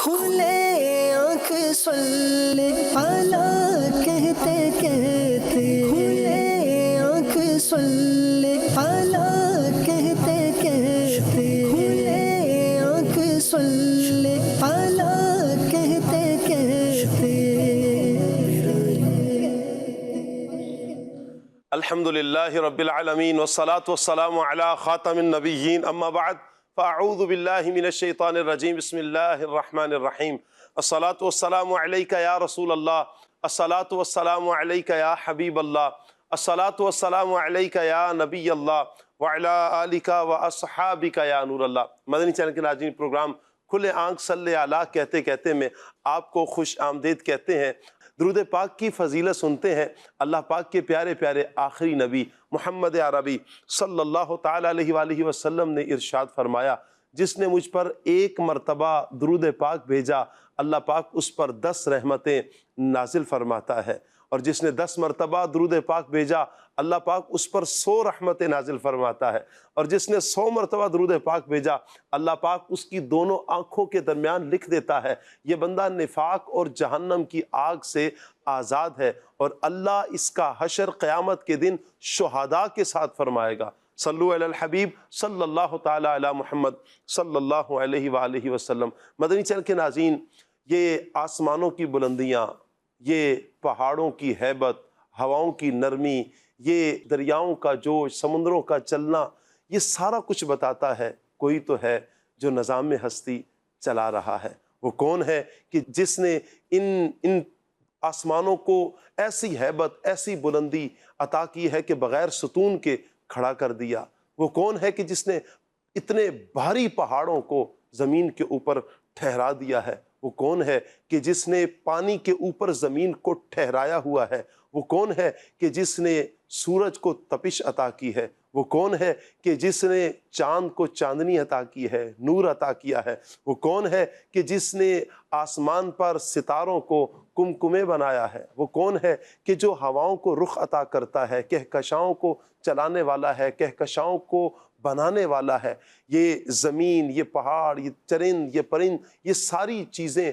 کھلے آنکھ صلی علی کہتے کہتے، کھلے آنکھ صلی علی کہتے کہتے، کھلے آنکھ صلی علی کہتے کہتے۔ الحمدللہ رب العالمین والصلاة والسلام علی خاتم النبیین، اما بعد فاعوذ باللہ من الشیطان الرجیم، بسم اللہ الرحمن الرحیم۔ الصلاة والسلام علیکہ یا رسول اللہ، الصلاة والسلام علیکہ یا حبیب اللہ، الصلاة والسلام علیکہ یا نبی اللہ، وعلی آلکہ واصحابکہ یا نور اللہ۔ مدنی چینل کے ناظرین، پروگرام کھلے آنکھ صلی علی کہتے کہتے میں آپ کو خوش آمدید کہتے ہیں۔ درود پاک کی فضیلت سنتے ہیں۔ اللہ پاک کے پیارے پیارے آخری نبی محمد عربی صلی اللہ تعالیٰ علیہ وآلہ وسلم نے ارشاد فرمایا، جس نے مجھ پر ایک مرتبہ درود پاک بھیجا، اللہ پاک اس پر 10 رحمتیں نازل فرماتا ہے، اور جس نے 10 مرتبہ درود پاک بھیجا، اللہ پاک اس پر 100 رحمتیں نازل فرماتا ہے، اور جس نے 100 مرتبہ درود پاک بھیجا، اللہ پاک اس کی دونوں آنکھوں کے درمیان لکھ دیتا ہے، یہ بندہ نفاق اور جہنم کی آگ سے آزاد ہے، اور اللہ اس کا حشر قیامت کے دن شہداء کے ساتھ فرمائے گا۔ صلو علی الحبیب صلی اللہ تعالی علی محمد صلی اللہ علیہ وآلہ وسلم۔ مدنی چینل کے ناظرین، یہ آسمانوں کی بلندیاں، یہ پہاڑوں کی ہیبت، ہواؤں کی نرمی، یہ دریاؤں کا جوش، سمندروں کا چلنا، یہ سارا کچھ بتاتا ہے کوئی تو ہے جو نظام ہستی چلا رہا ہے۔ وہ کون ہے کہ جس نے ان آسمانوں کو ایسی ہیبت، ایسی بلندی عطا کی ہے کہ بغیر ستون کے کھڑا کر دیا؟ وہ کون ہے کہ جس نے اتنے بھاری پہاڑوں کو زمین کے اوپر ٹھہرا دیا ہے؟ وہ کون ہے کہ جس نے پانی کے اوپر زمین کو ٹھہرایا ہوا ہے؟ وہ کون ہے کہ جس نے سورج کو تپش عطا کی ہے؟ وہ کون ہے کہ جس نے چاند کو چاندنی عطا کی ہے، نور عطا کیا ہے؟ وہ کون ہے کہ جس نے آسمان پر ستاروں کو کمکمے بنایا ہے؟ وہ کون ہے کہ جو ہواؤں کو رخ عطا کرتا ہے، کہکشاؤں کو چلانے والا ہے، کہکشاؤں کو بنانے والا ہے؟ یہ زمین، یہ پہاڑ، یہ چرند، یہ پرند، یہ ساری چیزیں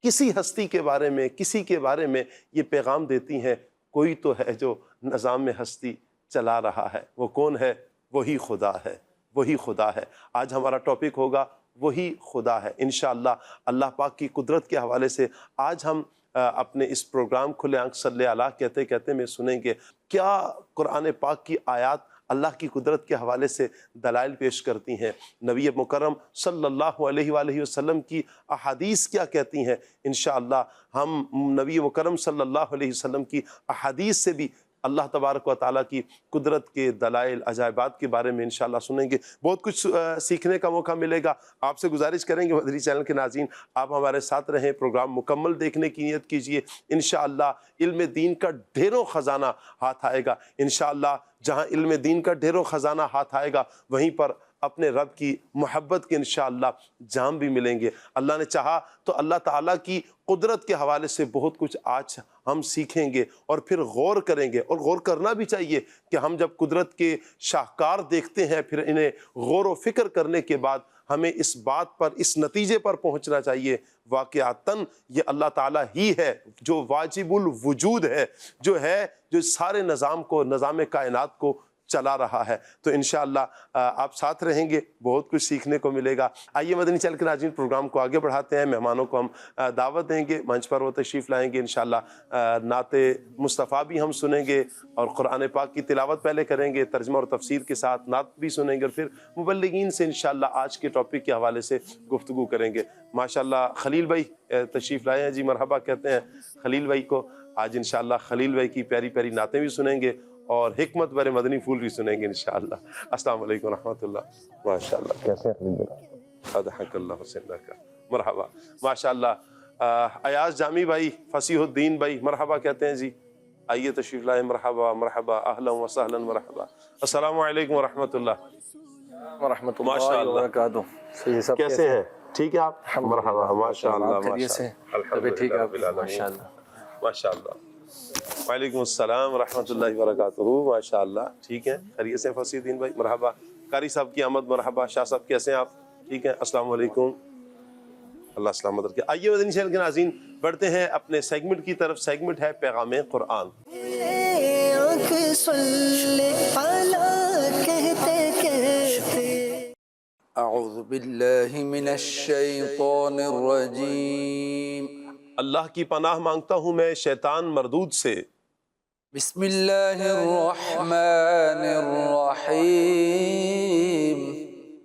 کسی ہستی کے بارے میں، کسی کے بارے میں یہ پیغام دیتی ہیں، کوئی تو ہے جو نظام ہستی چلا رہا ہے۔ وہ کون ہے؟ وہی خدا ہے، وہی خدا ہے۔ آج ہمارا ٹاپک ہوگا وہی خدا ہے انشاءاللہ۔ اللہ پاک کی قدرت کے حوالے سے آج ہم اپنے اس پروگرام کھلے آنکھ صلی علی کہتے کہتے میں سنیں گے کیا قرآن پاک کی آیات اللہ کی قدرت کے حوالے سے دلائل پیش کرتی ہیں، نبی مکرم صلی اللہ علیہ وآلہ وسلم کی احادیث کیا کہتی ہیں۔ انشاءاللہ ہم نبی مکرم صلی اللہ علیہ وسلم کی احادیث سے بھی اللہ تبارک و تعالیٰ کی قدرت کے دلائل، عجائبات کے بارے میں انشاءاللہ سنیں گے۔ بہت کچھ سیکھنے کا موقع ملے گا۔ آپ سے گزارش کریں گے مدنی چینل کے ناظرین، آپ ہمارے ساتھ رہیں، پروگرام مکمل دیکھنے کی نیت کیجئے۔ انشاءاللہ علم دین کا ڈھیروں خزانہ ہاتھ آئے گا۔ انشاءاللہ جہاں علم دین کا ڈھیروں خزانہ ہاتھ آئے گا، وہیں پر اپنے رب کی محبت کے انشاءاللہ جام بھی ملیں گے۔ اللہ نے چاہا تو اللہ تعالیٰ کی قدرت کے حوالے سے بہت کچھ آج ہم سیکھیں گے، اور پھر غور کریں گے، اور غور کرنا بھی چاہیے کہ ہم جب قدرت کے شاہکار دیکھتے ہیں، پھر انہیں غور و فکر کرنے کے بعد ہمیں اس بات پر، اس نتیجے پر پہنچنا چاہیے واقعتاً یہ اللہ تعالیٰ ہی ہے جو واجب الوجود ہے، جو سارے نظام کو، نظام کائنات کو چلا رہا ہے۔ تو انشاءاللہ آپ ساتھ رہیں گے، بہت کچھ سیکھنے کو ملے گا۔ آئیے مدنی چینل کے ناظرین، پروگرام کو آگے بڑھاتے ہیں۔ مہمانوں کو ہم دعوت دیں گے، منچ پر وہ تشریف لائیں گے انشاءاللہ۔ نعت مصطفیٰ بھی ہم سنیں گے، اور قرآن پاک کی تلاوت پہلے کریں گے ترجمہ اور تفسیر کے ساتھ، نعت بھی سنیں گے، اور پھر مبلغین سے انشاءاللہ آج کے ٹاپک کے حوالے سے گفتگو کریں گے۔ ماشاءاللہ خلیل بھائی تشریف لائے ہیں جی، مرحبا کہتے ہیں خلیل بھائی کو۔ آج انشاءاللہ خلیل بھائی کی پیاری پیاری نعتیں بھی سنیں گے، اور حکمت بھرے مدنی پھول بھی سنیں گے انشاءاللہ۔ السلام علیکم ورحمۃ اللہ۔ ماشاءاللہ، کیسے ہیں خلیل بھائی؟ اضحک اللہ حسین کا مرحبا۔ ماشاءاللہ ایاز جامی بھائی، فصیح الدین بھائی مرحبا کہتے ہیں جی، آئیے تشریف لائیں۔ مرحبا مرحبا، اہلا وسہلا، مرحبا۔ السلام علیکم ورحمۃ اللہ ورحمۃ اللہ وبرکاتہ۔ کیسے ہیں؟ ٹھیک ہے آپ؟ مرحبا، ماشاءاللہ خیریت سے؟ الحمدللہ رب العالمین، ماشاءاللہ۔ وعلیکم السلام ورحمۃ اللہ وبرکاتہ، ماشاءاللہ۔ ٹھیک ہے، خیریت سے فصیح الدین بھائی؟ مرحبا۔ قاری صاحب کی آمد، مرحبا۔ شاہ صاحب کیسے ہیں آپ؟ ٹھیک ہے، السلام علیکم۔ اللہ سلامت رکھے۔ آئیے مدنی چینل کے ناظرین بڑھتے ہیں اپنے سیگمنٹ کی طرف۔ سیگمنٹ ہے پیغام قرآن۔ آنکھ سن لے اعلیٰ کہتے کہتے اعوذ باللہ من الشیطان الرجیم۔ اللہ کی پناہ مانگتا ہوں میں شیطان مردود سے۔ بسم اللہ الرحمن الرحیم۔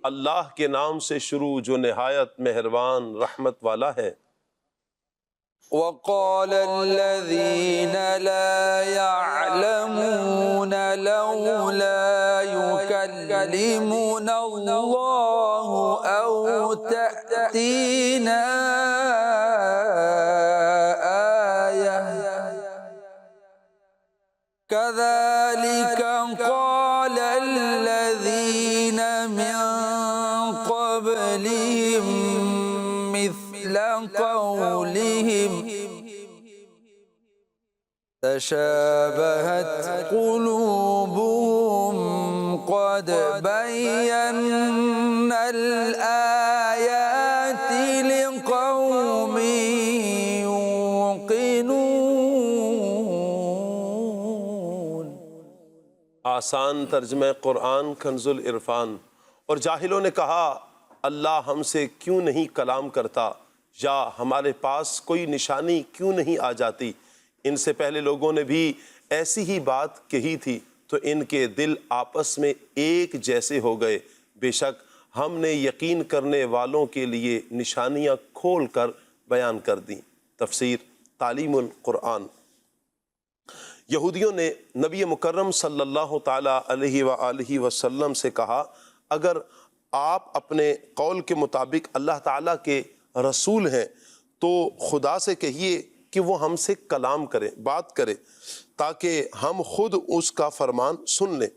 اللہ کے نام سے شروع جو نہایت مہربان رحمت والا ہے۔ وقال الذین لا يعلمون لولا يكلمنا اللہ او تأتینا آیہ كذلك قال الذين من قبلهم مثل قولهم تشابهت قلوبهم قد بينا الآيات لقوم يوقنون۔ آسان ترجمہ قرآن کنز العرفان۔ اور جاہلوں نے کہا اللہ ہم سے کیوں نہیں کلام کرتا، یا ہمارے پاس کوئی نشانی کیوں نہیں آ جاتی۔ ان سے پہلے لوگوں نے بھی ایسی ہی بات کہی تھی تو ان کے دل آپس میں ایک جیسے ہو گئے۔ بے شک ہم نے یقین کرنے والوں کے لیے نشانیاں کھول کر بیان کر دیں۔ تفسیر تعلیم القرآن۔ یہودیوں نے نبی مکرم صلی اللہ تعالیٰ علیہ وآلہ وسلم سے کہا اگر آپ اپنے قول کے مطابق اللہ تعالیٰ کے رسول ہیں تو خدا سے کہیے کہ وہ ہم سے کلام کرے، بات کرے، تاکہ ہم خود اس کا فرمان سن لیں۔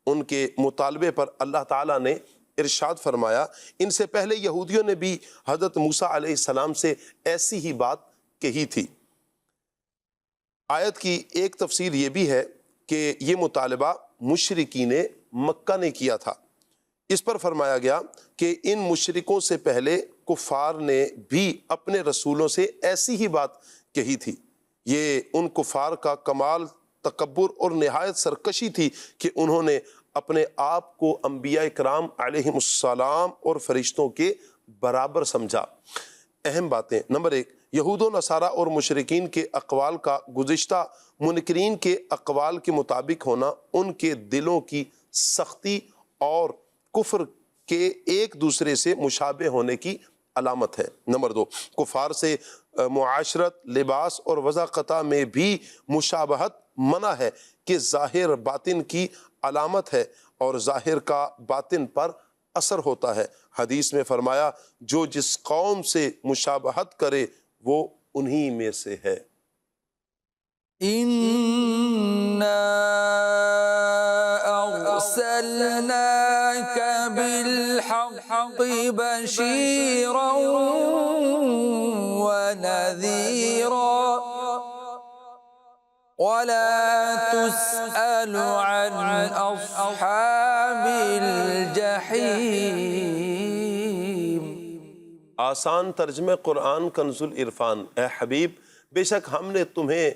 ان کے مطالبے پر اللہ تعالیٰ نے ارشاد فرمایا ان سے پہلے یہودیوں نے بھی حضرت موسیٰ علیہ السلام سے ایسی ہی بات کہی تھی۔ آیت کی ایک تفسیر یہ بھی ہے کہ یہ مطالبہ مشرکین مکہ نے کیا تھا۔ اس پر فرمایا گیا کہ ان مشرکوں سے پہلے کفار نے بھی اپنے رسولوں سے ایسی ہی بات کہی تھی۔ یہ ان کفار کا کمال تکبر اور نہایت سرکشی تھی کہ انہوں نے اپنے آپ کو انبیاء کرام علیہم السلام اور فرشتوں کے برابر سمجھا۔ اہم باتیں: نمبر 1، یہود و نصارہ اور مشرکین کے اقوال کا گزشتہ منکرین کے اقوال کے مطابق ہونا ان کے دلوں کی سختی اور کفر کے ایک دوسرے سے مشابہ ہونے کی علامت ہے۔ نمبر 2، کفار سے معاشرت، لباس اور وضاقتہ میں بھی مشابہت منع ہے کہ ظاہر باطن کی علامت ہے اور ظاہر کا باطن پر اثر ہوتا ہے۔ حدیث میں فرمایا جو جس قوم سے مشابہت کرے وہ انہی میں سے ہے۔ إِنَّا أَرْسَلْنَاكَ بِالْحَقِّ بَشِيرًا وَنَذِيرًا وَلَا تُسْأَلُ عَنْ أَصْحَابِ الْجَحِيمِ۔ آسان ترجمہ قرآن کنز العرفان۔ اے حبیب، بے شک ہم نے تمہیں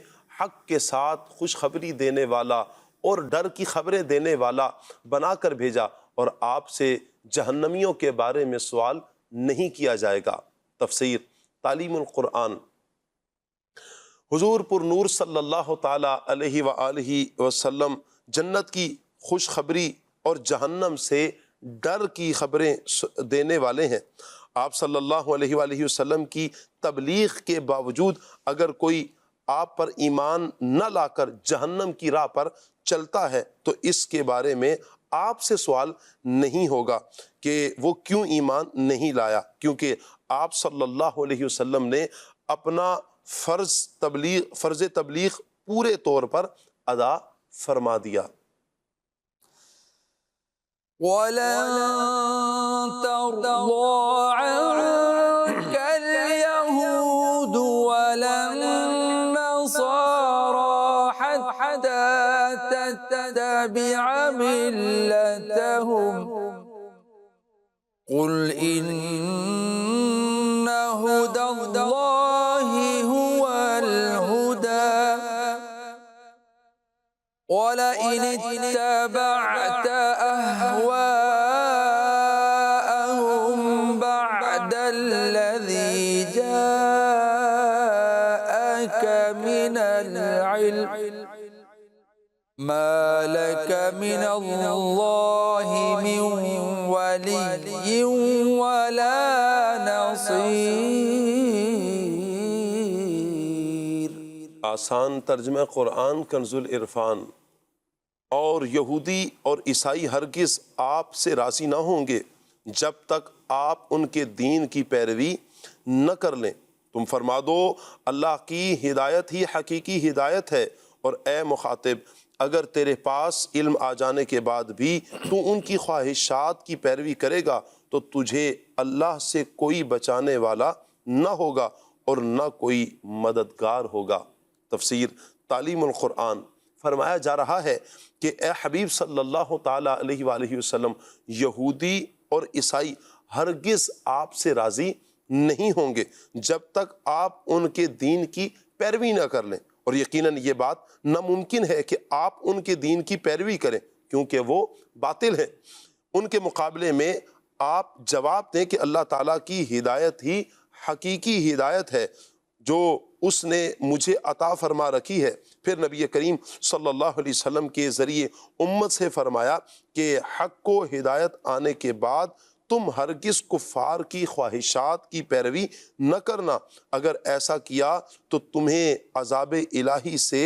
حق کے ساتھ خوشخبری دینے والا اور ڈر کی خبریں دینے والا بنا کر بھیجا، اور آپ سے جہنمیوں کے بارے میں سوال نہیں کیا جائے گا۔ تفسیر تعلیم القرآن۔ حضور پر نور صلی اللہ تعالیٰ علیہ وآلہ وسلم جنت کی خوشخبری اور جہنم سے ڈر کی خبریں دینے والے ہیں۔ آپ صلی اللہ علیہ وآلہ وسلم کی تبلیغ کے باوجود اگر کوئی آپ پر ایمان نہ لا کر جہنم کی راہ پر چلتا ہے تو اس کے بارے میں آپ سے سوال نہیں ہوگا کہ وہ کیوں ایمان نہیں لایا، کیونکہ آپ صلی اللہ علیہ وسلم نے اپنا فرض تبلیغ پورے طور پر ادا فرما دیا۔ وَلَن تَرْضَىٰ عَنكَ الْيَهُودُ وَلَا النَّصَارَىٰ حَتَّىٰ تَتَّبِعَ مِلَّتَهُمْ قُلْ إِنَّ هُدَى الله هو الهدى ولئن اتبعت أهواءهم بعد الذي جاءك من العلم ما لك من الله من ولي ولا نصير۔ آسان ترجمہ قرآن کنز العرفان۔ اور یہودی اور عیسائی ہرگز آپ سے راضی نہ ہوں گے جب تک آپ ان کے دین کی پیروی نہ کر لیں۔ تم فرما دو اللہ کی ہدایت ہی حقیقی ہدایت ہے، اور اے مخاطب اگر تیرے پاس علم آ جانے کے بعد بھی تو ان کی خواہشات کی پیروی کرے گا تو تجھے اللہ سے کوئی بچانے والا نہ ہوگا اور نہ کوئی مددگار ہوگا۔ تفسیر تعلیم القرآن۔ فرمایا جا رہا ہے کہ اے حبیب صلی اللہ تعالیٰ علیہ وآلہ وسلم، یہودی اور عیسائی ہرگز آپ سے راضی نہیں ہوں گے جب تک آپ ان کے دین کی پیروی نہ کر لیں، اور یقیناً یہ بات ناممکن ہے کہ آپ ان کے دین کی پیروی کریں کیونکہ وہ باطل ہیں۔ ان کے مقابلے میں آپ جواب دیں کہ اللہ تعالیٰ کی ہدایت ہی حقیقی ہدایت ہے جو اس نے مجھے عطا فرما رکھی ہے۔ پھر نبی کریم صلی اللہ علیہ وسلم کے ذریعے امت سے فرمایا کہ حق کو ہدایت آنے کے بعد تم ہرگز کفار کی خواہشات کی پیروی نہ کرنا، اگر ایسا کیا تو تمہیں عذاب الہی سے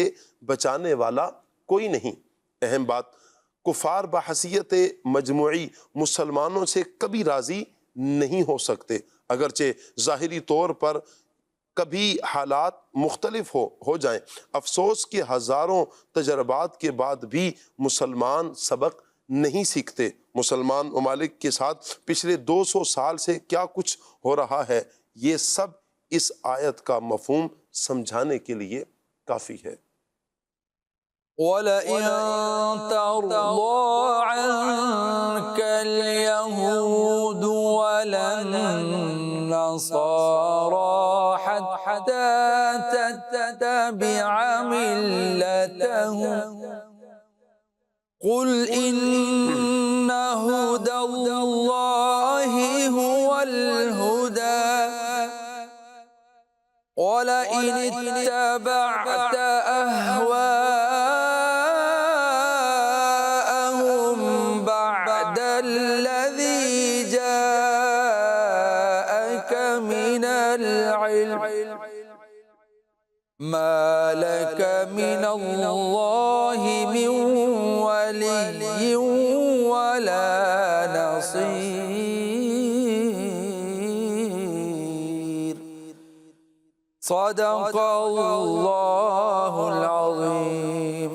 بچانے والا کوئی نہیں۔ اہم بات، کفار بحیثیت مجموعی مسلمانوں سے کبھی راضی نہیں ہو سکتے، اگرچہ ظاہری طور پر کبھی حالات مختلف ہو جائیں۔ افسوس کہ ہزاروں تجربات کے بعد بھی مسلمان سبق نہیں سیکھتے۔ مسلمان ممالک کے ساتھ پچھلے 200 سال سے کیا کچھ ہو رہا ہے، یہ سب اس آیت کا مفہوم سمجھانے کے لیے کافی ہے۔ وَلَئِن تَرْضَىٰ عَنكَ الْيَهُودُ وَلَا النَّصَارَىٰ حَتَّىٰ تَتَّبِعَ مِلَّتَهُمْ قُلْ إِنَّ هُدَى اللَّهِ هُوَ الْهُدَىٰ وَلَئِنِ اتَّبَعْتَ أَهْوَاءَهُمْ بَعْدَ الَّذِي جَاءَكَ مِنَ الْعِلْمِ مَا لَكَ مِنَ اللَّهِ مِن وَلِيٍّ وَلَا نَصِيرٍ۔ صدق اللہ العظیم۔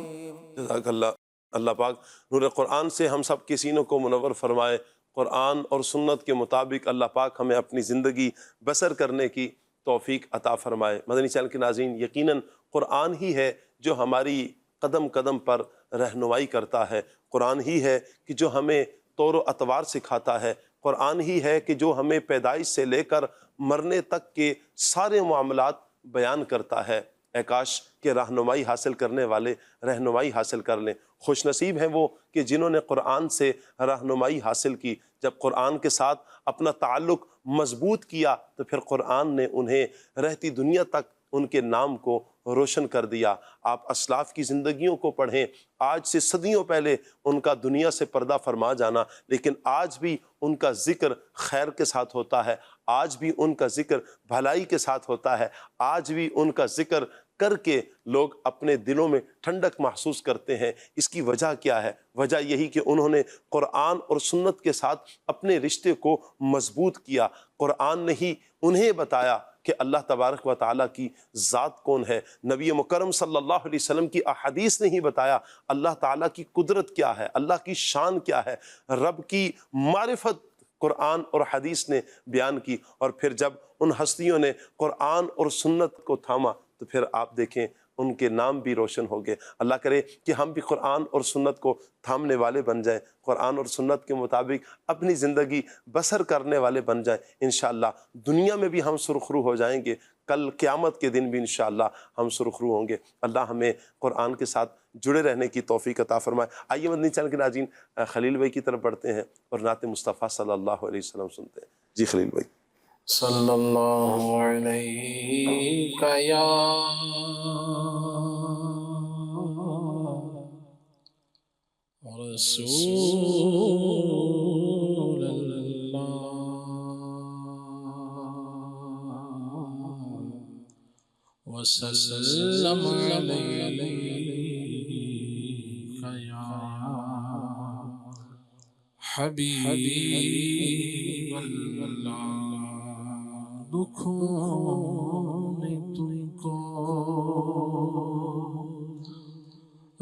جزاک اللہ۔ اللہ پاک نور قرآن سے ہم سب کے سینوں کو منور فرمائے۔ قرآن اور سنت کے مطابق اللہ پاک ہمیں اپنی زندگی بسر کرنے کی توفیق عطا فرمائے۔ مدنی چینل کے ناظرین، یقیناً قرآن ہی ہے جو ہماری قدم قدم پر رہنمائی کرتا ہے، قرآن ہی ہے کہ جو ہمیں طور و اطوار سکھاتا ہے، قرآن ہی ہے کہ جو ہمیں پیدائش سے لے کر مرنے تک کے سارے معاملات بیان کرتا ہے۔ اے کاش کہ رہنمائی حاصل کرنے والے رہنمائی حاصل کر لیں۔ خوش نصیب ہیں وہ کہ جنہوں نے قرآن سے رہنمائی حاصل کی۔ جب قرآن کے ساتھ اپنا تعلق مضبوط کیا تو پھر قرآن نے انہیں رہتی دنیا تک ان کے نام کو روشن کر دیا۔ آپ اسلاف کی زندگیوں کو پڑھیں، آج سے صدیوں پہلے ان کا دنیا سے پردہ فرما جانا، لیکن آج بھی ان کا ذکر خیر کے ساتھ ہوتا ہے، آج بھی ان کا ذکر بھلائی کے ساتھ ہوتا ہے، آج بھی ان کا ذکر کر کے لوگ اپنے دلوں میں ٹھنڈک محسوس کرتے ہیں۔ اس کی وجہ کیا ہے؟ وجہ یہی کہ انہوں نے قرآن اور سنت کے ساتھ اپنے رشتے کو مضبوط کیا۔ قرآن نے ہی انہیں بتایا کہ اللہ تبارک و تعالیٰ کی ذات کون ہے، نبی مکرم صلی اللہ علیہ وسلم کی احادیث نے ہی بتایا اللہ تعالیٰ کی قدرت کیا ہے، اللہ کی شان کیا ہے، رب کی معرفت قرآن اور حدیث نے بیان کی۔ اور پھر جب ان ہستیوں نے قرآن اور سنت کو تھاما تو پھر آپ دیکھیں ان کے نام بھی روشن ہوں گے۔ اللہ کرے کہ ہم بھی قرآن اور سنت کو تھامنے والے بن جائیں، قرآن اور سنت کے مطابق اپنی زندگی بسر کرنے والے بن جائیں۔ انشاءاللہ دنیا میں بھی ہم سرخرو ہو جائیں گے، کل قیامت کے دن بھی انشاءاللہ ہم سرخرو ہوں گے۔ اللہ ہمیں قرآن کے ساتھ جڑے رہنے کی توفیق عطا فرمائے۔ آئیے مدنی چینل کے ناظرین خلیل بھائی کی طرف بڑھتے ہیں اور نعت مصطفیٰ صلی اللہ علیہ وسلم سنتے ہیں۔ جی خلیل بھائی۔ صلی اللہ علیہ یا رسول اللہ وسلم علیہ یا حبیب اللہ۔ دکھوں نے تم کو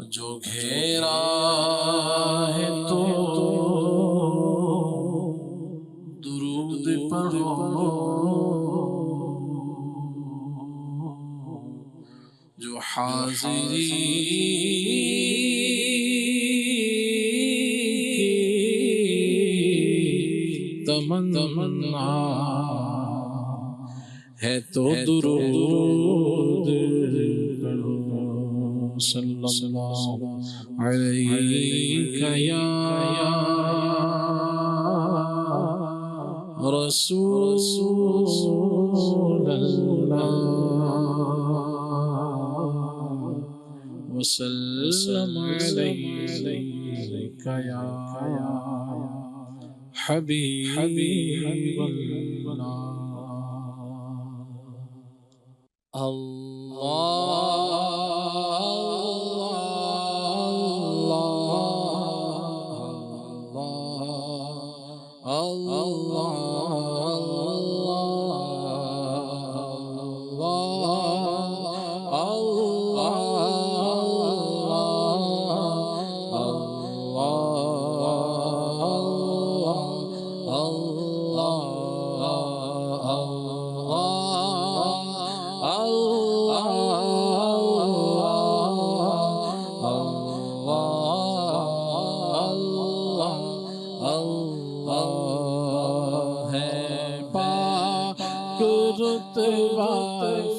جو گھیرا ہے تو درود پڑھو، جو حاضری تمنا ہے تو درود پڑھو۔ صلی اللہ علیہ یا رسول اللہ وسلم علیہ یا حبیب اللہ۔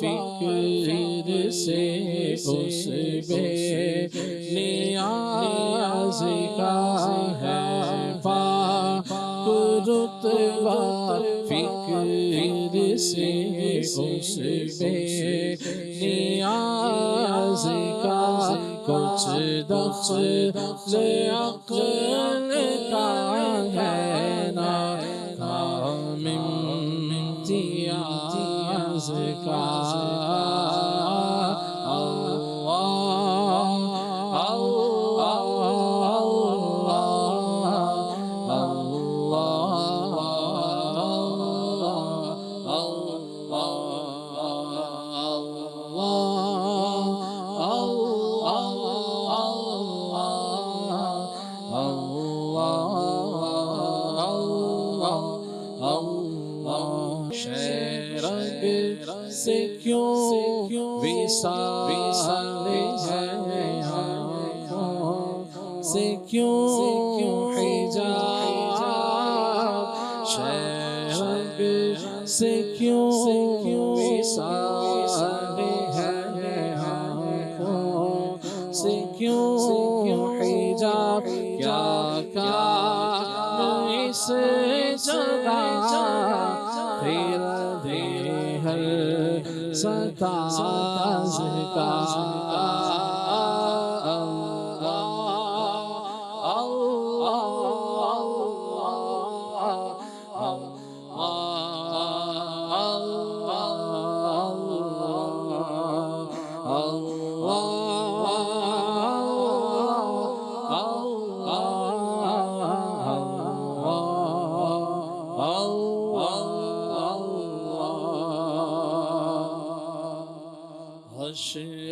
فکر سے اس بے نیاز کا ہے پاک رتبہ، فکر سے اس بے نیاز کا کچھ دخل عقل کا ہے نا کام امتیاز کا۔ سے کیوں وصال ہے آنکھوں سے کیوں حجاب، شرگ سے کیوں وصال ہے آنکھوں سے کیوں حجاب، کیا کام اس جگہ پھر دے ہر ستاز کا۔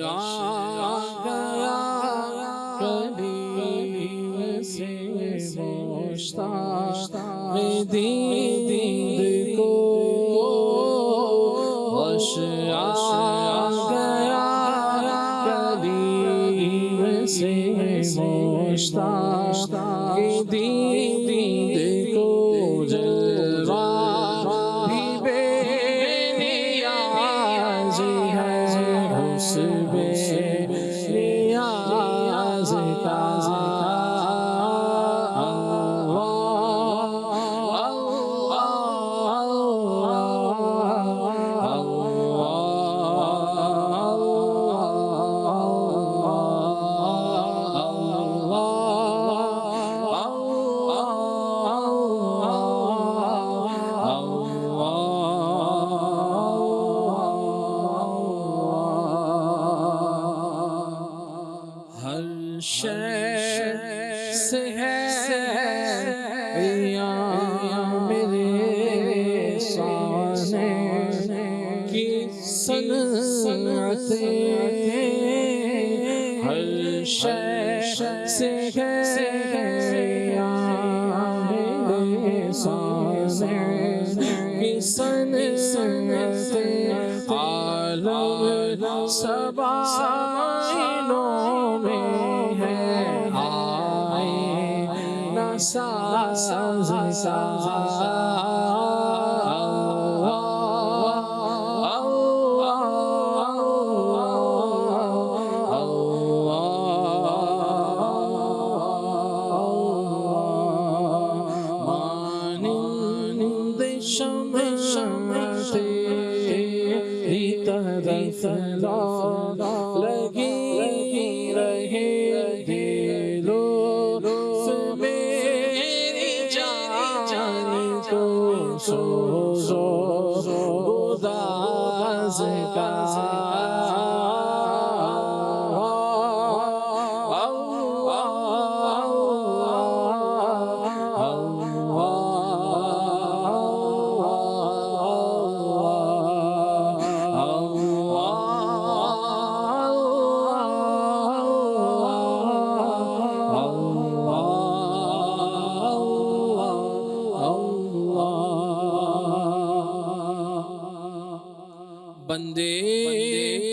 آ گیا قریب سے مشتاق دید کو، آ گیا سے مشتاق دید کو جلوہ بھی بے نیاز ہے اس بے نیاز کا سے ہے یا میرے سامنے کی صنعتیں ہر شے سے ہے یا میرے سامنے کی صنعتیں عالم سبائنوں میں ساز مانند شمع تیری طرف لگی رہے دلو سوزو گداز کا بندے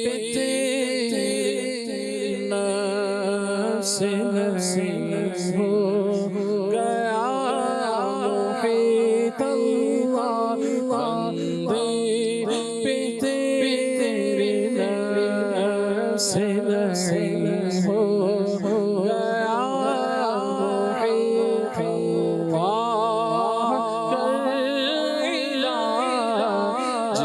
پہ تیری نفس نصیب ہو گیا محیط اللہ بندے پہ تیری نفس نصیب ہو گیا محیط اللہ کر علاج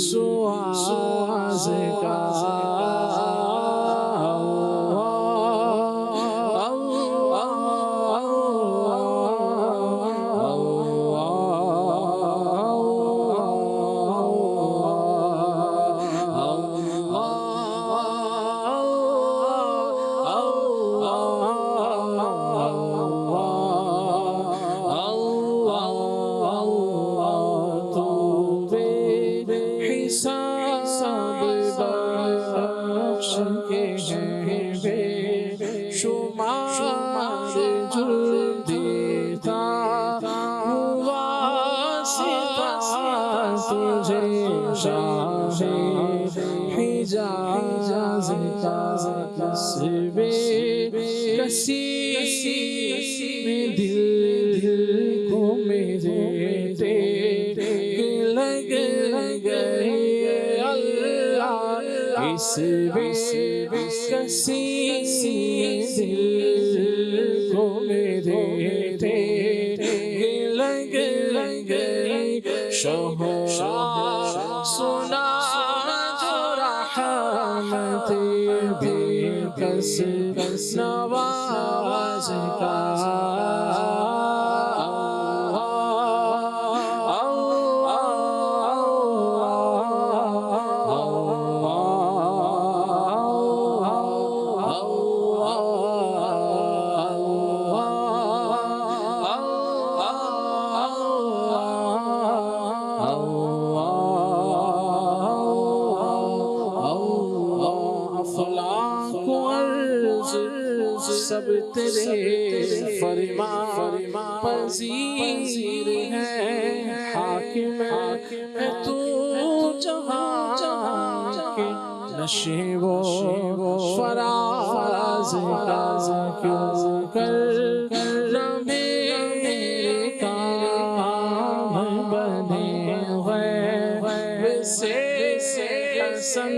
سواز کا حساب بخش کے ہیں بے شمار جرم دیتا ہوا سپاہ تجھے شاہ حجاز کا کس بے کسی میں دل کو میرے لگ گئے اس بے کسی دل کو میرے لگ گئے شہرا سنا جو رحمت بے کس نواز کا سب تیرے فرمان پذیر ہے حاکم ہے تو جہاں کے نشیب و فراز کا کیوں کر نہ میرے کام بنے غیب سے حسن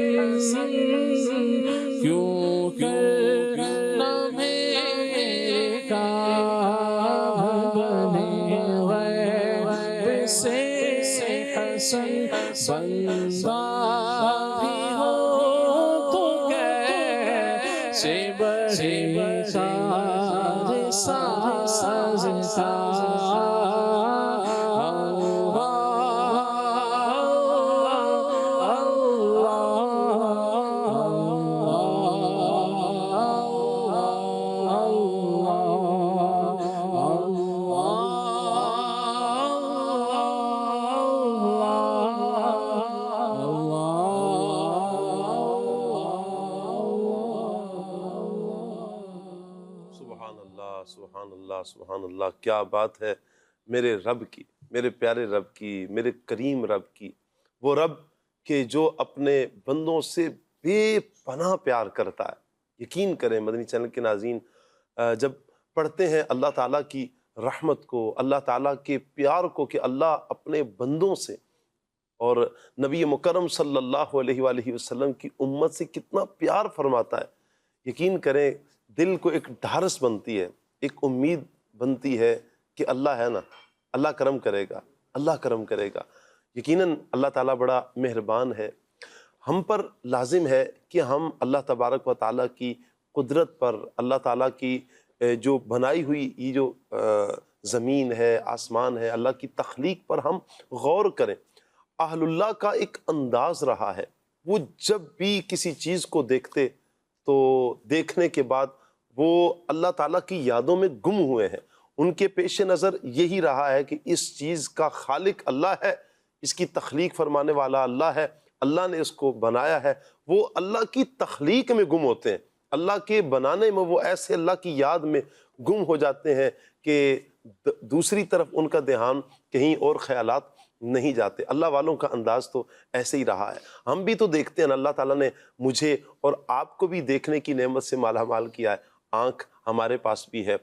کیوں کر نہ میرے کام بنے غیب سے حسن بندہ بھی ہو تو کیسے بڑے سازتا سبحان اللہ سبحان اللہ، کیا بات ہے میرے رب کی، میرے پیارے رب کی، میرے کریم رب کی، وہ رب کہ جو اپنے بندوں سے بے پناہ پیار کرتا ہے۔ یقین کریں مدنی چینل کے ناظرین، جب پڑھتے ہیں اللہ تعالیٰ کی رحمت کو، اللہ تعالیٰ کے پیار کو کہ اللہ اپنے بندوں سے اور نبی مکرم صلی اللہ علیہ وآلہ وسلم کی امت سے کتنا پیار فرماتا ہے، یقین کریں دل کو ایک ڈھارس بنتی ہے، ایک امید بنتی ہے کہ اللہ ہے نا، اللہ کرم کرے گا، اللہ کرم کرے گا۔ یقیناً اللہ تعالیٰ بڑا مہربان ہے، ہم پر لازم ہے کہ ہم اللہ تبارک و تعالیٰ کی قدرت پر، اللہ تعالیٰ کی جو بنائی ہوئی یہ جو زمین ہے، آسمان ہے، اللہ کی تخلیق پر ہم غور کریں۔ اہل اللہ کا ایک انداز رہا ہے، وہ جب بھی کسی چیز کو دیکھتے تو دیکھنے کے بعد وہ اللہ تعالیٰ کی یادوں میں گم ہوئے ہیں۔ ان کے پیش نظر یہی رہا ہے کہ اس چیز کا خالق اللہ ہے، اس کی تخلیق فرمانے والا اللہ ہے، اللہ نے اس کو بنایا ہے۔ وہ اللہ کی تخلیق میں گم ہوتے ہیں، اللہ کے بنانے میں وہ ایسے اللہ کی یاد میں گم ہو جاتے ہیں کہ دوسری طرف ان کا دھیان کہیں اور خیالات نہیں جاتے۔ اللہ والوں کا انداز تو ایسے ہی رہا ہے۔ ہم بھی تو دیکھتے ہیں، اللہ تعالیٰ نے مجھے اور آپ کو بھی دیکھنے کی نعمت سے مالا مال کیا ہے۔ آنکھ ہمارے پاس بھی ہے،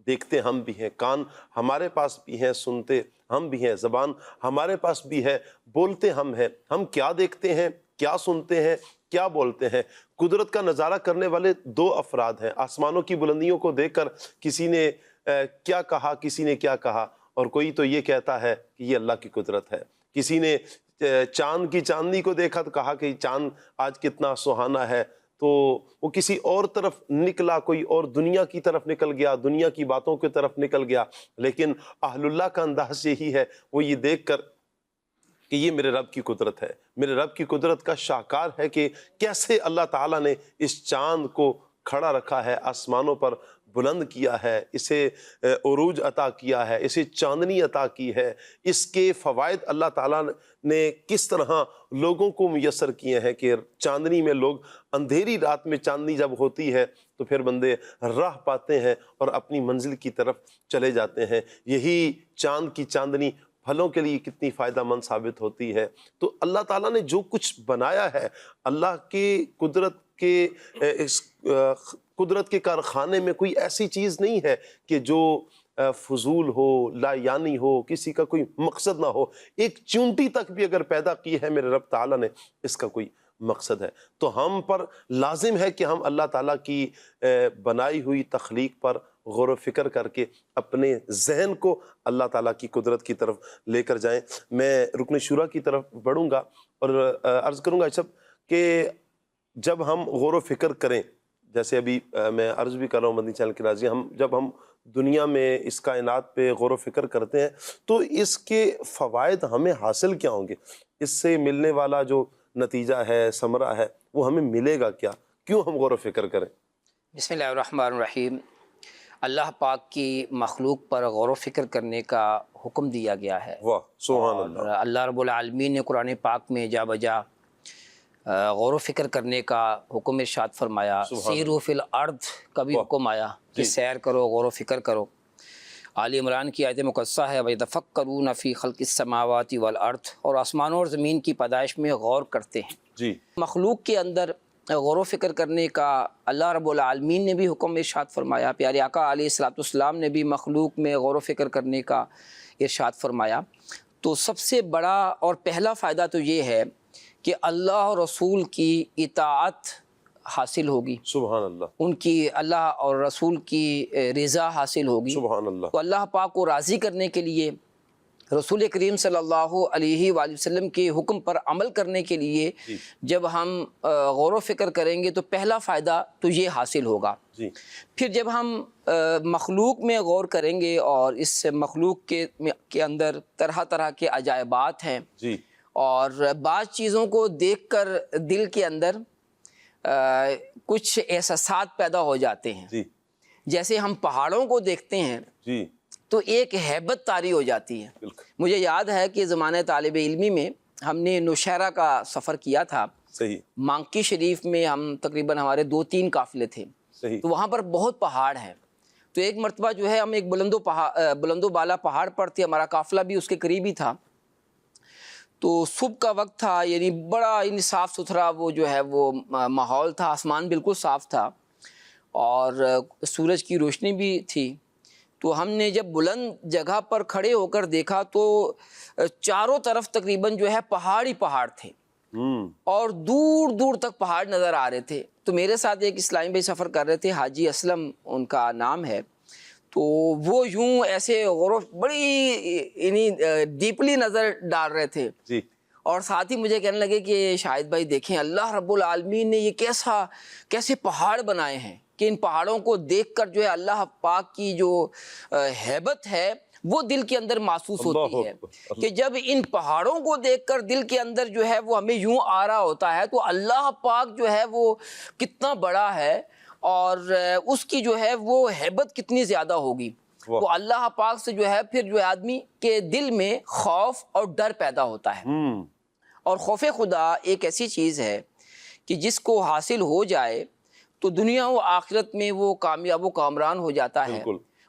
دیکھتے ہم بھی ہیں، کان ہمارے پاس بھی ہیں، سنتے ہم بھی ہیں، زبان ہمارے پاس بھی ہے، بولتے ہم ہیں۔ ہم کیا دیکھتے ہیں، کیا سنتے ہیں، کیا بولتے ہیں؟ قدرت کا نظارہ کرنے والے دو افراد ہیں۔ آسمانوں کی بلندیوں کو دیکھ کر کسی نے کیا کہا، کسی نے کیا کہا، اور کوئی تو یہ کہتا ہے کہ یہ اللہ کی قدرت ہے۔ کسی نے چاند کی چاندنی کو دیکھا تو کہا کہ چاند آج کتنا سہانا ہے، تو وہ کسی اور طرف نکلا، کوئی اور دنیا کی طرف نکل گیا، دنیا کی باتوں کی طرف نکل گیا۔ لیکن اہل اللہ کا انداز یہی ہے، وہ یہ دیکھ کر کہ یہ میرے رب کی قدرت ہے، میرے رب کی قدرت کا شاہکار ہے کہ کیسے اللہ تعالیٰ نے اس چاند کو کھڑا رکھا ہے، آسمانوں پر بلند کیا ہے، اسے عروج عطا کیا ہے، اسے چاندنی عطا کی ہے۔ اس کے فوائد اللہ تعالیٰ نے کس طرح لوگوں کو میسر کیے ہیں کہ چاندنی میں لوگ، اندھیری رات میں چاندنی جب ہوتی ہے تو پھر بندے راہ پاتے ہیں اور اپنی منزل کی طرف چلے جاتے ہیں۔ یہی چاند کی چاندنی پھلوں کے لیے کتنی فائدہ مند ثابت ہوتی ہے۔ تو اللہ تعالیٰ نے جو کچھ بنایا ہے، اللہ کی قدرت کے اس قدرت کے کارخانے میں کوئی ایسی چیز نہیں ہے کہ جو فضول ہو، لا یعنی ہو، کسی کا کوئی مقصد نہ ہو۔ ایک چونٹی تک بھی اگر پیدا کی ہے میرے رب تعالیٰ نے، اس کا کوئی مقصد ہے۔ تو ہم پر لازم ہے کہ ہم اللہ تعالیٰ کی بنائی ہوئی تخلیق پر غور و فکر کر کے اپنے ذہن کو اللہ تعالیٰ کی قدرت کی طرف لے کر جائیں۔ میں رکن شورا کی طرف بڑھوں گا اور عرض کروں گا کہ جب ہم غور و فکر کریں، جیسے ابھی میں عرض بھی کر رہا ہوں مدنی چینل کے ناظرین، جب ہم دنیا میں اس کائنات پہ غور و فکر کرتے ہیں تو اس کے فوائد ہمیں حاصل کیا ہوں گے، اس سے ملنے والا جو نتیجہ ہے، ثمرہ ہے، وہ ہمیں ملے گا کیا؟ کیوں ہم غور و فکر کریں؟ بسم اللہ الرحمن الرحیم۔ اللہ پاک کی مخلوق پر غور و فکر کرنے کا حکم دیا گیا ہے۔ واہ سبحان اور اللہ۔ اللہ رب العالمین نے قرآن پاک میں جا بجا غور و فکر کرنے کا حکم ارشاد فرمایا۔ سیروا فی الارض کا بھی حکم آیا کہ سیر کرو، غور و فکر کرو۔ آل عمران کی آیت مقدسہ ہے وَيَتَفَكَّرُونَ فِي خَلْقِ السَّمَاوَاتِ وَالْأَرْضِ، اور آسمانوں اور زمین کی پیدائش میں غور کرتے ہیں۔ جی مخلوق کے اندر غور و فکر کرنے کا اللہ رب العالمین نے بھی حکم ارشاد فرمایا، پیارے آقا علیہ الصلوۃ والسلام نے بھی مخلوق میں غور و فکر کرنے کا ارشاد فرمایا۔ تو سب سے بڑا اور پہلا فائدہ تو یہ ہے کہ اللہ اور رسول کی اطاعت حاصل ہوگی، سبحان اللہ، ان کی اللہ اور رسول کی رضا حاصل ہوگی۔ سبحان اللہ۔ تو اللہ پاک کو راضی کرنے کے لیے، رسول کریم صلی اللہ علیہ وآلہ وسلم کے حکم پر عمل کرنے کے لیے جب ہم غور و فکر کریں گے تو پہلا فائدہ تو یہ حاصل ہوگا۔ جی پھر جب ہم مخلوق میں غور کریں گے اور اس مخلوق کے اندر طرح طرح کے عجائبات ہیں، جی، اور بعض چیزوں کو دیکھ کر دل کے اندر کچھ احساسات پیدا ہو جاتے ہیں۔ جی جیسے ہم پہاڑوں کو دیکھتے ہیں جی، تو ایک ہیبت طاری ہو جاتی ہے۔ بالکل مجھے یاد ہے کہ زمانہ طالب علمی میں ہم نے نوشہرہ کا سفر کیا تھا، صحیح، مانکی شریف میں ہم تقریباً ہمارے 2-3 قافلے تھے، صحیح، تو وہاں پر بہت پہاڑ ہیں۔ تو ایک مرتبہ جو ہے ہم ایک بلند و بالا پہاڑ پر تھے، ہمارا قافلہ بھی اس کے قریب ہی تھا۔ تو صبح کا وقت تھا، یعنی بڑا صاف ستھرا وہ جو ہے وہ ماحول تھا، آسمان بالکل صاف تھا اور سورج کی روشنی بھی تھی۔ تو ہم نے جب بلند جگہ پر کھڑے ہو کر دیکھا تو چاروں طرف تقریباً جو ہے پہاڑ ہی پہاڑ تھے، اور دور دور تک پہاڑ نظر آ رہے تھے۔ تو میرے ساتھ ایک اسلامی بھائی سفر کر رہے تھے، حاجی اسلم ان کا نام ہے، تو وہ یوں ایسے بڑی ڈیپلی نظر ڈال رہے تھے، جی، اور ساتھ ہی مجھے کہنے لگے کہ شاہد بھائی دیکھیں اللہ رب العالمین نے یہ کیسے پہاڑ بنائے ہیں کہ ان پہاڑوں کو دیکھ کر جو ہے اللہ پاک کی جو ہیبت ہے وہ دل کے اندر محسوس ہوتی ہے کہ جب ان پہاڑوں کو دیکھ کر دل کے اندر جو ہے وہ ہمیں یوں آ رہا ہوتا ہے تو اللہ پاک جو ہے وہ کتنا بڑا ہے اور اس کی جو ہے وہ ہیبت کتنی زیادہ ہوگی۔ تو اللہ پاک سے جو ہے پھر جو آدمی کے دل میں خوف اور ڈر پیدا ہوتا ہے، اور خوف خدا ایک ایسی چیز ہے کہ جس کو حاصل ہو جائے تو دنیا و آخرت میں وہ کامیاب و کامران ہو جاتا ہے،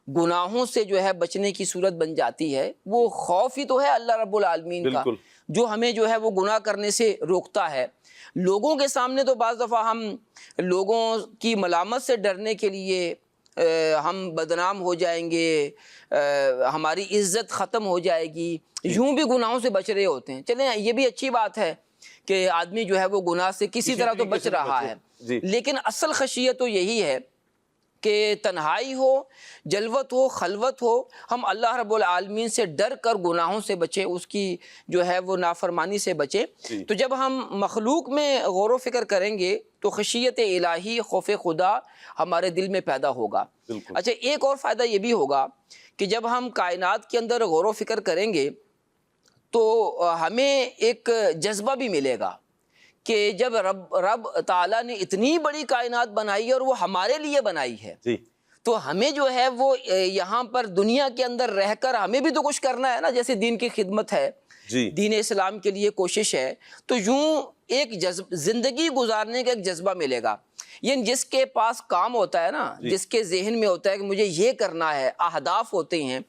گناہوں سے جو ہے بچنے کی صورت بن جاتی ہے۔ وہ خوف ہی تو ہے اللہ رب العالمین کا جو ہمیں جو ہے وہ گناہ کرنے سے روکتا ہے۔ لوگوں کے سامنے تو بعض دفعہ ہم لوگوں کی ملامت سے ڈرنے کے لیے ہم بدنام ہو جائیں گے، ہماری عزت ختم ہو جائے گی، یوں بھی گناہوں سے بچ رہے ہوتے ہیں۔ چلیں یہ بھی اچھی بات ہے کہ آدمی جو ہے وہ گناہ سے کسی طرح تو بچ رہا ہے، لیکن اصل خشیت تو یہی ہے کہ تنہائی ہو، جلوت ہو، خلوت ہو، ہم اللہ رب العالمین سے ڈر کر گناہوں سے بچیں، اس کی جو ہے وہ نافرمانی سے بچیں۔ تو جب ہم مخلوق میں غور و فکر کریں گے تو خشیت الہی، خوف خدا ہمارے دل میں پیدا ہوگا۔ اچھا، ایک اور فائدہ یہ بھی ہوگا کہ جب ہم کائنات کے اندر غور و فکر کریں گے تو ہمیں ایک جذبہ بھی ملے گا کہ جب رب تعالیٰ نے اتنی بڑی کائنات بنائی اور وہ ہمارے لیے بنائی ہے، تو ہمیں جو ہے وہ یہاں پر دنیا کے اندر رہ کر ہمیں بھی تو کچھ کرنا ہے نا، جیسے دین کی خدمت ہے، دین اسلام کے لیے کوشش ہے، تو یوں ایک زندگی گزارنے کا ایک جذبہ ملے گا۔ یعنی جس کے پاس کام ہوتا ہے نا، جس کے ذہن میں ہوتا ہے کہ مجھے یہ کرنا ہے، اہداف ہوتے ہیں،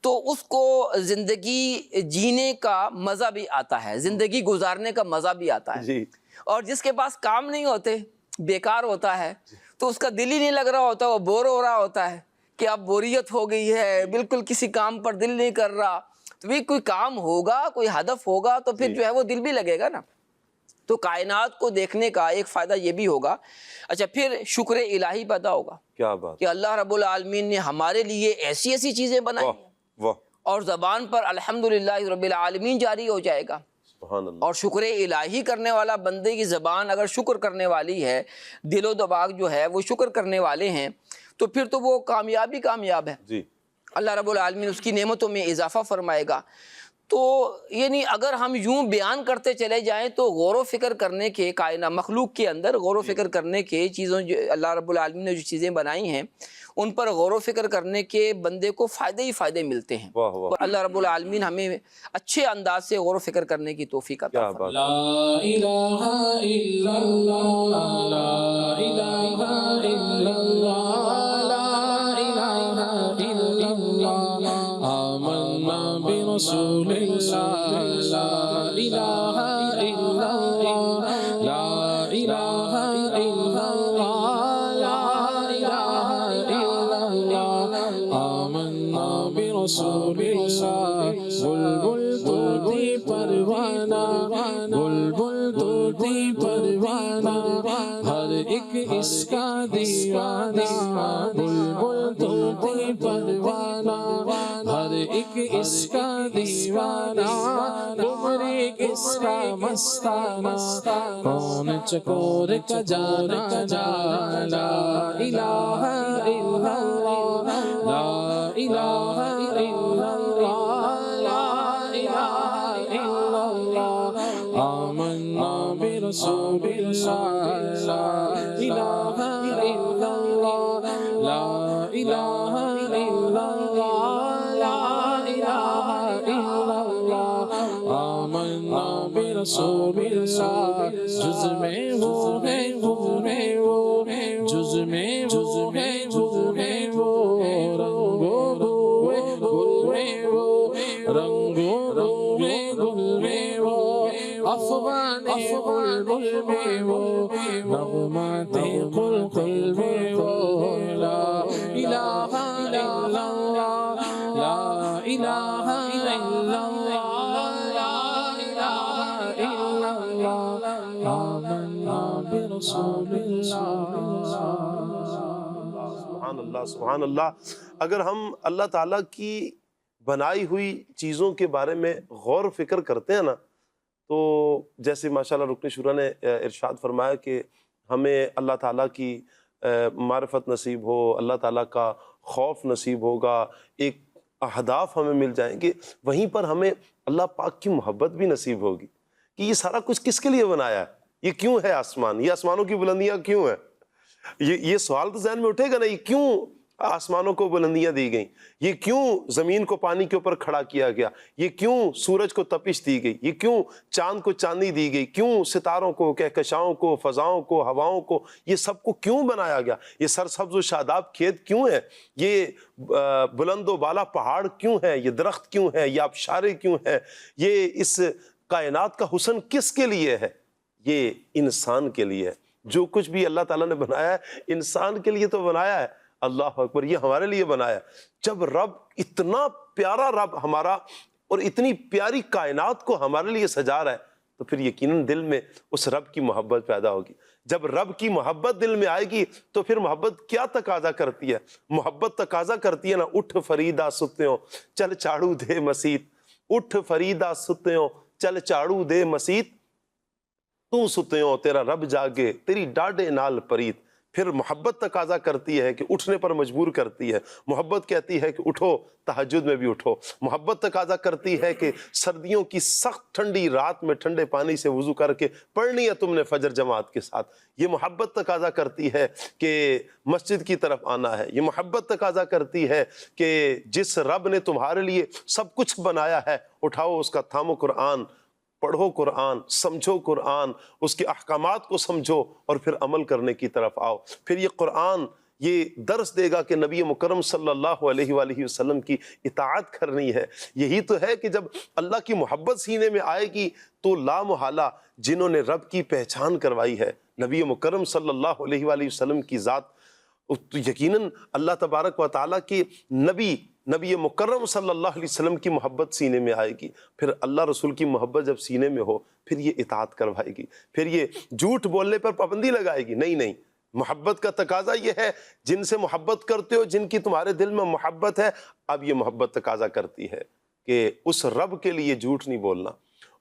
تو اس کو زندگی جینے کا مزہ بھی آتا ہے، زندگی گزارنے کا مزہ بھی آتا ہے۔ اور جس کے پاس کام نہیں ہوتے، بیکار ہوتا ہے، تو اس کا دل ہی نہیں لگ رہا ہوتا، وہ بور ہو رہا ہوتا ہے کہ اب بوریت ہو گئی ہے، بالکل کسی کام پر دل نہیں کر رہا۔ تو بھی کوئی کام ہوگا، کوئی ہدف ہوگا تو پھر جو ہے وہ دل بھی لگے گا نا۔ تو کائنات کو دیکھنے کا ایک فائدہ یہ بھی ہوگا۔ اچھا، پھر شکر الہی پیدا ہوگا، کیا بات کہ اللہ رب العالمین نے ہمارے لیے ایسی ایسی چیزیں بنائی ہیں، اور زبان پر الحمدللہ رب العالمین جاری ہو جائے گا۔ اور شکر الہی کرنے والا بندے کی زبان اگر شکر کرنے والی ہے، دل و دماغ جو ہے وہ شکر کرنے والے ہیں، تو پھر تو وہ کامیاب ہے۔ اللہ رب العالمین اس کی نعمتوں میں اضافہ فرمائے گا۔ تو یعنی اگر ہم یوں بیان کرتے چلے جائیں تو غور و فکر کرنے کے کائنات مخلوق کے اندر غور و فکر کرنے کے چیزوں جو اللہ رب العالمین نے جو چیزیں بنائی ہیں ان پر غور و فکر کرنے کے بندے کو فائدے ہی فائدے ملتے ہیں۔ اللہ رب العالمین ہمیں اچھے انداز سے غور و فکر کرنے کی توفیق عطا فرمائے۔ لا الہ الا اللہ، لا الہ الا اللہ، لا الہ الا اللہ۔ برسول اللہ لا الہ الا اللہ لا الہ الا اللہ لا الہ الا اللہ آمنا برسول اللہ بلبل طوطی پروانہ بلبل طوطی پروانہ ہر ایک اس کا دیوانہ بلبل طوطی پروانہ ہر ایک اس کا دیوانہ گمریک اس کا مستانہ کون چکور کا جانا لا الہ الا اللہ لا الہ الا اللہ لا الہ الا اللہ آمنا برسول اللہ لا الہ الا اللہ لا الہ الا اللہ لا الہ الا اللہ آمنا برسول اللہ جز میں وہ ہے وہ ہے وہ جز میں وہ ہے وہ ہے وہ رنگو روے گل میں وہ رنگو روے گل میں وہ افغان بلبل میں وہ نغمات قلقل میں وہ لا الہ الا اللہ لا الہ الا اللہ لا الہ الا اللہ آمنا برسول اللہ سبحان اللہ سبحان اللہ. اگر ہم اللہ تعالیٰ کی بنائی ہوئی چیزوں کے بارے میں غور و فکر کرتے ہیں نا، تو جیسے ماشاءاللہ رکن شورا نے ارشاد فرمایا کہ ہمیں اللہ تعالیٰ کی معرفت نصیب ہو، اللہ تعالیٰ کا خوف نصیب ہوگا، ایک اہداف ہمیں مل جائیں گے، وہیں پر ہمیں اللہ پاک کی محبت بھی نصیب ہوگی کہ یہ سارا کچھ کس کے لیے بنایا ہے، یہ کیوں ہے آسمان، یہ آسمانوں کی بلندیاں کیوں ہیں، یہ سوال تو ذہن میں اٹھے گا نا، یہ کیوں آسمانوں کو بلندیاں دی گئیں، یہ کیوں زمین کو پانی کے اوپر کھڑا کیا گیا، یہ کیوں سورج کو تپش دی گئی، یہ کیوں چاند کو چاندنی دی گئی، کیوں ستاروں کو، کہکشاؤں کو، فضاؤں کو، ہواؤں کو، یہ سب کو کیوں بنایا گیا، یہ سرسبز و شاداب کھیت کیوں ہے، یہ بلند و بالا پہاڑ کیوں ہے، یہ درخت کیوں ہے، یہ آبشاریں کیوں ہے، یہ اس کائنات کا حسن کس کے لیے ہے، یہ انسان کے لیے ہے. جو کچھ بھی اللہ تعالیٰ نے بنایا ہے انسان کے لیے تو بنایا ہے. اللہ اکبر، یہ ہمارے لیے بنایا. جب رب اتنا پیارا رب ہمارا اور اتنی پیاری کائنات کو ہمارے لیے سجا رہا ہے تو پھر یقیناً دل میں اس رب کی محبت پیدا ہوگی. جب رب کی محبت دل میں آئے گی تو پھر محبت کیا تقاضا کرتی ہے؟ محبت تقاضا کرتی ہے نا، اٹھ فریدا ستیوں چل چاڑو دے مسیت، اٹھ فریدا ستیوں چل چاڑو دے مسیت، تو ستیوں تیرا رب جاگے تیری ڈاڈے نال پریت. پھر محبت تقاضا کرتی ہے کہ اٹھنے پر مجبور کرتی ہے. محبت کہتی ہے کہ اٹھو، تہجد میں بھی اٹھو. محبت تقاضا کرتی ہے کہ سردیوں کی سخت ٹھنڈی رات میں ٹھنڈے پانی سے وضو کر کے پڑھنی ہے تم نے فجر جماعت کے ساتھ. یہ محبت تقاضا کرتی ہے کہ مسجد کی طرف آنا ہے. یہ محبت تقاضا کرتی ہے کہ جس رب نے تمہارے لیے سب کچھ بنایا ہے، اٹھاؤ اس کا تھامو قرآن، پڑھو قرآن، سمجھو قرآن، اس کے احکامات کو سمجھو اور پھر عمل کرنے کی طرف آؤ. پھر یہ قرآن یہ درس دے گا کہ نبی مکرم صلی اللہ علیہ وآلہ وسلم کی اطاعت کرنی ہے. یہی تو ہے کہ جب اللہ کی محبت سینے میں آئے گی تو لا محالہ جنہوں نے رب کی پہچان کروائی ہے، نبی مکرم صلی اللہ علیہ وآلہ وسلم کی ذات، تو یقیناً اللہ تبارک و تعالیٰ کی نبی مکرم صلی اللہ علیہ وسلم کی محبت سینے میں آئے گی. پھر اللہ رسول کی محبت جب سینے میں ہو پھر یہ اطاعت کروائے گی. پھر یہ جھوٹ بولنے پر پابندی لگائے گی. نہیں، محبت کا تقاضا یہ ہے، جن سے محبت کرتے ہو، جن کی تمہارے دل میں محبت ہے، اب یہ محبت تقاضا کرتی ہے کہ اس رب کے لیے جھوٹ نہیں بولنا،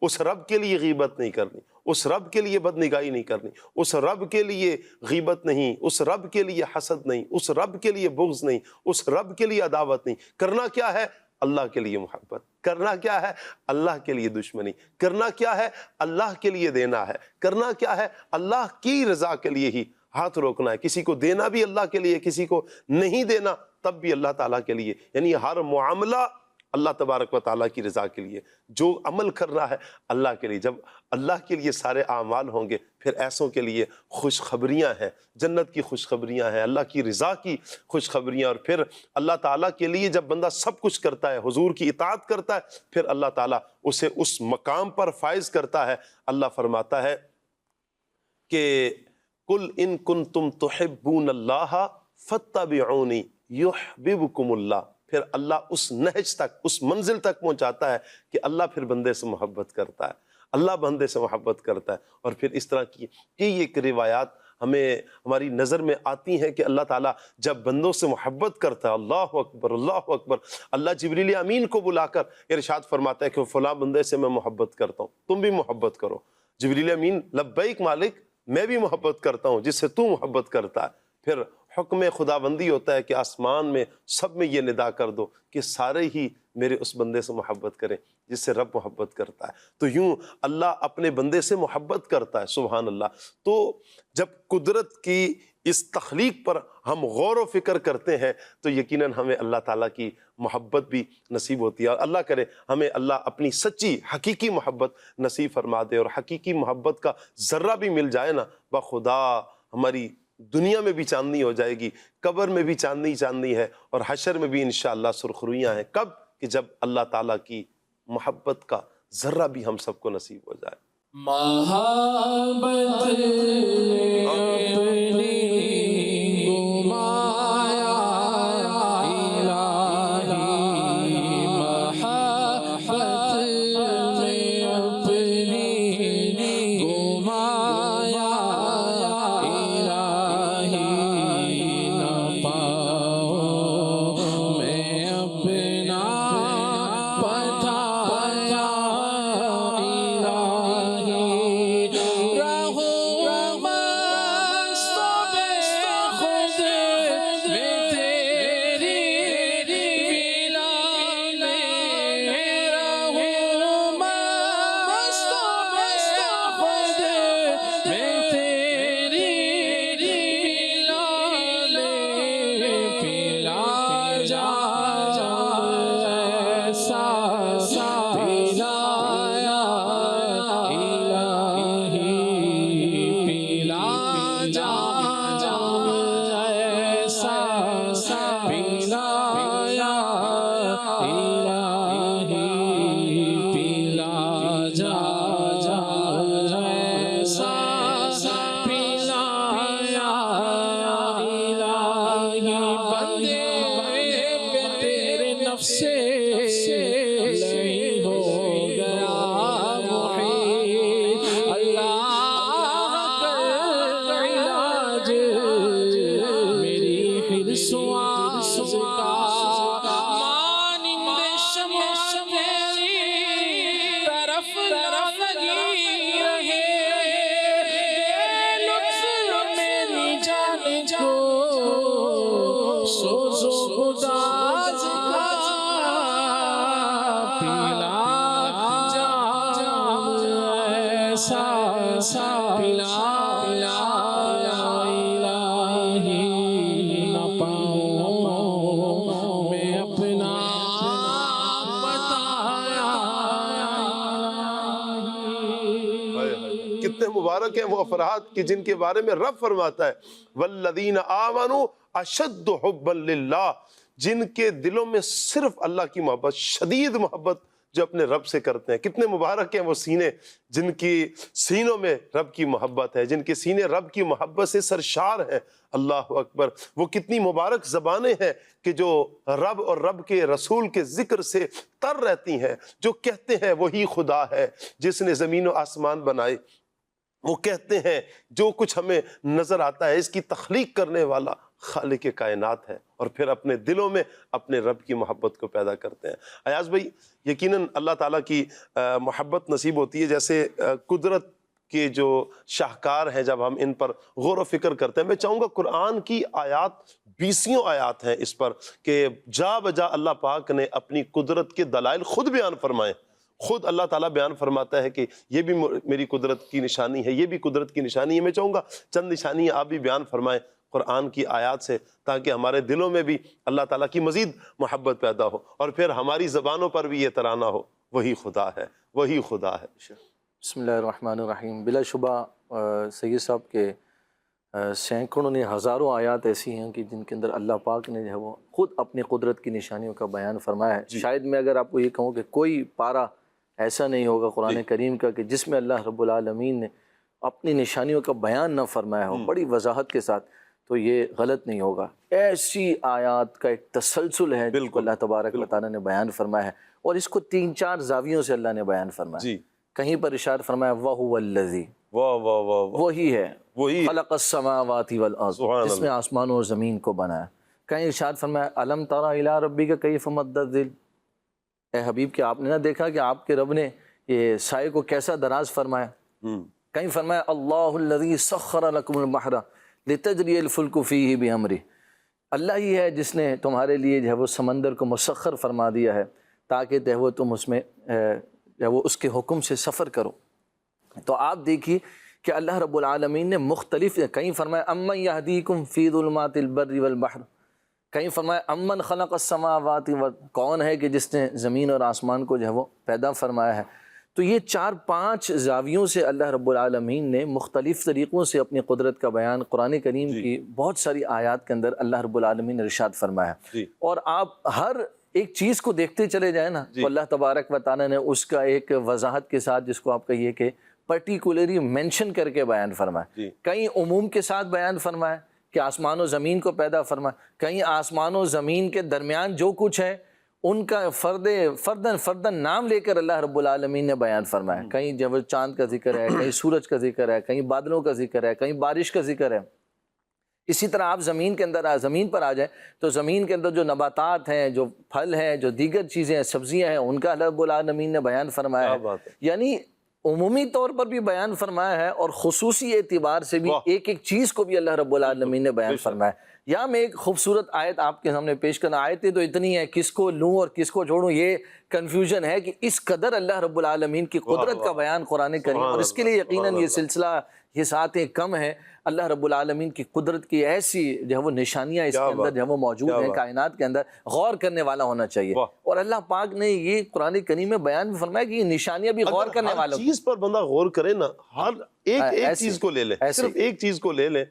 اس رب کے لیے غیبت نہیں کرنی، اس رب کے لیے بدنگاہی نہیں کرنی، اس رب کے لیے غیبت نہیں، اس رب کے لیے حسد نہیں، اس رب کے لیے بغض نہیں، اس رب کے لیے عداوت نہیں. کرنا کیا ہے؟ اللہ کے لیے محبت. کرنا کیا ہے؟ اللہ کے لیے دشمنی. کرنا کیا ہے؟ اللہ کے لیے دینا ہے. کرنا کیا ہے؟ اللہ کی رضا کے لیے ہی ہاتھ روکنا ہے. کسی کو دینا بھی اللہ کے لیے، کسی کو نہیں دینا تب بھی اللہ تعالیٰ کے لیے. یعنی ہر معاملہ اللہ تبارک و تعالیٰ کی رضا کے لیے، جو عمل کرنا ہے اللہ کے لیے۔ جب اللہ کے لیے سارے اعمال ہوں گے پھر ایسوں کے لیے خوشخبریاں ہیں، جنت کی خوشخبریاں ہیں، اللہ کی رضا کی خوشخبریاں۔ اور پھر اللہ تعالیٰ کے لیے جب بندہ سب کچھ کرتا ہے، حضور کی اطاعت کرتا ہے، پھر اللہ تعالیٰ اسے اس مقام پر فائز کرتا ہے۔ اللہ فرماتا ہے کہ قُلْ إِن كُنتُمْ تُحِبُّونَ اللَّهَ فَاتَّبِعُونِي يُحْبِبْكُمُ اللَّهُ۔ پھر اللہ اس نہج تک، اس منزل تک پہنچاتا ہے کہ اللہ پھر بندے سے محبت کرتا ہے، اللہ بندے سے محبت کرتا ہے۔ اور پھر اس طرح کی کئی ایک روایات ہمیں ہماری نظر میں آتی ہیں کہ اللہ تعالیٰ جب بندوں سے محبت کرتا ہے، اللہ اکبر اللہ اکبر، اللہ جبریل امین کو بلا کر ارشاد فرماتا ہے کہ فلاں بندے سے میں محبت کرتا ہوں، تم بھی محبت کرو۔ جبریل امین لبیک مالک، میں بھی محبت کرتا ہوں جس سے تو محبت کرتا ہے۔ پھر حکم خداوندی ہوتا ہے کہ آسمان میں سب میں یہ ندا کر دو کہ سارے ہی میرے اس بندے سے محبت کریں جس سے رب محبت کرتا ہے۔ تو یوں اللہ اپنے بندے سے محبت کرتا ہے، سبحان اللہ۔ تو جب قدرت کی اس تخلیق پر ہم غور و فکر کرتے ہیں تو یقیناً ہمیں اللہ تعالیٰ کی محبت بھی نصیب ہوتی ہے، اور اللہ کرے ہمیں اللہ اپنی سچی حقیقی محبت نصیب فرما دے، اور حقیقی محبت کا ذرہ بھی مل جائے نا، بخدا ہماری دنیا میں بھی چاندنی ہو جائے گی، قبر میں بھی چاندنی چاندنی ہے، اور حشر میں بھی انشاءاللہ سرخرویاں ہیں۔ کب؟ کہ جب اللہ تعالیٰ کی محبت کا ذرہ بھی ہم سب کو نصیب ہو جائے۔ محبت نے اپنی گمایا الہی، محبت نے اپنی گمایا الہی، نہ پاؤ میں اپنا پتایا کتنے مبارک ہیں وہ افراد کہ جن کے بارے میں رب فرماتا ہے والذین آمنوا اشد حبا للہ، جن کے دلوں میں صرف اللہ کی محبت، شدید محبت جو اپنے رب سے کرتے ہیں۔ کتنے مبارک ہیں وہ سینے جن کی سینوں میں رب کی محبت ہے، جن کے سینے رب کی محبت سے سرشار ہیں۔ اللہ اکبر، وہ کتنی مبارک زبانیں ہیں کہ جو رب اور رب کے رسول کے ذکر سے تر رہتی ہیں، جو کہتے ہیں وہی خدا ہے جس نے زمین و آسمان بنائے، وہ کہتے ہیں جو کچھ ہمیں نظر آتا ہے اس کی تخلیق کرنے والا خالق کائنات ہے، اور پھر اپنے دلوں میں اپنے رب کی محبت کو پیدا کرتے ہیں۔ ایاز بھائی، یقیناً اللہ تعالیٰ کی محبت نصیب ہوتی ہے جیسے قدرت کے جو شاہکار ہیں، جب ہم ان پر غور و فکر کرتے ہیں۔ میں چاہوں گا قرآن کی آیات 20 آیات ہیں اس پر کہ جا بجا اللہ پاک نے اپنی قدرت کے دلائل خود بیان فرمائے۔ خود اللہ تعالیٰ بیان فرماتا ہے کہ یہ بھی میری قدرت کی نشانی ہے، یہ بھی قدرت کی نشانی ہے۔ میں چاہوں گا چند نشانیاں آپ بھی بیان فرمائیں قرآن کی آیات سے، تاکہ ہمارے دلوں میں بھی اللہ تعالیٰ کی مزید محبت پیدا ہو، اور پھر ہماری زبانوں پر بھی یہ ترانہ ہو، وہی خدا ہے، وہی خدا ہے۔ بسم اللہ الرحمن الرحیم۔ بلا شبہ سید صاحب کے سینکڑوں نے ہزاروں آیات ایسی ہیں کہ جن کے اندر اللہ پاک نے جو ہے وہ خود اپنی قدرت کی نشانیوں کا بیان فرمایا ہے۔ شاید میں اگر آپ کو یہ کہوں کہ کوئی پارہ ایسا نہیں ہوگا قرآن کریم کا کہ جس میں اللہ رب العالمین نے اپنی نشانیوں کا بیان نہ فرمایا ہو بڑی وضاحت کے ساتھ، تو یہ غلط نہیں ہوگا۔ ایسی آیات کا ایک تسلسل ہے جس کو اللہ تبارک و تعالیٰ نے بیان فرمایا ہے، اور اس کو 3-4 زاویوں سے اللہ نے بیان فرمایا۔ کہیں پر ارشاد فرمایا وَهُوَ الَّذِي، وہی ہے، خلق السماوات والارض، جس نے آسمانوں اور زمین کو بنایا۔ کہیں ارشاد فرمایا الم تر الی ربک کیف مد الظل، اے حبیب کہ آپ نے نہ دیکھا کہ آپ کے رب نے یہ سائے کو کیسا دراز فرمایا۔ کہیں فرمایا اللہ الذی سخر لکم البحر لتجری الفلک فیہ بامرہ، اللہ ہی ہے جس نے تمہارے لیے جو ہے وہ سمندر کو مسخر فرما دیا ہے تاکہ جو ہے وہ تم اس میں جو ہے وہ اس کے حکم سے سفر کرو۔ تو آپ دیکھیے کہ اللہ رب العالمین نے مختلف، کہیں فرمایا امن یہدیکم فی ظلمات البر والبحر، کہیں فرمایا امن خلق السماوات کون ہے کہ جس نے زمین اور آسمان کو جو ہے وہ پیدا فرمایا ہے۔ تو یہ 4-5 زاویوں سے اللہ رب العالمین نے مختلف طریقوں سے اپنی قدرت کا بیان قرآن کریم کی بہت ساری آیات کے اندر اللہ رب العالمین نے ارشاد فرمایا ہے۔ اور آپ ہر ایک چیز کو دیکھتے چلے جائیں نا تو اللہ تبارک و تعالیٰ نے اس کا ایک وضاحت کے ساتھ، جس کو آپ کہیے کہ پرٹیکولری مینشن کر کے بیان فرمایا۔ کہیں عموم کے ساتھ بیان فرمایا کہ آسمان و زمین کو پیدا فرمایا، کہیں آسمان و زمین کے درمیان جو کچھ ہے ان کا فردن نام لے کر اللہ رب العالمین نے بیان فرمایا۔ کہیں جب چاند کا ذکر ہے، کہیں سورج کا ذکر ہے، کہیں بادلوں کا ذکر ہے، کہیں بارش کا ذکر ہے۔ اسی طرح آپ زمین پر آ جائیں تو زمین کے اندر جو نباتات ہیں، جو پھل ہیں، جو دیگر چیزیں ہیں، سبزیاں ہیں، ان کا اللہ رب العالمین نے بیان فرمایا ہے۔ یعنی عمومی طور پر بھی بیان فرمایا ہے اور خصوصی اعتبار سے بھی ایک ایک چیز کو بھی اللہ رب العالمین نے بیان فرمایا ہے۔ یا میں ایک خوبصورت آیت آپ کے سامنے پیش کرنا، آیتیں تو اتنی ہیں، کس کو لوں اور کس کو چھوڑوں یہ کنفیوژن ہے کہ اس قدر اللہ رب العالمین کی قدرت کا بیان قرآن کریم، اور اس کے لیے یقیناً یہ سلسلہ، یہ ساعتیں کم ہیں۔ اللہ رب العالمین کی قدرت کی ایسی جو ہے وہ نشانیاں اس کے اندر جو ہے وہ موجود ہیں کائنات کے اندر، غور کرنے والا ہونا چاہیے۔ اور اللہ پاک نے یہ قرآن کریم میں بیان فرمایا کہ یہ نشانیاں بھی غور کرنے والوں، ہر چیز پر بندہ غور کرے نا، ہر ایک چیز کو لے لے، صرف ایک چیز کو لے لیں،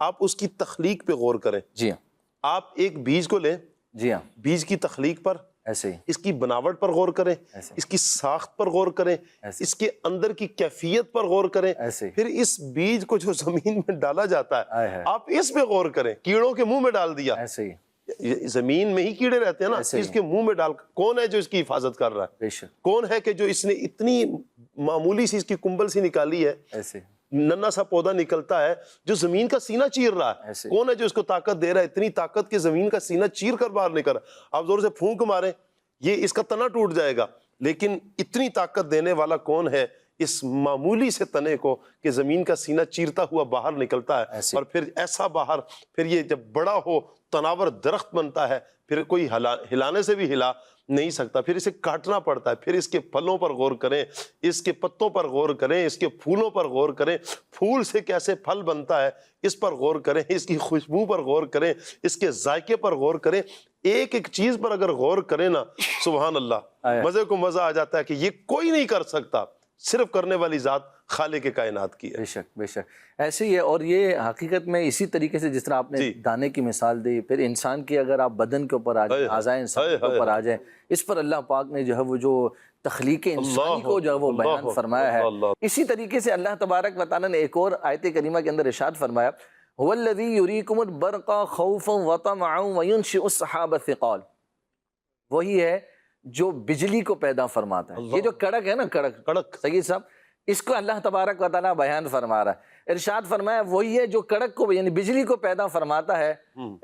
آپ اس کی تخلیق پہ غور کریں۔ جی ہاں، آپ ایک بیج کو لیں، جی ہاں، بیج کی تخلیق پر، ایسے ہی اس کی بناوٹ پر غور کریں، اس کی ساخت پر غور کریں، اس کے اندر کی کیفیت پر غور کریں، پھر اس بیج کو جو زمین میں ڈالا جاتا ہے آپ اس پہ غور کریں۔ کیڑوں کے منہ میں ڈال دیا، ایسے ہی زمین میں ہی کیڑے رہتے ہیں نا، اس کے منہ میں ڈال، کون ہے جو اس کی حفاظت کر رہا ہے؟ کون ہے کہ جو اس نے اتنی معمولی سی اس کی کنبل سی نکالی ہے، ایسے ننا سا پودا نکلتا ہے جو زمین کا سینہ چیر رہا ہے، کون ہے جو اس کو طاقت دے رہا ہے؟ اتنی طاقت کہ زمین کا سینہ چیر کر باہر نکل رہا ہے۔ آپ زور سے پھونک ماریں یہ اس کا تنا ٹوٹ جائے گا، لیکن اتنی طاقت دینے والا کون ہے اس معمولی سے تنے کو کہ زمین کا سینہ چیرتا ہوا باہر نکلتا ہے، اور پھر ایسا باہر، پھر یہ جب بڑا ہو تناور درخت بنتا ہے، پھر کوئی ہلانے سے بھی ہلا نہیں سکتا، پھر اسے کاٹنا پڑتا ہے، پھر اس کے پھلوں پر غور کریں، اس کے پتوں پر غور کریں، اس کے پھولوں پر غور کریں، پھول سے کیسے پھل بنتا ہے اس پر غور کریں، اس کی خوشبو پر غور کریں، اس کے ذائقے پر غور کریں۔ ایک ایک چیز پر اگر غور کریں نا، سبحان اللہ، مزے کو مزہ آ جاتا ہے کہ یہ کوئی نہیں کر سکتا، صرف کرنے والی ذات خالق کائنات کی ہے۔ بے شک بے شک ایسے ہی ہے۔ اور یہ حقیقت میں اسی طریقے سے جس طرح آپ نے دانے کی مثال دی، پھر انسان کی اگر آپ بدن کے اوپر آ جائیں، اعضاء انسان کے اوپر آ جائیں، اس پر اللہ پاک نے جو ہے وہ جو تخلیق انسانی کو جو ہے وہ بیان فرمایا ہے۔ اسی طریقے سے اللہ تبارک و تعالیٰ نے ایک اور آیت کریمہ کے اندر ارشاد فرمایا هو الذی یریکم البرق خوفا وطمعا وینشئ السحاب الثقال، وہی ہے جو بجلی کو پیدا فرماتا ہے۔ یہ جو کڑک ہے نا، کڑک سید صاحب، اس کو اللہ تبارک و تعالیٰ بیان فرما رہا ہے۔ ارشاد فرمایا وہی ہے جو کڑک کو یعنی بجلی کو پیدا فرماتا ہے۔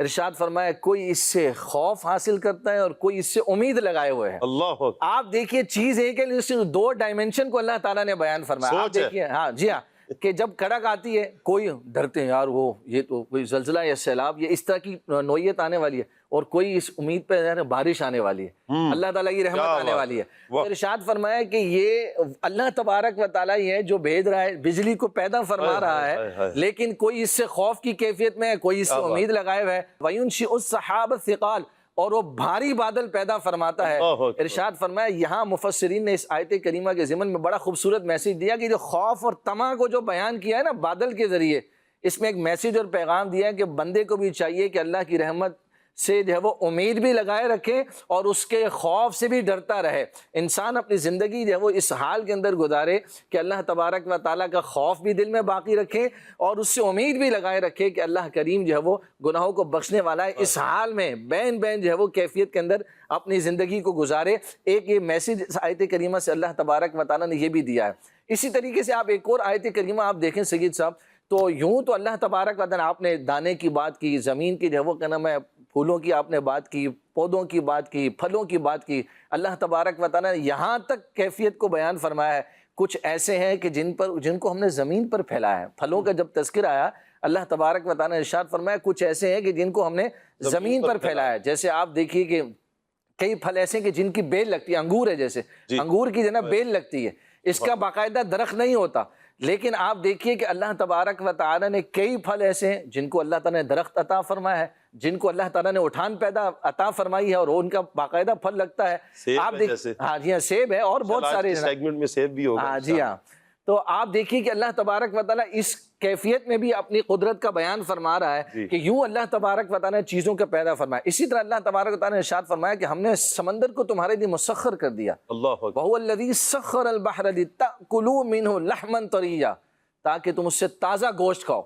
ارشاد فرمایا کوئی اس سے خوف حاصل کرتا ہے اور کوئی اس سے امید لگائے ہوئے ہے۔ اللہ، آپ دیکھیے چیز ایک ہے، اس 2 ڈائمنشن کو اللہ تعالیٰ نے بیان فرمایا۔ آپ دیکھیے، ہاں جی ہاں، کہ جب کڑک آتی ہے کوئی ڈرتے ہیں، یار وہ یہ تو کوئی زلزلہ یا سیلاب یا اس طرح کی نوعیت آنے والی ہے، اور کوئی اس امید پہ ہے بارش آنے والی ہے، اللہ تعالیٰ کی رحمت آنے والی ہے۔ تو ارشاد فرمایا کہ یہ اللہ تبارک و تعالیٰ ہی ہے جو بھیج رہا ہے، بجلی کو پیدا فرما رہا ہے، لیکن کوئی اس سے خوف کی کیفیت میں ہے، کوئی اس سے امید لگائے ہوئے ہے۔ وَيُنشِئُ السَّحَابَ الثِّقَالَ، اور وہ بھاری بادل پیدا فرماتا ہے۔ ارشاد فرمایا، یہاں مفسرین نے اس آیت کریمہ کے ضمن میں بڑا خوبصورت میسج دیا کہ جو خوف اور طمع کو جو بیان کیا ہے نا بادل کے ذریعے، اس میں ایک میسج اور پیغام دیا ہے کہ بندے کو بھی چاہیے کہ اللہ کی رحمت سے جو ہے وہ امید بھی لگائے رکھے اور اس کے خوف سے بھی ڈرتا رہے۔ انسان اپنی زندگی جو ہے وہ اس حال کے اندر گزارے کہ اللہ تبارک و تعالیٰ کا خوف بھی دل میں باقی رکھے اور اس سے امید بھی لگائے رکھے کہ اللہ کریم جو ہے وہ گناہوں کو بخشنے والا ہے۔ اس حال میں بین جو ہے وہ کیفیت کے اندر اپنی زندگی کو گزارے۔ ایک یہ میسج اس آیت کریمہ سے اللہ تبارک و تعالیٰ نے یہ بھی دیا ہے۔ اسی طریقے سے آپ ایک اور آیت کریمہ آپ دیکھیں سید صاحب، تو یوں تو اللہ تبارک و تعالیٰ، آپ نے دانے کی بات کی، زمین کی جو ہے وہ کیا نام ہے، پھولوں کی آپ نے بات کی، پودوں کی بات کی، پھلوں کی بات کی، اللہ تبارک و تعالیٰ نے یہاں تک کیفیت کو بیان فرمایا ہے۔ کچھ ایسے ہیں کہ جن کو ہم نے زمین پر پھیلایا ہے۔ پھلوں کا جب تذکر آیا، اللہ تبارک و تعالیٰ نے ارشاد فرمایا کچھ ایسے ہیں کہ جن کو ہم نے زمین پر پھیلایا ہے۔ جیسے آپ دیکھیے کہ کئی پھل ایسے ہیں کہ جن کی بیل لگتی ہے، انگور ہے جیسے، انگور کی جو ہے نا بیل لگتی ہے، اس کا باقاعدہ درخت نہیں ہوتا، لیکن آپ دیکھیے کہ اللہ تبارک و تعالیٰ نے کئی پھل ایسے ہیں جن کو اللہ تعالیٰ نے درخت عطا فرمایا ہے، جن کو اللہ تعالیٰ نے اٹھان پیدا عطا فرمائی ہے اور ان کا باقاعدہ پھل لگتا ہے۔ آپ دیکھیں، ہاں جی ہاں، سیب ہے اور بہت سارے سیگمنٹ میں سیب بھی ہوگا۔ ہاں جی ہاں، تو آپ دیکھیے کہ اللہ تبارک و تعالیٰ اس کیفیت میں بھی اپنی قدرت کا بیان فرما رہا ہے کہ یوں اللہ تبارک و تعالیٰ نے چیزوں کا پیدا فرمایا۔ اسی طرح اللہ تبارک و تعالیٰ نے ارشاد فرمایا کہ ہم نے سمندر کو تمہارے لیے مسخر کر دیا، وَهُوَ الَّذِي سَخَّرَ الْبَحْرَ لِتَأْكُلُوا مِنْهُ لَحْمًا طَرِيًّا، تاکہ تم اس سے تازہ گوشت کھاؤ۔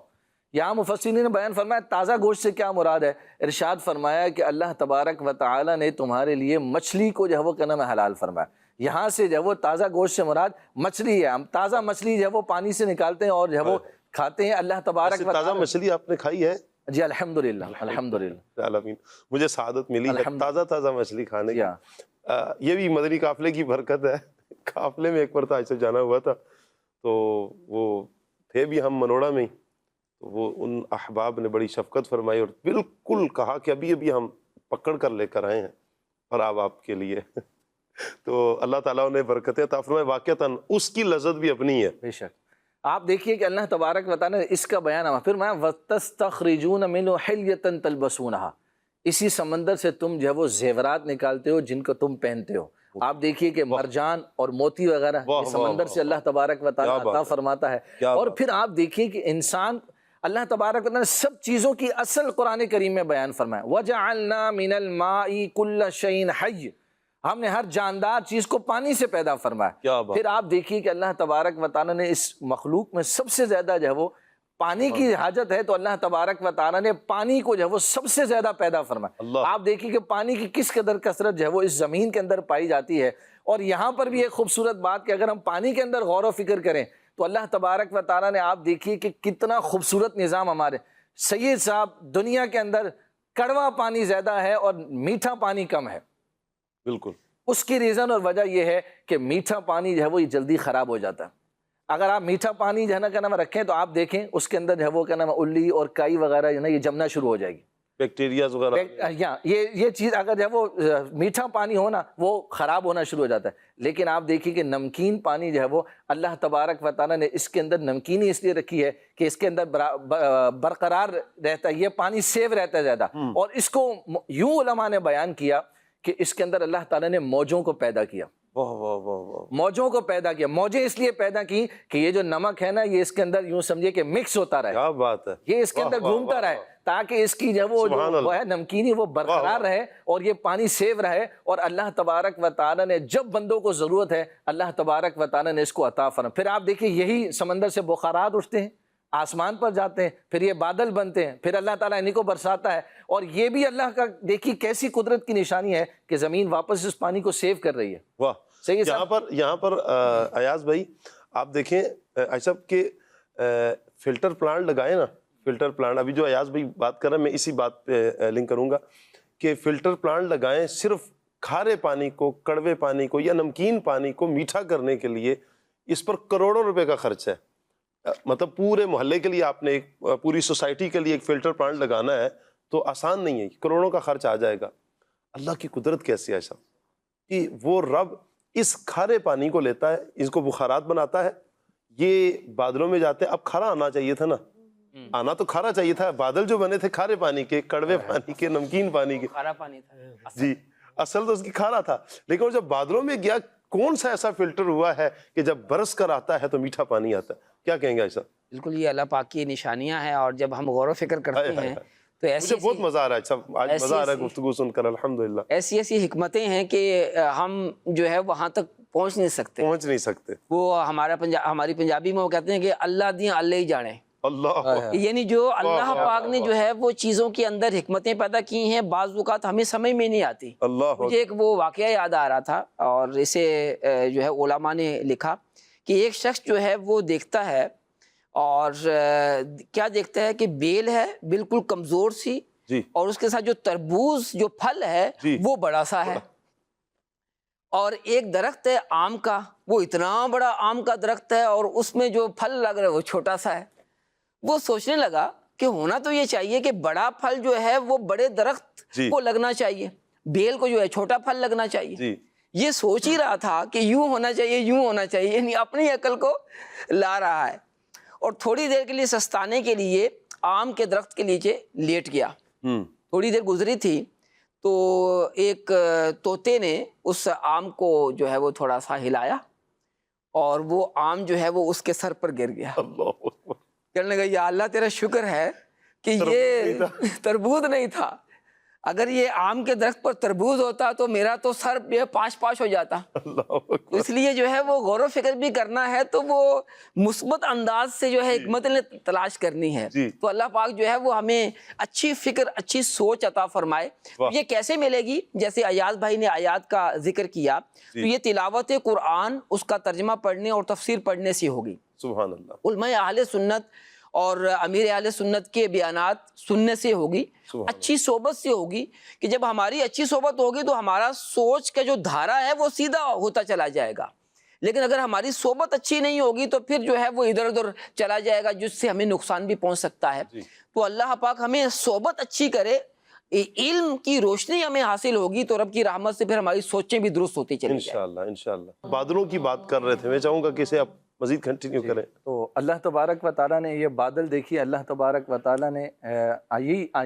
یہاں مفسرین نے بیان فرمایا تازہ گوشت سے کیا مراد ہے؟ ارشاد فرمایا کہ اللہ تبارک و تعالیٰ نے تمہارے لیے مچھلی کو جو ہے وہ کیا نام ہے حلال فرمایا۔ یہاں سے جو ہے وہ تازہ گوشت سے مراد مچھلی ہے۔ ہم تازہ مچھلی جو ہے وہ پانی سے نکالتے ہیں اور جو ہے وہ کھاتے ہیں۔ اللہ تبارک و تازہ تعالیٰ، مچھلی آپ نے کھائی ہے؟ جی الحمدللہ الحمدللہ، مجھے سعادت ملی ہے تازہ مچھلی کھانے کی۔ یہ بھی مدنی قافلے کی برکت ہے۔ قافلے میں ایک مرتبہ ایسے جانا ہوا تھا، تو وہ تھے بھی ہم منوڑا میں ہی، تو وہ ان احباب نے بڑی شفقت فرمائی اور بالکل کہا کہ ابھی ہم پکڑ کر لے کر آئے ہیں اور آپ کے لیے۔ تو اللہ تعالیٰ نے برکتیں عطا فرمائے، واقعتاً اس کی لذت بھی اپنی ہے۔ بے شک آپ دیکھیے کہ اللہ تبارک و تعالیٰ نے اس کا بیان ہوا، پھر میں وَتَسْتَخْرِجُونَ مِنْهُ حِلْيَةً تَلْبَسُونَهَا، اسی سمندر سے تم جو ہے وہ زیورات نکالتے ہو جن کو تم پہنتے ہو۔ آپ دیکھیے کہ مرجان اور موتی وغیرہ یہ سمندر سے اللہ تبارک و تعالیٰ عطا فرماتا ہے۔ اور پھر آپ دیکھیے کہ انسان، اللہ تبارک و تعالیٰ نے سب چیزوں کی اصل قرآن کریم میں بیان فرمایا، وَجَعَلْنَا مِنَ الْمَاءِ كُلَّ شَيْءٍ حَيٍّ، ہم نے ہر جاندار چیز کو پانی سے پیدا فرمایا۔ پھر آپ دیکھیے کہ اللہ تبارک و تعالیٰ نے اس مخلوق میں سب سے زیادہ جو ہے وہ پانی کی حاجت ہے، تو اللہ تبارک و تعالیٰ نے پانی کو جو ہے وہ سب سے زیادہ پیدا فرمایا۔ آپ دیکھیے کہ پانی کی کس قدر کثرت جو ہے وہ اس زمین کے اندر پائی جاتی ہے۔ اور یہاں پر بھی ایک خوبصورت بات کہ اگر ہم پانی کے اندر غور و فکر کریں تو اللہ تبارک و تعالیٰ نے، آپ دیکھیے کہ کتنا خوبصورت نظام ہمارے سید صاحب، دنیا کے اندر کڑوا پانی زیادہ ہے اور میٹھا پانی کم ہے۔ بالکل، اس کی ریزن اور وجہ یہ ہے کہ میٹھا پانی جو ہے وہ جلدی خراب ہو جاتا ہے۔ اگر آپ میٹھا پانی جو ہے نا کیا نام رکھیں تو آپ دیکھیں اس کے اندر جو ہے وہ کیا نام الی اور کائی وغیرہ جو ہے نا یہ جمنا شروع ہو جائے گی، بیکٹیریاز وغیرہ، یہ چیز اگر جو ہے وہ میٹھا پانی ہو نا وہ خراب ہونا شروع ہو جاتا ہے۔ لیکن آپ دیکھیے کہ نمکین پانی جو ہے وہ اللہ تبارک و تعالیٰ نے اس کے اندر نمکینی اس لیے رکھی ہے کہ اس کے اندر برقرار رہتا ہے، یہ پانی سیو رہتا ہے زیادہ۔ اور اس کو یوں علماء نے بیان کیا کہ اس کے اندر اللہ تعالیٰ نے موجوں کو پیدا کیا، موجوں کو پیدا کیا۔ موجیں اس لیے پیدا کی کہ یہ جو نمک ہے نا یہ اس کے اندر یوں سمجھے کہ مکس ہوتا رہے، کیا بات ہے، یہ اس کے اندر گھومتا رہے تاکہ اس کی جو وہ ہے نمکینی وہ برقرار رہے اور یہ پانی سیو رہے۔ اور اللہ تبارک و تعالیٰ نے جب بندوں کو ضرورت ہے اللہ تبارک و تعالیٰ نے اس کو عطا فرمایا۔ پھر آپ دیکھیے یہی سمندر سے بخارات اٹھتے ہیں، آسمان پر جاتے ہیں، پھر یہ بادل بنتے ہیں، پھر اللہ تعالیٰ انہیں کو برساتا ہے۔ اور یہ بھی اللہ کا دیکھیے کیسی قدرت کی نشانی ہے کہ زمین واپس اس پانی کو سیو کر رہی ہے۔ واہ، یہاں پر ایاز بھائی آپ دیکھیں ایسا کہ فلٹر پلانٹ لگائے نا، فلٹر پلانٹ، ابھی جو ایاز بھائی بات کر رہے ہیں میں اسی بات پہ لنک کروں گا کہ فلٹر پلانٹ لگائیں صرف کھارے پانی کو، کڑوے پانی کو یا نمکین پانی کو میٹھا کرنے کے لیے، اس پر کروڑوں روپے کا خرچ ہے۔ مطلب پورے محلے کے لیے آپ نے ایک پوری سوسائٹی کے لیے ایک فلٹر پلانٹ لگانا ہے تو آسان نہیں ہے، کروڑوں کا خرچ آ جائے گا۔ اللہ کی قدرت کیسی ہے صاحب کہ وہ رب اس کھارے پانی کو لیتا ہے، اس کو بخارات بناتا ہے، یہ بادلوں میں جاتے ہیں۔ اب کھارا آنا چاہیے تھا نا، آنا تو کھارا چاہیے تھا، بادل جو بنے تھے کھارے پانی کے، کڑوے پانی کے، نمکین پانی کے، کھارا پانی تھا جی اصل تو اس کی کھارا تھا، لیکن وہ جب بادلوں میں گیا کون سا ایسا فلٹر ہوا ہے کہ جب برس کر آتا ہے تو میٹھا پانی آتا ہے؟ کیا کہیں گے ایسا؟ بالکل یہ اللہ پاک کی نشانیاں ہیں، اور جب ہم غور و فکر کرتے ہیں تو مجھے بہت مزہ آ رہا ہے صاحب، آج مزہ آ رہا ہے گفتگو سن کر، الحمدللہ۔ ایسی حکمتیں ہیں کہ ہم جو ہے وہاں تک پہنچ نہیں سکتے۔ وہ ہماری پنجابی میں وہ کہتے ہیں کہ اللہ دیاں اللہ ہی جانے، اللہ یعنی جو اللہ پاک نے جو ہے وہ چیزوں کے اندر حکمتیں پیدا کی ہیں، بعض اوقات ہمیں سمجھ میں نہیں آتی۔ اللہ مجھے ایک وہ واقعہ یاد آ رہا تھا، اور اسے جو ہے علماء نے لکھا کہ ایک شخص جو ہے وہ دیکھتا ہے، اور کیا دیکھتا ہے کہ بیل ہے بالکل کمزور سی، جی اور اس کے ساتھ جو تربوز جو پھل ہے جی وہ بڑا سا ہے، اور ایک درخت ہے آم کا، وہ اتنا بڑا آم کا درخت ہے، اور اس میں جو پھل لگ رہا ہے وہ چھوٹا سا ہے۔ وہ سوچنے لگا کہ ہونا تو یہ چاہیے کہ بڑا پھل جو ہے وہ بڑے درخت جی کو لگنا چاہیے، بیل کو جو ہے چھوٹا پھل لگنا چاہیے۔ جی یہ سوچ ہی رہا تھا کہ یوں ہونا چاہیے، یوں ہونا چاہیے، یعنی اپنی عقل کو لا رہا ہے، اور تھوڑی دیر کے لیے سستانے کے لیے آم کے درخت کے نیچے لیٹ گیا۔ تھوڑی دیر گزری تھی تو ایک طوطے نے اس آم کو جو ہے وہ تھوڑا سا ہلایا، اور وہ آم جو ہے وہ اس کے سر پر گر گیا۔ اللہ کہنے لگا یا اللہ تیرا شکر ہے کہ یہ تربوز نہیں تھا، اگر یہ آم کے درخت پر تربوز ہوتا تو میرا تو سر پاش ہو جاتا۔ تو اس لیے جو ہے وہ غور و فکر بھی کرنا ہے تو وہ مثبت انداز سے جو ہے حکمت تلاش کرنی ہے۔ تو اللہ پاک جو ہے وہ ہمیں اچھی فکر، اچھی سوچ عطا فرمائے۔ یہ کیسے ملے گی؟ جیسے ایاز بھائی نے آیات کا ذکر کیا، تو یہ تلاوت قرآن، اس کا ترجمہ پڑھنے اور تفسیر پڑھنے سے ہوگی۔ سبحان اللہ۔ علماء اہل سنت اور امیر اہل سنت کے بیانات سننے سے ہوگی، اچھی صحبت سے ہوگی، کہ جب ہماری اچھی صحبت ہوگی تو ہمارا سوچ کا جو دھارا ہے وہ سیدھا ہوتا چلا جائے گا، لیکن اگر ہماری صحبت اچھی نہیں ہوگی تو پھر جو ہے وہ ادھر ادھر چلا جائے گا، جس سے ہمیں نقصان بھی پہنچ سکتا ہے۔ تو اللہ پاک ہمیں صحبت اچھی کرے، علم کی روشنی ہمیں حاصل ہوگی تو رب کی رحمت سے پھر ہماری سوچیں بھی درست ہوتی چلی جائیں۔ انشاءاللہ انشاءاللہ۔ بادلوں کی بات کر رہے تھے، میں چاہوں گا کہ اسے آپ مزید کنٹینیو کریں۔ تو اللہ تبارک و تعالیٰ نے یہ بادل دیکھیے، اللہ تبارک و تعالیٰ نے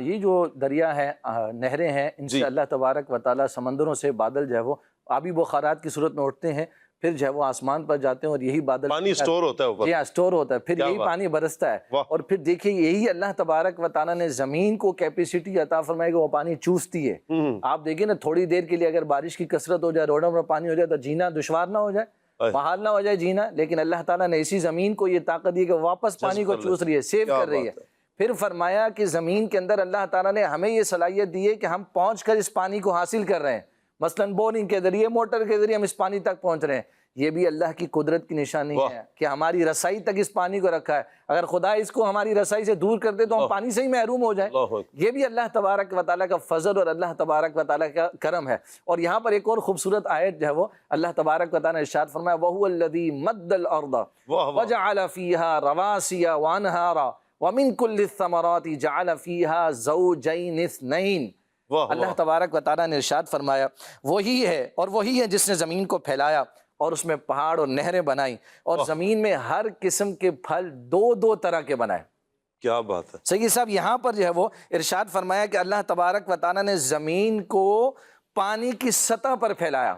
یہ جو دریا ہے، نہریں ہیں، ان سے اللہ تبارک و تعالیٰ سمندروں سے بادل جو ہے وہ آبی بخارات کی صورت میں اٹھتے ہیں، پھر جو ہے وہ آسمان پر جاتے ہیں، اور یہی بادل پانی سٹور ہوتا ہے اوپر، جی ہاں سٹور ہوتا ہے، پھر یہی پانی برستا ہے، اور پھر دیکھیے یہی اللہ تبارک و تعالیٰ نے زمین کو کیپیسٹی عطا فرمائی کہ وہ پانی چوستی ہے۔ آپ دیکھیں نا، تھوڑی دیر کے لیے اگر بارش کی کثرت ہو جائے، روڈوں میں پانی ہو جائے تو جینا دشوار نہ ہو جائے، محال نہ ہو جائے جینا، لیکن اللہ تعالیٰ نے اسی زمین کو یہ طاقت دی کہ واپس پانی کو چوس رہی ہے، سیو کر رہی ہے۔ پھر فرمایا کہ زمین کے اندر اللہ تعالیٰ نے ہمیں یہ صلاحیت دی ہے کہ ہم پہنچ کر اس پانی کو حاصل کر رہے ہیں، مثلاً بورنگ کے ذریعے، موٹر کے ذریعے ہم اس پانی تک پہنچ رہے ہیں۔ یہ بھی اللہ کی قدرت کی نشانی ہے کہ ہماری رسائی تک اس پانی کو رکھا ہے۔ اگر خدا اس کو ہماری رسائی سے دور کر دے تو ہم پانی سے ہی محروم ہو جائیں۔ یہ بھی اللہ تبارک و تعالیٰ کا فضل اور اللہ تبارک و تعالیٰ کا کرم ہے۔ اور یہاں پر ایک اور خوبصورت آیت جو ہے وہ اللہ تبارک و تعالیٰ نے ارشاد فرمایا وَهُوَ الَّذِي مَدَّ الْأَرْضَ وَجَعَلَ فِيهَا رَوَاسِيَ وَأَنْهَارًا وَمِن كُلِّ الثَّمَرَاتِ جَعَلَ فِيهَا زَوْجَيْنِ اثْنَيْنِ۔ اللہ تبارک و تعالیٰ نے ارشاد فرمایا وہی ہے، اور وہی ہے جس نے زمین کو پھیلایا اور اس میں پہاڑ اور نہریں بنائیں، اور زمین میں ہر قسم کے پھل دو طرح کے بنائے۔ کیا بات ہے سید صاحب، یہاں پر جو ہے وہ ارشاد فرمایا کہ اللہ تبارک و تعالیٰ نے زمین کو پانی کی سطح پر پھیلایا،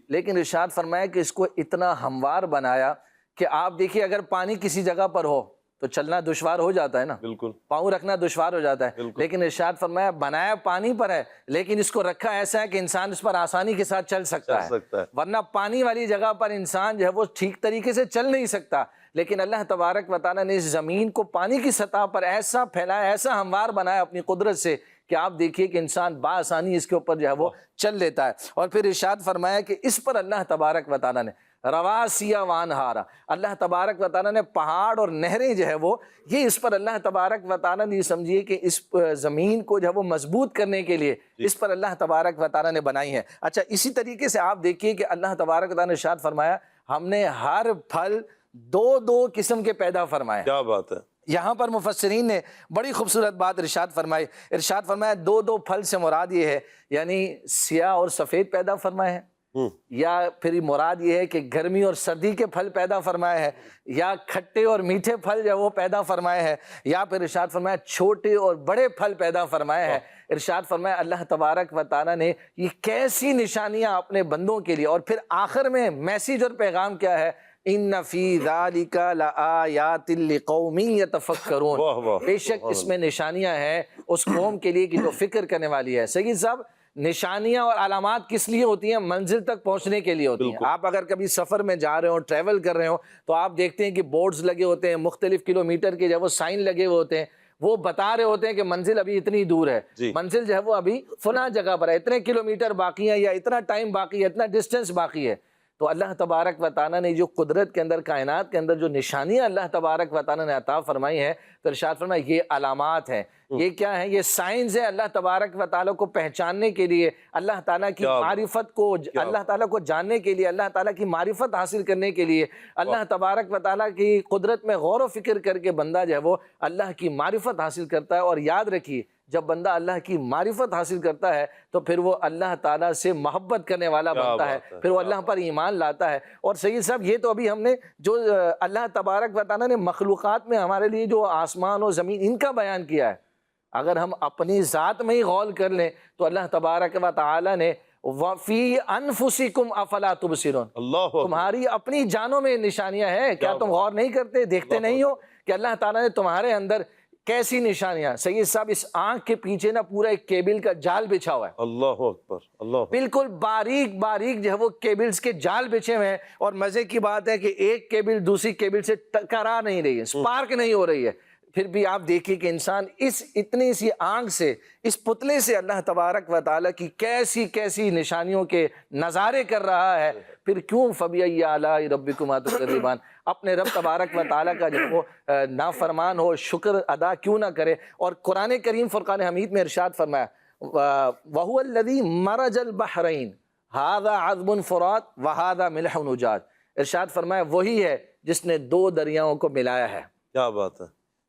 لیکن ارشاد فرمایا کہ اس کو اتنا ہموار بنایا کہ آپ دیکھیے اگر پانی کسی جگہ پر ہو تو چلنا دشوار ہو جاتا ہے نا، بالکل پاؤں رکھنا دشوار ہو جاتا ہے، لیکن ارشاد فرمایا بنایا پانی پر ہے، لیکن اس کو رکھا ایسا ہے کہ انسان اس پر آسانی کے ساتھ چل سکتا ہے، ورنہ پانی والی جگہ پر انسان جو ہے وہ ٹھیک طریقے سے چل نہیں سکتا۔ لیکن اللہ تبارک و تعالیٰ نے اس زمین کو پانی کی سطح پر ایسا پھیلایا، ایسا ہموار بنایا اپنی قدرت سے کہ آپ دیکھیے کہ انسان بآسانی اس کے اوپر جو ہے وہ چل لیتا ہے۔ اور پھر ارشاد فرمایا کہ اس پر اللہ تبارک و تعالیٰ نے رواسیہ وانہارا، اللہ تبارک و تعالیٰ نے پہاڑ اور نہریں جو ہے وہ یہ اس پر اللہ تبارک و تعالیٰ نے سمجھیے کہ اس زمین کو جو ہے وہ مضبوط کرنے کے لیے اس پر اللہ تبارک و تعالیٰ نے بنائی ہے۔ اچھا، اسی طریقے سے آپ دیکھیے کہ اللہ تبارک و تعالیٰ نے ارشاد فرمایا ہم نے ہر پھل دو قسم کے پیدا فرمائے۔ کیا بات ہے، یہاں پر مفسرین نے بڑی خوبصورت بات ارشاد فرمایا دو پھل سے مراد یہ ہے، یعنی سیاہ اور سفید پیدا فرمائے ہیں، یا پھر مراد یہ ہے کہ گرمی اور سردی کے پھل پیدا فرمائے ہیں، یا کھٹے اور میٹھے پھل جو وہ پیدا فرمائے ہیں، یا پھر ارشاد فرمایا چھوٹے اور بڑے پھل پیدا فرمائے ہیں۔ ارشاد فرمایا اللہ تبارک و تعالیٰ نے یہ کیسی نشانیاں اپنے بندوں کے لیے، اور پھر آخر میں میسیج اور پیغام کیا ہے، ان فی ذالک لآیات لقوم یتفکرون، بے شک اس میں نشانیاں ہیں اس قوم کے لیے کہ جو فکر کرنے والی ہے۔ سید صاحب، نشانیاں اور علامات کس لیے ہوتی ہیں؟ منزل تک پہنچنے کے لیے ہوتی ہیں۔ آپ اگر کبھی سفر میں جا رہے ہو، ٹریول کر رہے ہو، تو آپ دیکھتے ہیں کہ بورڈز لگے ہوتے ہیں، مختلف کلومیٹر کے جو وہ سائن لگے ہوئے ہوتے ہیں، وہ بتا رہے ہوتے ہیں کہ منزل ابھی اتنی دور ہے، منزل جو ہے وہ ابھی فلاں جگہ پر ہے، اتنے کلومیٹر باقی ہے، یا اتنا ٹائم باقی ہے، اتنا ڈسٹنس باقی ہے۔ تو اللہ تبارک و تعالیٰ نے جو قدرت کے اندر، کائنات کے اندر جو نشانیاں اللہ تبارک و تعالیٰ نے عطا فرمائی ہیں، تو ارشاد فرمایا یہ علامات ہیں، یہ کیا ہیں؟ یہ سائنز ہے اللہ تبارک و تعالیٰ کو پہچاننے کے لیے، اللہ تعالیٰ کی معرفت کو، اللہ تعالیٰ کو جاننے کے لیے، اللہ تعالیٰ کی معرفت حاصل کرنے کے لیے، اللہ تبارک و تعالیٰ کی قدرت میں غور و فکر کر کے بندہ جو ہے وہ اللہ کی معرفت حاصل کرتا ہے۔ اور یاد رکھیے، جب بندہ اللہ کی معرفت حاصل کرتا ہے تو پھر وہ اللہ تعالیٰ سے محبت کرنے والا بنتا ہے، پھر وہ اللہ پر ایمان لاتا ہے۔ اور سید صاحب، یہ تو ابھی ہم نے جو اللہ تبارک و تعالیٰ نے مخلوقات میں ہمارے لیے جو آسمان اور زمین ان کا بیان کیا ہے، اگر ہم اپنی ذات میں ہی غور کر لیں تو اللہ تبارک و تعالیٰ نے وَفِي أَنفُسِكُمْ أَفَلَا تُبْصِرُونَ، تمہاری اپنی جانوں میں نشانیاں ہیں، کیا تم غور نہیں کرتے، دیکھتے نہیں ہو کہ اللہ تعالیٰ نے تمہارے اندر کیسی نشانیاں؟ سید صاحب، اس آنکھ کے پیچھے نا پورا ایک کیبل کا جال بچھا ہوا ہے، اللہ اکبر، اللہ، بالکل باریک باریک جو ہے وہ کیبلز کے جال بچھے ہوئے ہیں۔ اور مزے کی بات ہے کہ ایک کیبل دوسری کیبل سے ٹکرا نہیں رہی ہے، سپارک نہیں ہو رہی ہے۔ پھر بھی آپ دیکھیے کہ انسان اس اتنی سی آنکھ سے، اس پتلے سے اللہ تبارک و تعالیٰ کی کیسی کیسی نشانیوں کے نظارے کر رہا ہے، پھر کیوں فَبِأَيِّ آلَاءِ رَبِّكُمَا تُكَذِّبَانِ، اپنے رب تبارک و تعالیٰ کا جو وہ نافرمان ہو، شکر ادا کیوں نہ کرے۔ اور قرآن کریم فرقان حمید میں ارشاد فرمایا وَهُوَ الَّذِي مَرَجَ الْبَحْرَيْنِ هَذَا عَذْبٌ فُرَاتٌ وَهَذَا مِلْحٌ أُجَاجٌ، ارشاد فرمایا وہی ہے جس نے دو دریاؤں کو ملایا ہے، کیا بات ہے،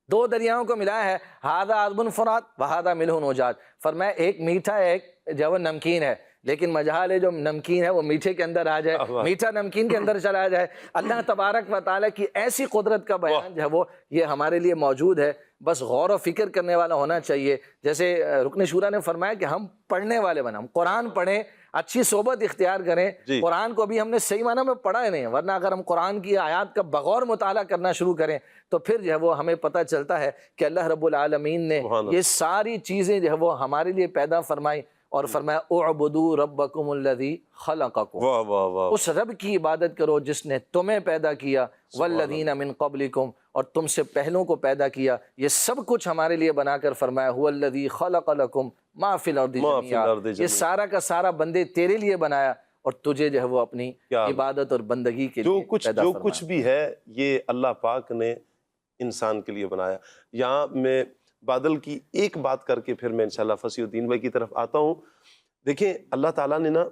دو دریاؤں کو ملایا ہے، هَذَا عَذْبٌ فُرَاتٌ وَهَذَا مِلْحٌ أُجَاجٌ، فرمایا ایک میٹھا ہے، ایک جو وہ نمکین ہے، لیکن مجال ہے جو نمکین ہے وہ میٹھے کے اندر آ جائے، میٹھا نمکین کے اندر چلا جائے۔ اللہ تبارک و تعالیٰ کی ایسی قدرت کا بیان جو ہے وہ یہ ہمارے لیے موجود ہے، بس غور و فکر کرنے والا ہونا چاہیے۔ جیسے رکن شورا نے فرمایا کہ ہم پڑھنے والے بنیں، ہم قرآن پڑھیں، اچھی صحبت اختیار کریں۔ قرآن کو بھی ہم نے صحیح معنی میں پڑھا ہی نہیں، ورنہ اگر ہم قرآن کی آیات کا بغور مطالعہ کرنا شروع کریں تو پھر جو ہے وہ ہمیں پتہ چلتا ہے کہ اللہ رب العالمین نے یہ ساری چیزیں جو ہے وہ ہمارے لیے پیدا فرمائی، اور فرمایا اعبدوا ربکم الذی خلقکم، واہ واہ واہ، اس رب کی عبادت کرو جس نے تمہیں پیدا کیا، والذین من قبلکم، اور تم سے پہلوں کو پیدا کیا۔ یہ سب کچھ ہمارے لیے بنا کر فرمایا هو الذی خلق لکم ما فی الارض جميعا، یہ سارا کا سارا بندے تیرے لیے بنایا اور تجھے جو ہے وہ اپنی عبادت اور بندگی کے لیے پیدا جو فرمایا۔ کچھ بھی ہے یہ اللہ پاک نے انسان کے لیے بنایا۔ یہاں میں بادل کی ایک بات کر کے پھر میں انشاءاللہ فصیح الدین بھائی کی طرف آتا ہوں۔ دیکھیں اللہ تعالیٰ نے نا،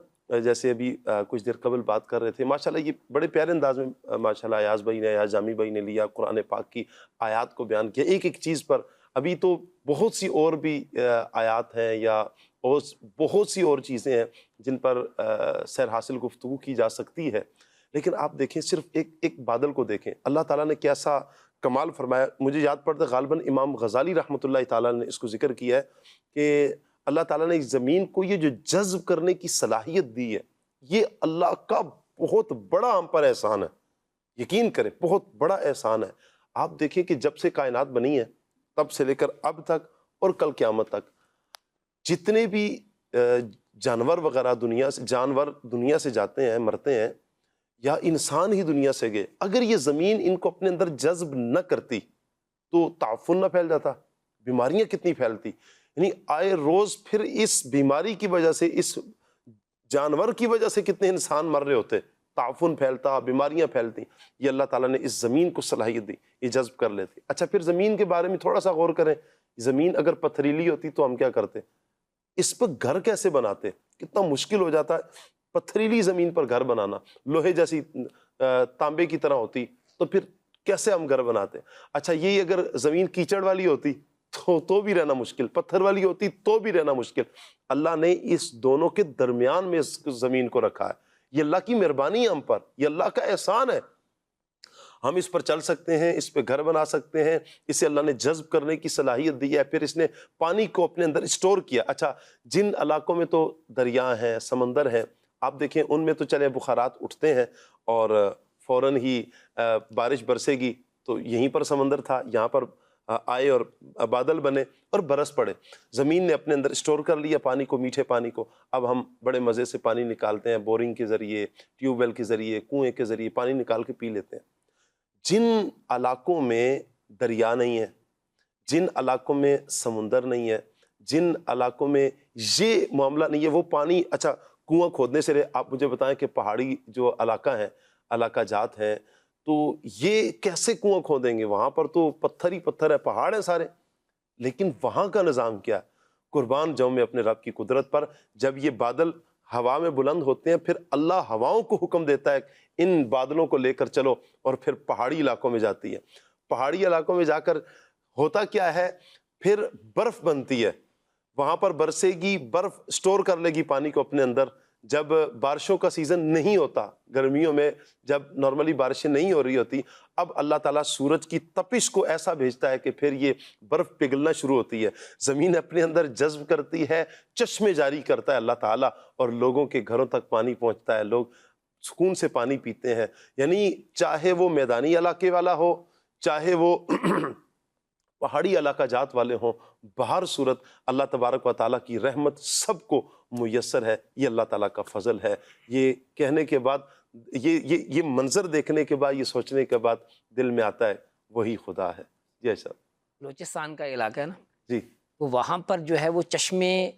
جیسے ابھی کچھ دیر قبل بات کر رہے تھے، ماشاءاللہ یہ بڑے پیارے انداز میں ماشاءاللہ ایاز بھائی نے، ایاز جامی بھائی نے لیا، قرآن پاک کی آیات کو بیان کیا ایک ایک چیز پر۔ ابھی تو بہت سی اور بھی آیات ہیں یا بہت سی اور چیزیں ہیں جن پر سیر حاصل گفتگو کی جا سکتی ہے، لیکن آپ دیکھیں صرف ایک بادل کو دیکھیں، اللہ تعالیٰ نے کیسا کمال فرمایا۔ مجھے یاد پڑتا ہے غالباً امام غزالی رحمۃ اللہ تعالیٰ نے اس کو ذکر کیا ہے کہ اللہ تعالیٰ نے اس زمین کو یہ جو جذب کرنے کی صلاحیت دی ہے، یہ اللہ کا بہت بڑا ہم پر احسان ہے، یقین کریں بہت بڑا احسان ہے۔ آپ دیکھیں کہ جب سے کائنات بنی ہے تب سے لے کر اب تک اور کل قیامت تک جتنے بھی جانور وغیرہ جانور دنیا سے جاتے ہیں، مرتے ہیں، یا انسان ہی دنیا سے گئے، اگر یہ زمین ان کو اپنے اندر جذب نہ کرتی تو تعفن نہ پھیل جاتا، بیماریاں کتنی پھیلتی، یعنی آئے روز پھر اس بیماری کی وجہ سے، اس جانور کی وجہ سے کتنے انسان مر رہے ہوتے، تعفن پھیلتا، بیماریاں پھیلتی۔ یہ اللہ تعالیٰ نے اس زمین کو صلاحیت دی، یہ جذب کر لیتی۔ اچھا پھر زمین کے بارے میں تھوڑا سا غور کریں، زمین اگر پتھریلی ہوتی تو ہم کیا کرتے، اس پر گھر کیسے بناتے، کتنا مشکل ہو جاتا ہے پتھریلی زمین پر گھر بنانا، لوہے جیسی تانبے کی طرح ہوتی تو پھر کیسے ہم گھر بناتے ہیں. اچھا یہی اگر زمین کیچڑ والی ہوتی تو بھی رہنا مشکل, پتھر والی ہوتی تو بھی رہنا مشکل. اللہ نے اس دونوں کے درمیان میں اس زمین کو رکھا ہے. یہ اللہ کی مہربانی ہے ہم پر, یہ اللہ کا احسان ہے. ہم اس پر چل سکتے ہیں, اس پہ گھر بنا سکتے ہیں, اسے اللہ نے جذب کرنے کی صلاحیت دی ہے. پھر اس نے پانی کو اپنے اندر اسٹور کیا. اچھا جن علاقوں میں تو دریا ہیں, سمندر ہیں, آپ دیکھیں ان میں تو چلے بخارات اٹھتے ہیں اور فوراً ہی بارش برسے گی تو یہیں پر سمندر تھا, یہاں پر آئے اور بادل بنے اور برس پڑے. زمین نے اپنے اندر اسٹور کر لیا پانی کو, میٹھے پانی کو. اب ہم بڑے مزے سے پانی نکالتے ہیں, بورنگ کے ذریعے, ٹیوب ویل کے ذریعے, کنویں کے ذریعے پانی نکال کے پی لیتے ہیں. جن علاقوں میں دریا نہیں ہے, جن علاقوں میں سمندر نہیں ہے, جن علاقوں میں یہ معاملہ نہیں ہے, وہ پانی اچھا کنواں کھودنے سے آپ مجھے بتائیں کہ پہاڑی جو علاقہ ہیں, علاقہ جات ہیں, تو یہ کیسے کنواں کھودیں گے؟ وہاں پر تو پتھر ہی پتھر ہے, پہاڑ ہیں سارے. لیکن وہاں کا نظام کیا ہے؟ قربان جاؤں میں اپنے رب کی قدرت پر. جب یہ بادل ہوا میں بلند ہوتے ہیں, پھر اللہ ہواؤں کو حکم دیتا ہے ان بادلوں کو لے کر چلو, اور پھر پہاڑی علاقوں میں جاتی ہے. پہاڑی علاقوں میں جا کر ہوتا کیا ہے, پھر برف بنتی ہے, وہاں پر برسے گی, برف سٹور کر لے گی پانی کو اپنے اندر. جب بارشوں کا سیزن نہیں ہوتا, گرمیوں میں جب نارملی بارشیں نہیں ہو رہی ہوتی, اب اللہ تعالیٰ سورج کی تپش کو ایسا بھیجتا ہے کہ پھر یہ برف پگھلنا شروع ہوتی ہے, زمین اپنے اندر جذب کرتی ہے, چشمے جاری کرتا ہے اللہ تعالیٰ, اور لوگوں کے گھروں تک پانی پہنچتا ہے, لوگ سکون سے پانی پیتے ہیں. یعنی چاہے وہ میدانی علاقے والا ہو, چاہے وہ پہاڑی علاقہ جات والے ہوں, بہر صورت اللہ تبارک و تعالیٰ کی رحمت سب کو میسر ہے. یہ اللہ تعالیٰ کا فضل ہے. یہ کہنے کے بعد, یہ منظر دیکھنے کے بعد, یہ سوچنے کے بعد دل میں آتا ہے وہی خدا ہے. جی صاحب, بلوچستان کا علاقہ ہے نا جی, تو وہاں پر جو ہے وہ چشمے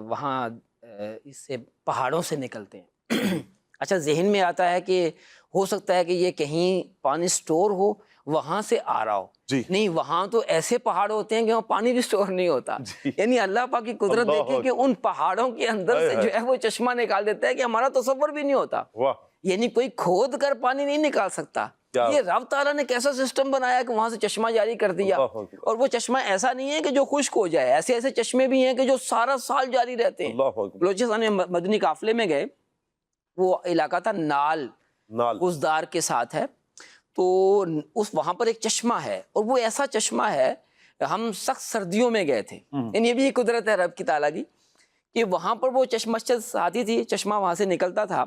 وہاں اس سے پہاڑوں سے نکلتے ہیں. اچھا ذہن میں آتا ہے کہ ہو سکتا ہے کہ یہ کہیں پانی سٹور ہو, وہاں سے آ رہا ہو. جی, نہیں, وہاں تو ایسے پہاڑ ہوتے ہیں کہ وہاں پانی بھی سٹور نہیں ہوتا. یعنی اللہ پاک کی قدرت دیکھیں کہ ان پہاڑوں کے اندر سے جو ہے وہ چشمہ نکال دیتا ہے کہ ہمارا تصور بھی نہیں ہوتا. یعنی کوئی کھود کر پانی نہیں نکال سکتا. یہ رب تعالیٰ نے کیسا سسٹم بنایا کہ وہاں سے چشمہ جاری کر دیا. اور وہ چشمہ ایسا نہیں ہے کہ جو خشک ہو جائے, ایسے ایسے چشمے بھی ہیں کہ جو سارا سال جاری رہتے ہیں. بلوچستان میں مدنی قافلے میں گئے, وہ علاقہ تھا نال گزدار کے ساتھ ہے, تو وہاں پر ایک چشمہ ہے, اور وہ ایسا چشمہ ہے, ہم سخت سردیوں میں گئے تھے. یعنی یہ بھی قدرت ہے رب کی تعالیٰ کی کہ وہاں پر وہ چشمہ آتی تھی, چشمہ وہاں سے نکلتا تھا,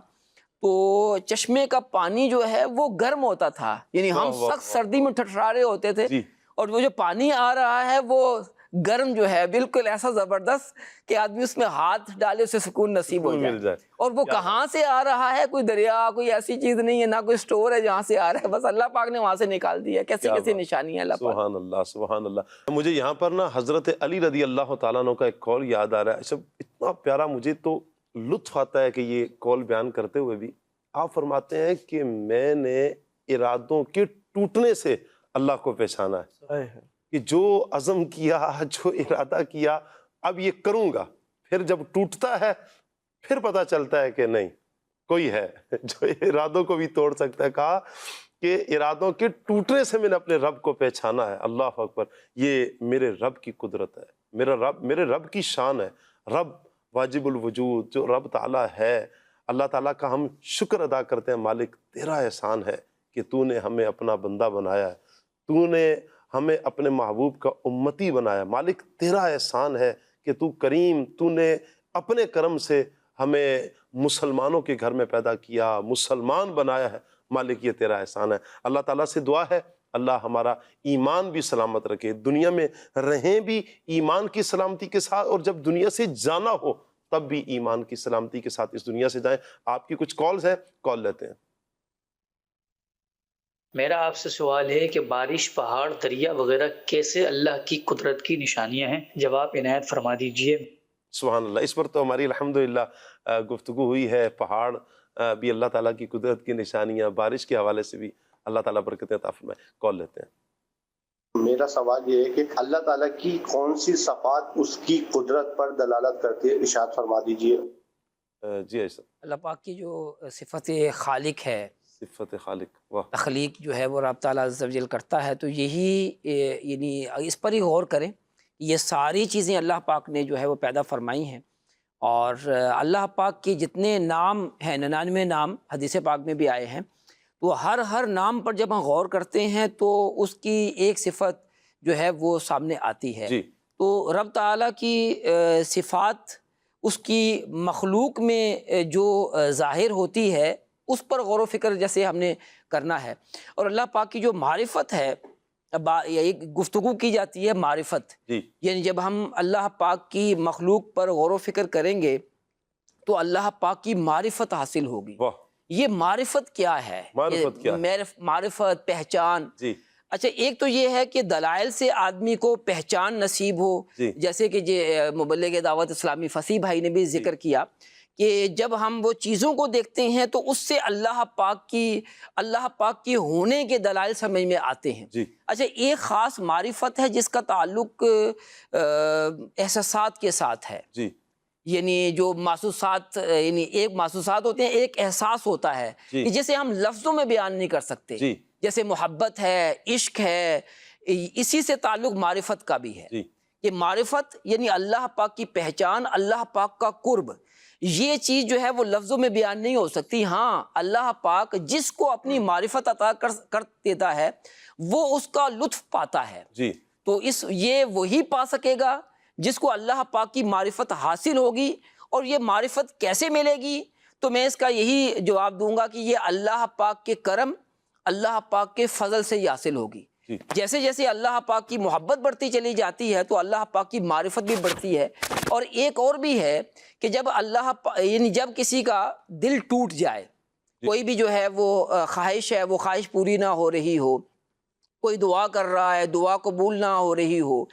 تو چشمے کا پانی جو ہے وہ گرم ہوتا تھا. یعنی ہم سخت سردی میں ٹھٹھرا رہے ہوتے تھے, اور وہ جو پانی آ رہا ہے وہ گرم جو ہے بالکل ایسا زبردست کہ آدمی اس میں ہاتھ ڈالے اسے سکون نصیب ہو جائے. اور وہ کہاں سے آ رہا ہے, کوئی دریا, کوئی ایسی چیز نہیں ہے, نہ کوئی سٹور ہے جہاں سے آ رہا ہے, بس اللہ پاک نے وہاں سے نکال دیا. کیسی کیسی نشانی ہے اللہ پاک. سبحان اللہ, سبحان اللہ. مجھے یہاں پر نا حضرت علی رضی اللہ تعالیٰ عنہ کا ایک قول یاد آ رہا ہے. سب اتنا پیارا, مجھے تو لطف آتا ہے کہ یہ قول بیان کرتے ہوئے بھی. آپ فرماتے ہیں کہ میں نے ارادوں کے ٹوٹنے سے اللہ کو پہچانا ہے, کہ جو عزم کیا, جو ارادہ کیا, اب یہ کروں گا, پھر جب ٹوٹتا ہے پھر پتہ چلتا ہے کہ نہیں, کوئی ہے جو ارادوں کو بھی توڑ سکتا ہے. کہا کہ ارادوں کے ٹوٹنے سے میں نے اپنے رب کو پہچانا ہے. اللہ اکبر, یہ میرے رب کی قدرت ہے, میرے رب کی شان ہے. رب واجب الوجود جو رب تعالیٰ ہے, اللہ تعالیٰ کا ہم شکر ادا کرتے ہیں. مالک تیرا احسان ہے کہ تو نے ہمیں اپنا بندہ بنایا ہے, تو نے ہمیں اپنے محبوب کا امتی بنایا. مالک تیرا احسان ہے کہ تو کریم, تو نے اپنے کرم سے ہمیں مسلمانوں کے گھر میں پیدا کیا, مسلمان بنایا ہے. مالک یہ تیرا احسان ہے. اللہ تعالیٰ سے دعا ہے اللہ ہمارا ایمان بھی سلامت رکھے, دنیا میں رہیں بھی ایمان کی سلامتی کے ساتھ, اور جب دنیا سے جانا ہو تب بھی ایمان کی سلامتی کے ساتھ اس دنیا سے جائیں. آپ کی کچھ کالز ہیں, کال لیتے ہیں. میرا آپ سے سوال ہے کہ بارش, پہاڑ, دریا وغیرہ کیسے اللہ کی قدرت کی نشانیاں ہیں؟ جواب عنایت فرما دیجئے. سبحان اللہ. اس پر تو ہماری الحمدللہ گفتگو ہوئی ہے. پہاڑ بھی اللہ تعالیٰ کی قدرت کی نشانیاں, بارش کے حوالے سے بھی اللہ تعالیٰ برکتیں عطا فرمائے. کال لیتے ہیں. میرا سوال یہ ہے کہ اللہ تعالیٰ کی کون سی صفات اس کی قدرت پر دلالت کرتی ہے؟ ارشاد فرما دیجئے. جی ایسا, اللہ پاک کی جو صفت خالق ہے, صفت خالق، واہ، تخلیق جو ہے وہ رب تعالیٰ عز و جل کرتا ہے. تو یہی یعنی اس پر ہی غور کریں. یہ ساری چیزیں اللہ پاک نے جو ہے وہ پیدا فرمائی ہیں، اور اللہ پاک کے جتنے نام ہیں 99 نام حدیث پاک میں بھی آئے ہیں، تو ہر نام پر جب ہم غور کرتے ہیں تو اس کی ایک صفت جو ہے وہ سامنے آتی ہے. جی، تو رب تعالیٰ کی صفات اس کی مخلوق میں جو ظاہر ہوتی ہے اس پر غور و فکر جیسے ہم نے کرنا ہے. اور اللہ پاک کی جو معرفت ہے، ایک گفتگو کی جاتی ہے معرفت، جی، یعنی جب ہم اللہ پاک کی مخلوق پر غور و فکر کریں گے تو اللہ پاک کی معرفت حاصل ہوگی. واہ، یہ معرفت کیا ہے؟ معرفت کیا ہے؟ معرفت، پہچان. جی، اچھا، ایک تو یہ ہے کہ دلائل سے آدمی کو پہچان نصیب ہو، جی، جیسے کہ مبلغ دعوت اسلامی فصیح بھائی نے بھی ذکر کیا کہ جب ہم وہ چیزوں کو دیکھتے ہیں تو اس سے اللہ پاک کی ہونے کے دلائل سمجھ میں آتے ہیں. جی، اچھا، ایک خاص معرفت ہے جس کا تعلق احساسات کے ساتھ ہے. جی، یعنی جو محسوسات، یعنی ایک محسوسات ہوتے ہیں، ایک احساس ہوتا ہے جی، کہ جسے ہم لفظوں میں بیان نہیں کر سکتے. جی، جیسے محبت ہے، عشق ہے، اسی سے تعلق معرفت کا بھی ہے. جی، کہ معرفت یعنی اللہ پاک کی پہچان، اللہ پاک کا قرب. یہ چیز جو ہے وہ لفظوں میں بیان نہیں ہو سکتی. ہاں، اللہ پاک جس کو اپنی معرفت عطا کر دیتا ہے وہ اس کا لطف پاتا ہے. جی، تو یہ وہی پا سکے گا جس کو اللہ پاک کی معرفت حاصل ہوگی. اور یہ معرفت کیسے ملے گی؟ تو میں اس کا یہی جواب دوں گا کہ یہ اللہ پاک کے کرم، اللہ پاک کے فضل سے یہ حاصل ہوگی. جیسے جیسے اللہ پاک کی محبت بڑھتی چلی جاتی ہے تو اللہ پاک کی معرفت بھی بڑھتی ہے. اور ایک اور بھی ہے کہ جب یعنی جب کسی کا دل ٹوٹ جائے، کوئی بھی جو ہے وہ خواہش ہے، وہ خواہش پوری نہ ہو رہی ہو، کوئی دعا کر رہا ہے، دعا قبول نہ ہو رہی ہو،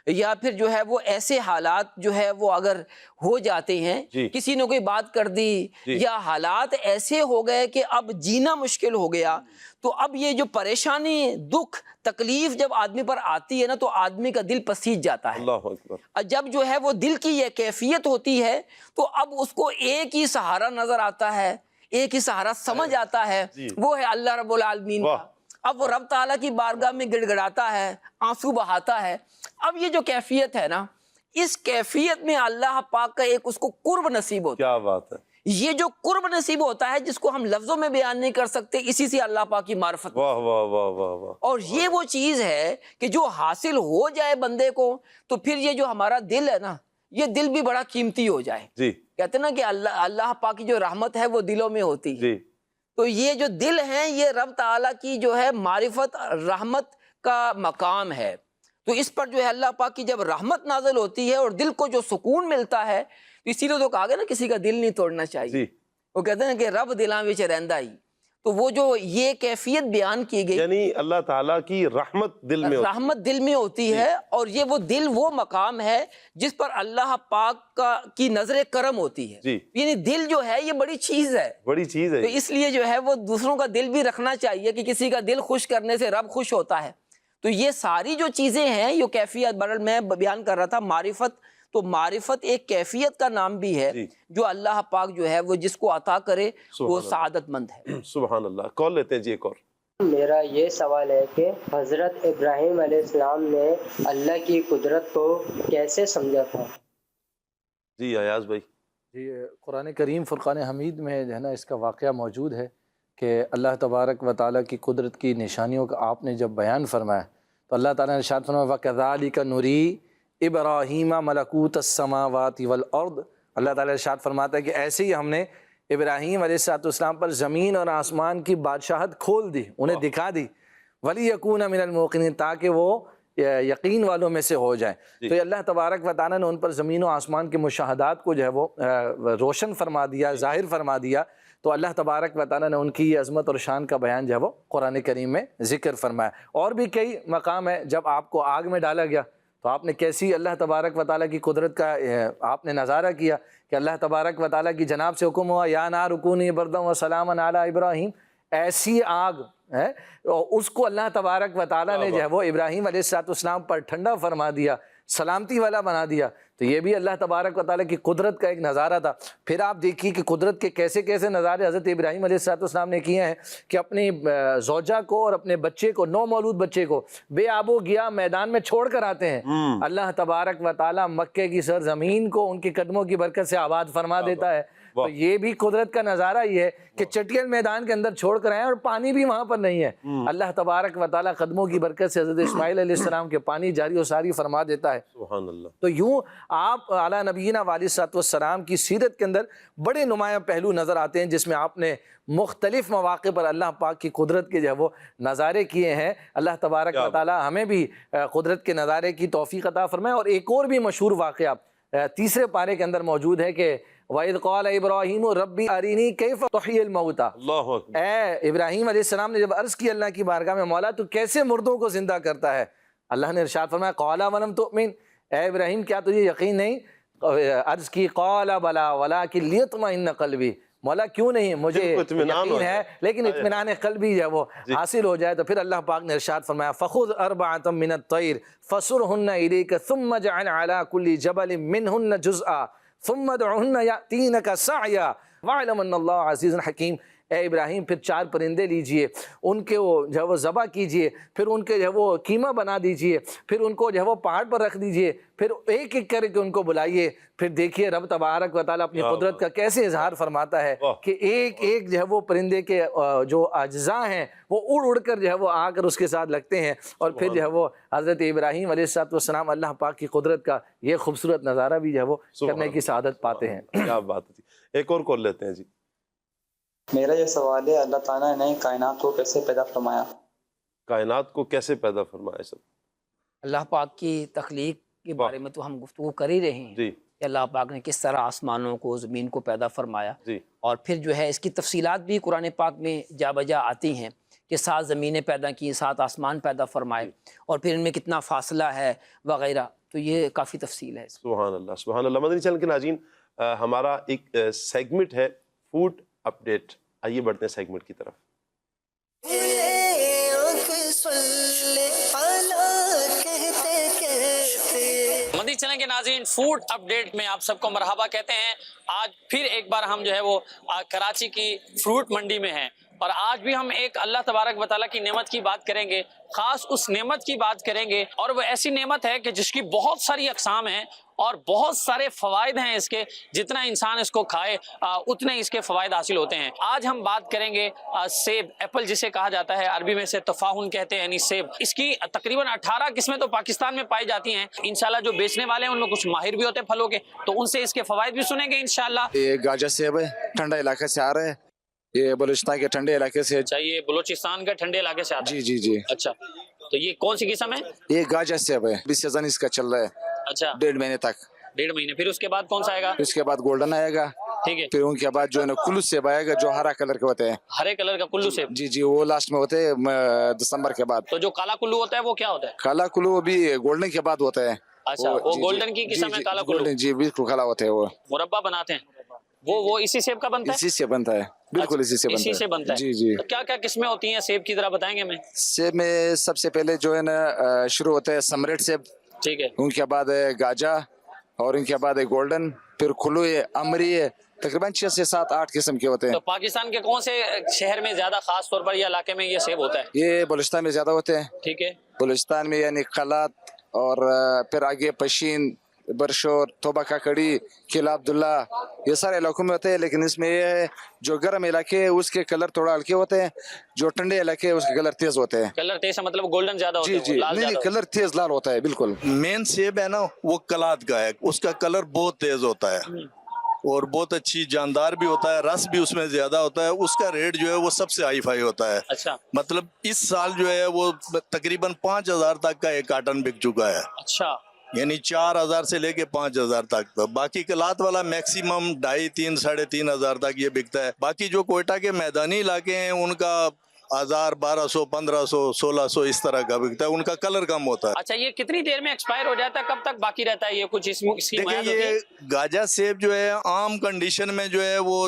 یا پھر جو ہے وہ ایسے حالات جو ہے وہ اگر ہو جاتے ہیں، کسی نے کوئی بات کر دی یا حالات ایسے ہو گئے کہ اب جینا مشکل ہو گیا، تو اب یہ جو پریشانی، دکھ، تکلیف جب آدمی پر آتی ہے نا تو آدمی کا دل پسیج جاتا ہے. اللہ اکبر. جب جو ہے وہ دل کی یہ کیفیت ہوتی ہے تو اب اس کو ایک ہی سہارا نظر آتا ہے، ایک ہی سہارا سمجھ آتا ہے، وہ ہے اللہ رب العالمین کا. اب وہ رب تعالیٰ کی بارگاہ میں گڑ گڑاتا ہے، آنسو بہاتا ہے. اب یہ جو کیفیت ہے نا، اس کیفیت میں اللہ پاک کا ایک اس کو قرب نصیب ہوتا ہے. کیا بات ہے. یہ جو قرب نصیب ہوتا ہے جس کو ہم لفظوں میں بیان نہیں کر سکتے، اسی سے اللہ پاک کی معرفت. واہ واہ واہ واہ واہ. اور یہ وہ چیز ہے کہ جو حاصل ہو جائے بندے کو تو پھر یہ جو ہمارا دل ہے نا، یہ دل بھی بڑا قیمتی ہو جائے. جی، کہتے ہیں نا کہ اللہ پاک کی جو رحمت ہے وہ دلوں میں ہوتی ہے. جی، تو یہ جو دل ہیں یہ رب تعالیٰ کی جو ہے معرفت، رحمت کا مقام ہے. تو اس پر جو ہے اللہ پاک کی جب رحمت نازل ہوتی ہے اور دل کو جو سکون ملتا ہے، اسی لیے تو کہا گیا نا کسی کا دل نہیں توڑنا چاہیے. وہ کہتے ہیں کہ رب دلاں وچ رہندا ہی. تو وہ جو یہ کیفیت بیان کی گئی، یعنی اللہ تعالیٰ کی رحمت دل میں رحمت دل میں ہوتی ہے. اور یہ وہ دل، وہ مقام ہے جس پر اللہ پاک کی نظر کرم ہوتی ہے. یعنی دل جو ہے یہ بڑی چیز ہے، بڑی چیز ہے. تو اس لیے جو ہے وہ دوسروں کا دل بھی رکھنا چاہیے کہ کسی کا دل خوش کرنے سے رب خوش ہوتا ہے. تو یہ ساری جو چیزیں ہیں، یہ کیفیت برل میں بیان کر رہا تھا معرفت. تو معرفت ایک کیفیت کا نام بھی ہے جو اللہ پاک جو ہے وہ جس کو عطا کرے وہ سعادت مند ہے. سبحان اللہ. کال لیتے ہیں جی ایک اور. میرا یہ سوال ہے کہ حضرت ابراہیم علیہ السلام نے اللہ کی قدرت کو کیسے سمجھا تھا؟ جی ایاز بھائی. جی، قرآن کریم فرقان حمید میں جو ہے نا اس کا واقعہ موجود ہے کہ اللہ تبارک و تعالیٰ کی قدرت کی نشانیوں کا آپ نے جب بیان فرمایا تو اللہ تعالیٰ نے ارشاد فرمایا وَكَذَلِكَ نُرِي ابراہیم ملکوت السماوات والارض. اللہ تعالیٰ ارشاد فرماتا ہے کہ ایسے ہی ہم نے ابراہیم علیہ السلام پر زمین اور آسمان کی بادشاہت کھول دی، انہیں دکھا دی. وَلِيَكُونَ مِنَ الْمُوقِنِينَ، تاکہ وہ یقین والوں میں سے ہو جائیں. تو اللہ تبارک و تعالیٰ نے ان پر زمین و آسمان کے مشاہدات کو جو ہے وہ روشن فرما دیا، ظاہر فرما دیا. تو اللہ تبارک و تعالیٰ نے ان کی عظمت اور شان کا بیان جو ہے وہ قرآن کریم میں ذکر فرمایا. اور بھی کئی مقام ہے، جب آپ کو آگ میں ڈالا گیا تو آپ نے کیسی اللہ تبارک و تعالیٰ کی قدرت کا آپ نے نظارہ کیا کہ اللہ تبارک و تعالیٰ کی جناب سے حکم ہوا یا نار کونی بردا و سلاما علی ابراہیم. ایسی آگ ہے اس کو اللہ تبارک و تعالیٰ نے جو ہے وہ ابراہیم علیہ السلام پر ٹھنڈا فرما دیا، سلامتی والا بنا دیا. تو یہ بھی اللہ تبارک و تعالیٰ کی قدرت کا ایک نظارہ تھا۔ پھر آپ دیکھیے کہ قدرت کے کیسے کیسے نظارے حضرت ابراہیم علیہ السلام نے کیے ہیں کہ اپنی زوجہ کو اور اپنے بچے کو، نو مولود بچے کو بے آب و گیا میدان میں چھوڑ کر آتے ہیں۔ اللہ تبارک و تعالیٰ مکے کی سرزمین کو ان کے قدموں کی برکت سے آباد فرما دیتا ہے۔ تو یہ بھی قدرت کا نظارہ ہی ہے کہ چٹیل میدان کے اندر چھوڑ کر آئے اور پانی بھی وہاں پر نہیں ہے، اللہ تبارک و تعالیٰ قدموں کی برکت سے حضرت اسماعیل علیہ السلام کے پانی جاری و ساری فرما دیتا ہے۔ سبحان اللہ۔ تو یوں آپ اعلیٰ نبینا علیہ السلام کی سیرت کے اندر بڑے نمایاں پہلو نظر آتے ہیں جس میں آپ نے مختلف مواقع پر اللہ پاک کی قدرت کے جو ہے وہ نظارے کیے ہیں۔ اللہ تبارک و تعالیٰ ہمیں بھی قدرت کے نظارے کی توفیق عطا فرمائے۔ اور ایک اور بھی مشہور واقعہ تیسرے پارے کے اندر موجود ہے کہ وَإِذْ قَالَ إِبْرَاهِيمُ رَبِّ أَرِنِي كَيْفَ تُحْيِي الْمَوْتَى، اللہ اکبر۔ اے ابراہیم علیہ السلام نے جب عرض کی اللہ کی بارگاہ میں، مولا تو کیسے مردوں کو زندہ کرتا ہے؟ اللہ نے ارشاد فرمایا قَالَ وَلَمْ تُؤْمِنْ، اے ابراہیم کیا تجھے یقین نہیں؟ عرض کی قَالَ بَلَا وَلَٰكِن لِيَطْمَئِنَّ قَلْبِي، مولا کیوں نہیں، مجھے یقین ہے لیکن اطمینان قلبی جو وہ حاصل ہو جائے۔ تو پھر اللہ پاک نے ارشاد فرمایا فَخُذْ أَرْبَعَةً مِّنَ الطَّيْرِ فَصُرْهُنَّ إِلَيْكَ ثُمَّ اجْعَلْ عَلَىٰ كُلِّ جَبَلٍ مِّنْهُنَّ جُزْءًا ثُمَّ ادْعُهُنَّ يَأْتِينَكَ سَعْيًا وَاعْلَمْ أَنَّ اللَّهَ عَزِيزٌ حَكِيمٌ۔ اے ابراہیم پھر 4 پرندے لیجئے، ان کے جو ہے وہ ذبح کیجئے، پھر ان کے جو ہے وہ قیمہ بنا دیجئے، پھر ان کو جو ہے وہ پہاڑ پر رکھ دیجئے، پھر ایک ایک کر کے ان کو بلائیے۔ پھر دیکھیے رب تبارک و تعالیٰ اپنی قدرت کا کیسے اظہار فرماتا ہے کہ ایک ایک جو ہے وہ پرندے کے جو اجزاء ہیں وہ اڑ اڑ کر جو ہے وہ آ کر اس کے ساتھ لگتے ہیں، اور پھر جو ہے وہ حضرت ابراہیم علیہ السلام اللہ پاک کی قدرت کا یہ خوبصورت نظارہ بھی جو ہے وہ کرنے کی سعادت پاتے ہیں۔ کیا بات ہے۔ ایک اور کال لیتے ہیں جی۔ میرا یہ سوال ہے، اللہ تعالیٰ نے کائنات کو کیسے پیدا فرمایا؟ کائنات کو کیسے پیدا فرمایا سب؟ اللہ پاک کی تخلیق کے بارے میں تو ہم گفتگو کر ہی رہے ہیں جی کہ اللہ پاک نے کس طرح آسمانوں کو، زمین کو پیدا فرمایا، جی، اور پھر جو ہے اس کی تفصیلات بھی قرآن پاک میں جا بجا آتی ہیں کہ 7 زمینیں پیدا کی، 7 آسمان پیدا فرمائے، اور پھر ان میں کتنا فاصلہ ہے وغیرہ، تو یہ کافی تفصیل ہے۔ سبحان اللہ سبحان اللہ۔ مدنی چینل کے ناظرین، ہمارا ایک سیگمنٹ ہے فوڈ اپڈیٹ، آئیے بڑھتے ہیں سیگمنٹ کی طرف۔ مدنی چینل کے ناظرین، فوڈ اپڈیٹ میں آپ سب کو مرحبا کہتے ہیں۔ آج پھر ایک بار ہم جو ہے وہ کراچی کی فروٹ منڈی میں ہیں، اور آج بھی ہم ایک اللہ تبارک و تعالیٰ کی نعمت کی بات کریں گے، خاص اس نعمت کی بات کریں گے، اور وہ ایسی نعمت ہے کہ جس کی بہت ساری اقسام ہیں اور بہت سارے فوائد ہیں اس کے، جتنا انسان اس کو کھائے اتنے اس کے فوائد حاصل ہوتے ہیں۔ آج ہم بات کریں گے سیب، ایپل جسے کہا جاتا ہے، عربی میں سے تفاحن کہتے ہیں یعنی سیب۔ اس کی تقریباً 18 قسمیں تو پاکستان میں پائی جاتی ہیں۔ انشاءاللہ جو بیچنے والے ہیں ان میں کچھ ماہر بھی ہوتے ہیں پھلوں کے، تو ان سے اس کے فوائد بھی سنیں گے انشاءاللہ۔ یہ گاجر سیب ہے، ٹھنڈا علاقے سے آ رہا ہے، یہ بلوچستان کے ٹھنڈے علاقے سے۔ اچھا، یہ بلوچستان کے ٹھنڈے علاقے سے آتا ہے؟ جی جی جی۔ اچھا، تو یہ کون سی قسم ہے؟ یہ گاجر سیب ہے، ابھی سیزن اس کا چل رہا ہے۔ اچھا، 1.5 مہینے تک۔ 1.5 مہینے، پھر اس کے بعد کون سا آئے گا؟ اس کے بعد گولڈن آئے گا، ٹھیک ہے۔ پھر ان کے بعد جو ہے نا کلو سیب آئے گا، جو ہرا کلر کے ہوتے ہیں۔ ہرے کلر کا کلو سیب؟ جی جی، وہ لاسٹ میں ہوتے ہیں دسمبر کے بعد۔ تو جو کالا کلو ہوتا ہے وہ کیا ہوتا ہے؟ کالا کلو بھی گولڈن کے بعد ہوتا ہے۔ اچھا، وہ گولڈن کی قسم ہے کالا کلو؟ جی بالکل کالا ہوتا ہے۔ وہ مربع بناتے ہیں وہ اسی سیب کا بنتا ہے؟ اسی سے بنتا ہے، بالکل اسی سے بنتا ہے۔ اسی سے بنتا ہے؟ جی جی۔ کیا کیا قسمیں ہوتی ہیں سیب کی، ذرا بتائیں گے ہمیں؟ سیب میں سب سے پہلے جو ہے نا شروع ہوتا ہے سمریٹ سیب، ٹھیک ہے، ان کے بعد ہے گاجا، اور ان کے بعد ہے گولڈن، پھر کھلو ہے، امری ہے، تقریباً 6 سے 7 8 قسم کے ہوتے ہیں۔ تو پاکستان کے کون سے شہر میں زیادہ خاص طور پر یا علاقے میں یہ سیب ہوتا ہے؟ یہ بلوچستان میں زیادہ ہوتے ہیں۔ ٹھیک ہے، بلوچستان میں یعنی قلات، اور پھر آگے پشین، برشور، توبہ کاکڑی، قلعہ عبداللہ، یہ سارے علاقوں میں ہوتے ہیں۔ لیکن اس میں یہ ہے جو گرم علاقے ہیں اس کے کلر تھوڑا ہلکے ہوتے ہیں، جو ٹھنڈے علاقے ہیں اس کے کلر تیز ہوتے ہیں۔ کلر تیز ہے مطلب گولڈن زیادہ ہوتا ہے؟ جی جی، نہیں کلر تیز لال ہوتا ہے بالکل۔ مین سیب ہے نا وہ کلات کا ہے، اس کا کلر بہت تیز ہوتا ہے اور بہت اچھی جاندار بھی ہوتا ہے، رس بھی اس میں زیادہ ہوتا ہے، اس کا ریٹ جو ہے وہ سب سے ہائی فائی ہوتا ہے۔ اچھا، مطلب اس سال جو ہے وہ تقریباً 5000 تک کا ایک کارٹن بک چکا ہے۔ اچھا، یعنی 4000 سے لے کے 5000 تک۔ باقی کلات والا میکسیمم 2500 3 ساڑھے 3000 تک یہ بکتا ہے۔ باقی جو کوئٹہ کے میدانی علاقے ہیں ان کا 1000 1200 1500 1600 اس طرح کا بکتا ہے، ان کا کلر کم ہوتا ہے۔ اچھا، یہ کتنی دیر میں ایکسپائر ہو جاتا ہے، کب تک باقی رہتا ہے یہ کچھ اس کی دیکھیں یہ گاجا سیب جو ہے عام کنڈیشن میں جو ہے وہ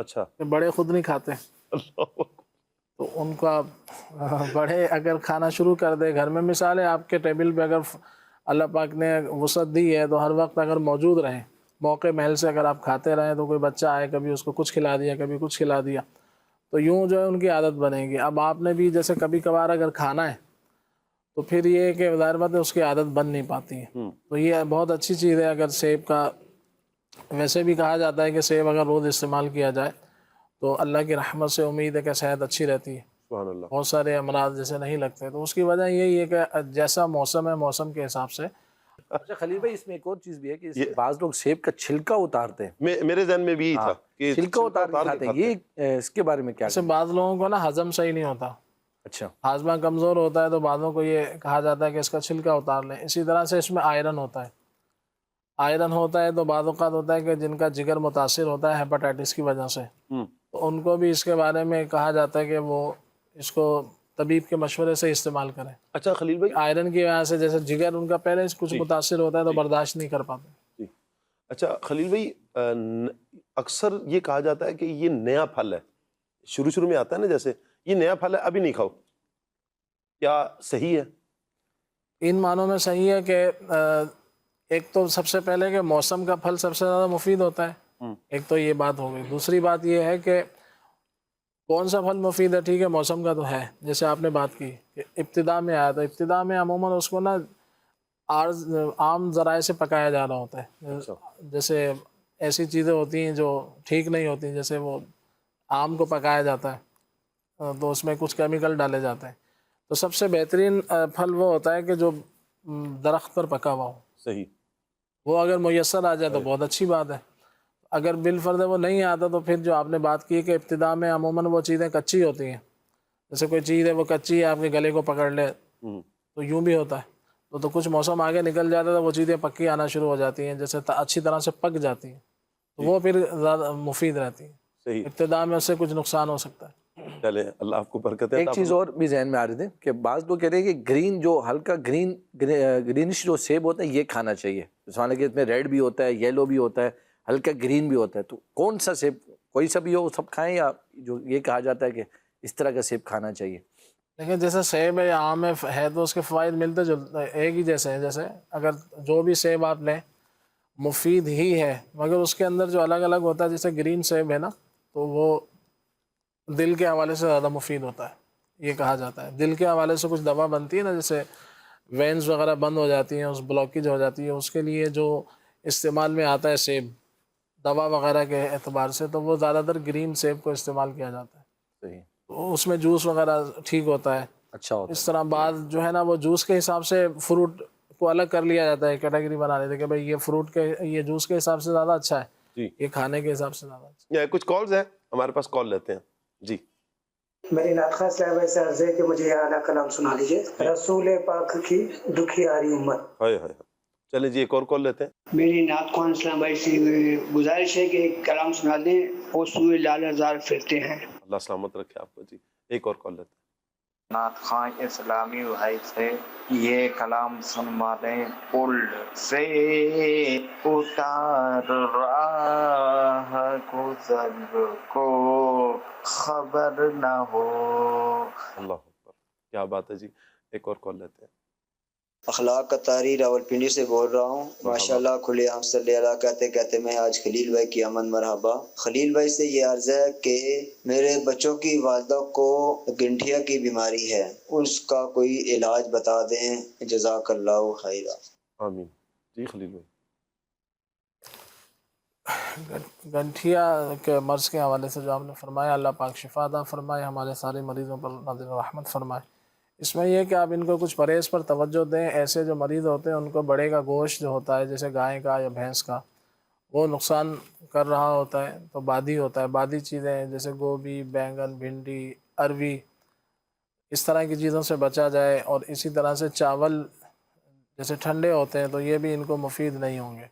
اچھا، کہ بڑے خود نہیں کھاتے، تو ان کا بڑے اگر کھانا شروع کر دے گھر میں، مثال ہے آپ کے ٹیبل پہ اگر اللہ پاک نے وسعت دی ہے تو ہر وقت اگر موجود رہیں، موقع محل سے اگر آپ کھاتے رہیں، تو کوئی بچہ آئے کبھی اس کو کچھ کھلا دیا کبھی کچھ کھلا دیا، تو یوں جو ہے ان کی عادت بنے گی۔ اب آپ نے بھی جیسے کبھی کبھار اگر کھانا ہے تو پھر یہ ہے کہ ظاہر بات ہے اس کی عادت بن نہیں پاتی ہے۔ تو یہ بہت اچھی چیز ہے اگر سیب کا، ویسے بھی کہا جاتا ہے کہ سیب اگر روز استعمال کیا جائے تو اللہ کی رحمت سے امید ہے کہ صحت اچھی رہتی ہے، سبحان اللہ۔ بہت سارے امراض جیسے نہیں لگتے۔ تو اس کی وجہ یہی ہے کہ جیسا موسم ہے موسم کے حساب سے۔ اچھا خلیل بھائی، اس میں ایک اور چیز بھی ہے کہ بعض لوگ سیب کا چھلکا اتارتے ہیں، میرے ذہن میں بھی یہی تھا کہ چھلکا اتار کے کھاتے ہیں، یہ اس کے بارے میں کیا؟ جیسے بعض لوگوں کو نا ہضم صحیح نہیں ہوتا، اچھا، ہاضمہ کمزور ہوتا ہے، تو بعضوں کو یہ کہا جاتا ہے کہ اس کا چھلکا اتار لیں۔ اسی طرح سے اس میں آئرن ہوتا ہے، آئرن ہوتا ہے تو بعض اوقات ہوتا ہے کہ جن کا جگر متاثر ہوتا ہے ہیپاٹائٹس کی وجہ سے، تو ان کو بھی اس کے بارے میں کہا جاتا ہے کہ وہ اس کو طبیب کے مشورے سے استعمال کریں۔ اچھا خلیل بھائی، آئرن کی وجہ سے جیسے جگر ان کا پہلے کچھ متاثر ہوتا ہے تو برداشت نہیں کر پاتے۔ اچھا خلیل بھائی، اکثر یہ کہا جاتا ہے کہ یہ نیا پھل ہے، شروع میں آتا ہے نا، جیسے یہ نیا پھل ہے ابھی نہیں کھاؤ، کیا صحیح ہے؟ ان معنوں میں صحیح ہے کہ ایک تو سب سے پہلے کہ موسم کا پھل سب سے زیادہ مفید ہوتا ہے، ایک تو یہ بات ہو گئی۔ دوسری بات یہ ہے کہ کون سا پھل مفید ہے، ٹھیک ہے موسم کا تو ہے، جیسے آپ نے بات کی کہ ابتدا میں آیا، تو ابتدا میں عموماً اس کو نا عام ذرائع سے پکایا جا رہا ہوتا ہے، جیسے ایسی چیزیں ہوتی ہیں جو ٹھیک نہیں ہوتی، جیسے وہ آم کو پکایا جاتا ہے تو اس میں کچھ کیمیکل ڈالے جاتے ہیں۔ تو سب سے بہترین پھل وہ ہوتا ہے کہ جو درخت پر پکا ہوا ہو، صحیح، وہ اگر میسر آ جائے تو بہت اچھی بات ہے۔ اگر بالفرض وہ نہیں آتا تو پھر جو آپ نے بات کی کہ ابتدا میں عموماً وہ چیزیں کچی ہوتی ہیں، جیسے کوئی چیز ہے وہ کچی ہے آپ کے گلے کو پکڑ لے تو یوں بھی ہوتا ہے، تو کچھ موسم آگے نکل جاتا ہے تو وہ چیزیں پکی آنا شروع ہو جاتی ہیں، جیسے اچھی طرح سے پک جاتی ہیں تو وہ پھر زیادہ مفید رہتی ہیں۔ صحیح، ابتدا میں اس سے کچھ نقصان ہو سکتا ہے۔ چلے اللہ آپ کو برکت ہے۔ ایک چیز اور بھی ذہن میں آ رہی تھی کہ بعض لوگ کہہ رہے ہیں کہ گرین جو ہلکا گرینش جو سیب ہوتا ہے یہ کھانا چاہیے، مثلا کہ اس میں ریڈ بھی ہوتا ہے، یلو بھی ہوتا ہے، ہلکا گرین بھی ہوتا ہے، تو کون سا سیب، کوئی سا بھی ہو سب کھائیں، یا جو یہ کہا جاتا ہے کہ اس طرح کا سیب کھانا چاہیے؟ لیکن جیسے سیب ہے یا آم ہے تو اس کے فوائد ملتے جلتے ایک ہی جیسے ہیں، جیسے اگر جو بھی سیب آپ لیں مفید ہی ہے، مگر اس کے اندر جو الگ الگ ہوتا ہے، جیسے گرین سیب ہے نا تو وہ دل کے حوالے سے زیادہ مفید ہوتا ہے، یہ کہا جاتا ہے۔ دل کے حوالے سے کچھ دوا بنتی ہے نا، جیسے وینز وغیرہ بند ہو جاتی ہیں، اس بلاکیج ہو جاتی ہے، اس کے لیے جو استعمال میں آتا ہے سیب دوا وغیرہ کے اعتبار سے، تو وہ زیادہ تر گرین سیب کو استعمال کیا جاتا ہے۔ صحیح، تو اس میں جوس وغیرہ ٹھیک ہوتا ہے، اچھا ہوتا ہے۔ اس طرح بعض جو ہے نا وہ جوس کے حساب سے فروٹ کو الگ کر لیا جاتا ہے، کیٹیگری بنا لیتے کہ بھائی یہ فروٹ کے یہ جوس کے حساب سے زیادہ اچھا ہے، یہ کھانے کے حساب سے زیادہ اچھا ہے۔ کچھ کالز ہیں ہمارے پاس، کال لیتے ہیں جی۔ میری ناطخہ صاحب ایسا عرض ہے کہ مجھے یہ اعلیٰ کلام سنا لیجیے، رسول پاک کی دکھیاری امت۔ ہائے ہائے، چلیں جی ایک اور کال لیتے ہیں۔ میری نعت خوان اسلام بھائی سے گزارش ہے کہ ایک کلام سنا دیں، وہ سوئے لال ہزار پھرتے ہیں۔ اللہ سلامت رکھے آپ کو جی، ایک اور کال لیتے ہیں۔ نعت خواں اسلامی بھائی سے یہ کلام سنوا دیں، پل سے اتار راہ گزر کو خبر نہ ہو۔ اللہ اکبر، کیا بات ہے جی، ایک اور کال لیتے ہیں۔ اخلاق قطاری راولپنڈی سے بول رہا ہوں، ماشاءاللہ کھلے عام صلی اللہ کہتے کہتے میں آج خلیل بھائی کی امن مرحبا۔ خلیل بھائی سے یہ عرض ہے کہ میرے بچوں کی والدہ کو گنٹھیا کی بیماری ہے، اس کا کوئی علاج بتا دیں، جزاک اللہ خیرہ۔ آمین جی خلیل بھائی۔ گنٹھیا کے مرض کے حوالے سے جو آپ نے فرمایا، اللہ پاک شفا عطا فرمائے، ہمارے سارے مریضوں پر نازل رحمت فرمائے۔ اس میں یہ کہ آپ ان کو کچھ پرہیز پر توجہ دیں۔ ایسے جو مریض ہوتے ہیں ان کو بڑے کا گوشت جو ہوتا ہے، جیسے گائے کا یا بھینس کا، وہ نقصان کر رہا ہوتا ہے، تو بادی ہوتا ہے، بادی چیزیں جیسے گوبھی، بینگن، بھنڈی، اروی، اس طرح کی چیزوں سے بچا جائے۔ اور اسی طرح سے چاول جیسے ٹھنڈے ہوتے ہیں تو یہ بھی ان کو مفید نہیں ہوں گے،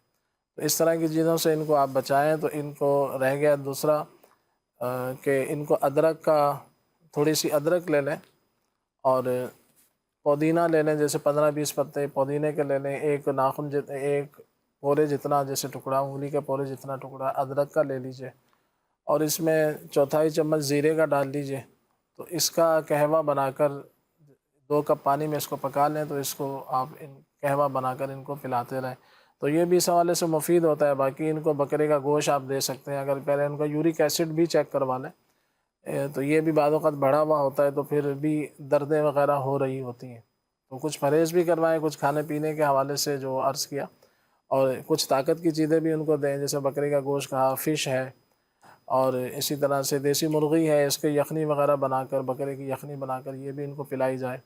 تو اس طرح کی چیزوں سے ان کو آپ بچائیں۔ تو ان کو رہ گیا دوسرا کہ ان کو ادرک کا، تھوڑی سی ادرک لے لیں اور پودینہ لے لیں، جیسے 15-20 پتے پودینے کے لے لیں، ایک ناخن ایک پورے جتنا، جیسے ٹکڑا انگلی کے پورے جتنا ٹکڑا ادرک کا لے لیجئے، اور اس میں 1/4 چمچ زیرے کا ڈال دیجئے، تو اس کا قہوہ بنا کر 2 کپ پانی میں اس کو پکا لیں، تو اس کو آپ قہوہ بنا کر ان کو پلاتے رہیں، تو یہ بھی اس حوالے سے مفید ہوتا ہے۔ باقی ان کو بکرے کا گوشت آپ دے سکتے ہیں، اگر پہلے ان کا یورک ایسڈ بھی چیک کروا لیں، تو یہ بھی بعض اوقات بڑھا ہوا ہوتا ہے، تو پھر بھی دردیں وغیرہ ہو رہی ہوتی ہیں، تو کچھ پرہیز بھی کروائیں، کچھ کھانے پینے کے حوالے سے جو عرض کیا، اور کچھ طاقت کی چیزیں بھی ان کو دیں، جیسے بکرے کا گوشت کہا، فش ہے، اور اسی طرح سے دیسی مرغی ہے، اس کے یخنی وغیرہ بنا کر، بکرے کی یخنی بنا کر یہ بھی ان کو پلائی جائے،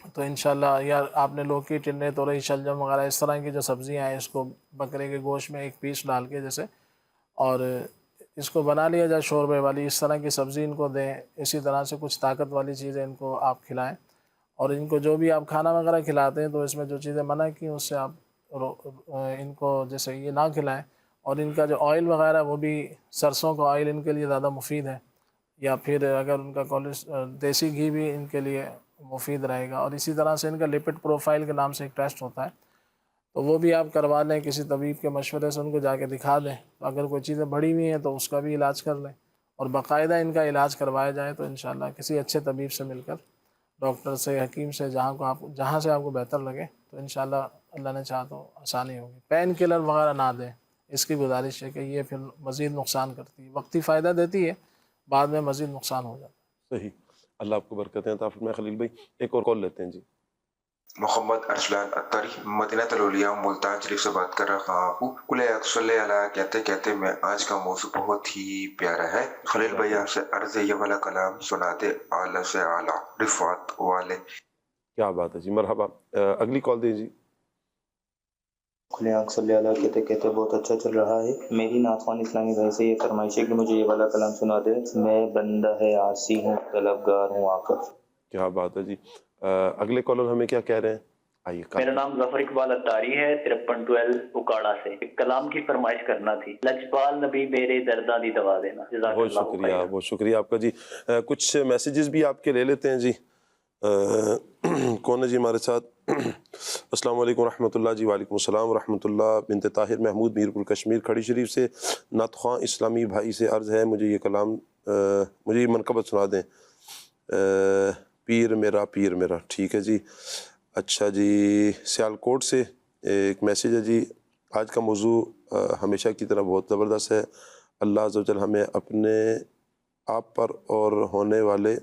تو انشاءاللہ۔ یا آپ نے لوکی، ٹنڈے، تورئی، شلجم وغیرہ اس طرح کی جو سبزیاں ہیں، اس کو بکرے کے گوشت میں 1 پیس ڈال کے جیسے، اور اس کو بنا لیا جائے شوربے والی، اس طرح کی سبزی ان کو دیں۔ اسی طرح سے کچھ طاقت والی چیزیں ان کو آپ کھلائیں، اور ان کو جو بھی آپ کھانا وغیرہ کھلاتے ہیں تو اس میں جو چیزیں منع کی اس سے آپ ان کو جیسے یہ نہ کھلائیں، اور ان کا جو آئل وغیرہ وہ بھی سرسوں کا آئل ان کے لیے زیادہ مفید ہے، یا پھر اگر ان کا دیسی گھی بھی ان کے لیے مفید رہے گا، اور اسی طرح سے ان کا لپڈ پروفائل کے نام سے ایک ٹیسٹ ہوتا ہے، تو وہ بھی آپ کروا لیں کسی طبیب کے مشورے سے، ان کو جا کے دکھا دیں، تو اگر کوئی چیزیں بڑھی ہوئی ہیں تو اس کا بھی علاج کر لیں، اور باقاعدہ ان کا علاج کروایا جائے، تو انشاءاللہ کسی اچھے طبیب سے مل کر، ڈاکٹر سے، حکیم سے، جہاں سے آپ کو بہتر لگے، تو انشاءاللہ اللہ نے چاہا تو آسانی ہوگی۔ پین کلر وغیرہ نہ دیں، اس کی گزارش ہے کہ یہ پھر مزید نقصان کرتی ہے، وقتی فائدہ دیتی ہے، بعد میں مزید نقصان ہو جاتا ہے۔ صحیح، اللہ آپ کو برکتیں عطا فرمائے۔ خلیل بھائی ایک اور کال لیتے ہیں جی۔ محمد ارسلان اتاری مدینہ الاولیاء ملتان شریف سے بات کر رہا ہوں۔ کل صلی اللہ کہتے کہتے میں آج کا موضوع بہت ہی پیارا ہے۔ خلیل بھائی آپ سے عرض ہے، یہ والا کلام سنا دے اعلیٰ سے اعلیٰ رفعت والے۔ کیا بات ہے جی، مرحبا۔ اگلی کال دیں جی۔ کھلے آنکھ صلی اللہ کہتے کہتے بہت اچھا چل رہا ہے۔ میری ناخوان اسلامی بھائی سے یہ فرمائش ہے کہ مجھے یہ والا کلام سنا دے، میں بندہ ہے عاصی ہوں، طلبگار ہوں آقا۔ کیا بات ہے جی۔ اگلے کالر ہمیں کیا کہہ رہے ہیں؟ آئیے۔ میرا نام ظفر اقبال اتاری ہے، 5312 اکاڑا سے۔ ایک کلام کی فرمائش کرنا تھی۔ لجپال نبی میرے درداں دی دوا دینا۔ جزاک بہت اللہ شکریہ، خیر۔ بہت شکریہ آپ کا جی۔ کچھ میسیجز بھی آپ کے لے لیتے ہیں جی۔ کون ہے جی ہمارے ساتھ؟ السلام علیکم ورحمۃ اللہ جی۔ وعلیکم السلام ورحمۃ اللہ۔ بنت طاہر محمود میرپور کشمیر کھڑی شریف سے، نعت خواں اسلامی بھائی سے عرض ہے، مجھے یہ کلام، مجھے یہ منقبت سنا دیں۔ پیر میرا پیر میرا، ٹھیک ہے جی۔ اچھا جی، سیالکوٹ سے ایک میسیج ہے جی۔ آج کا موضوع ہمیشہ کی طرح بہت زبردست ہے۔ اللہ عز و جل ہمیں اپنے آپ پر اور ہونے والے،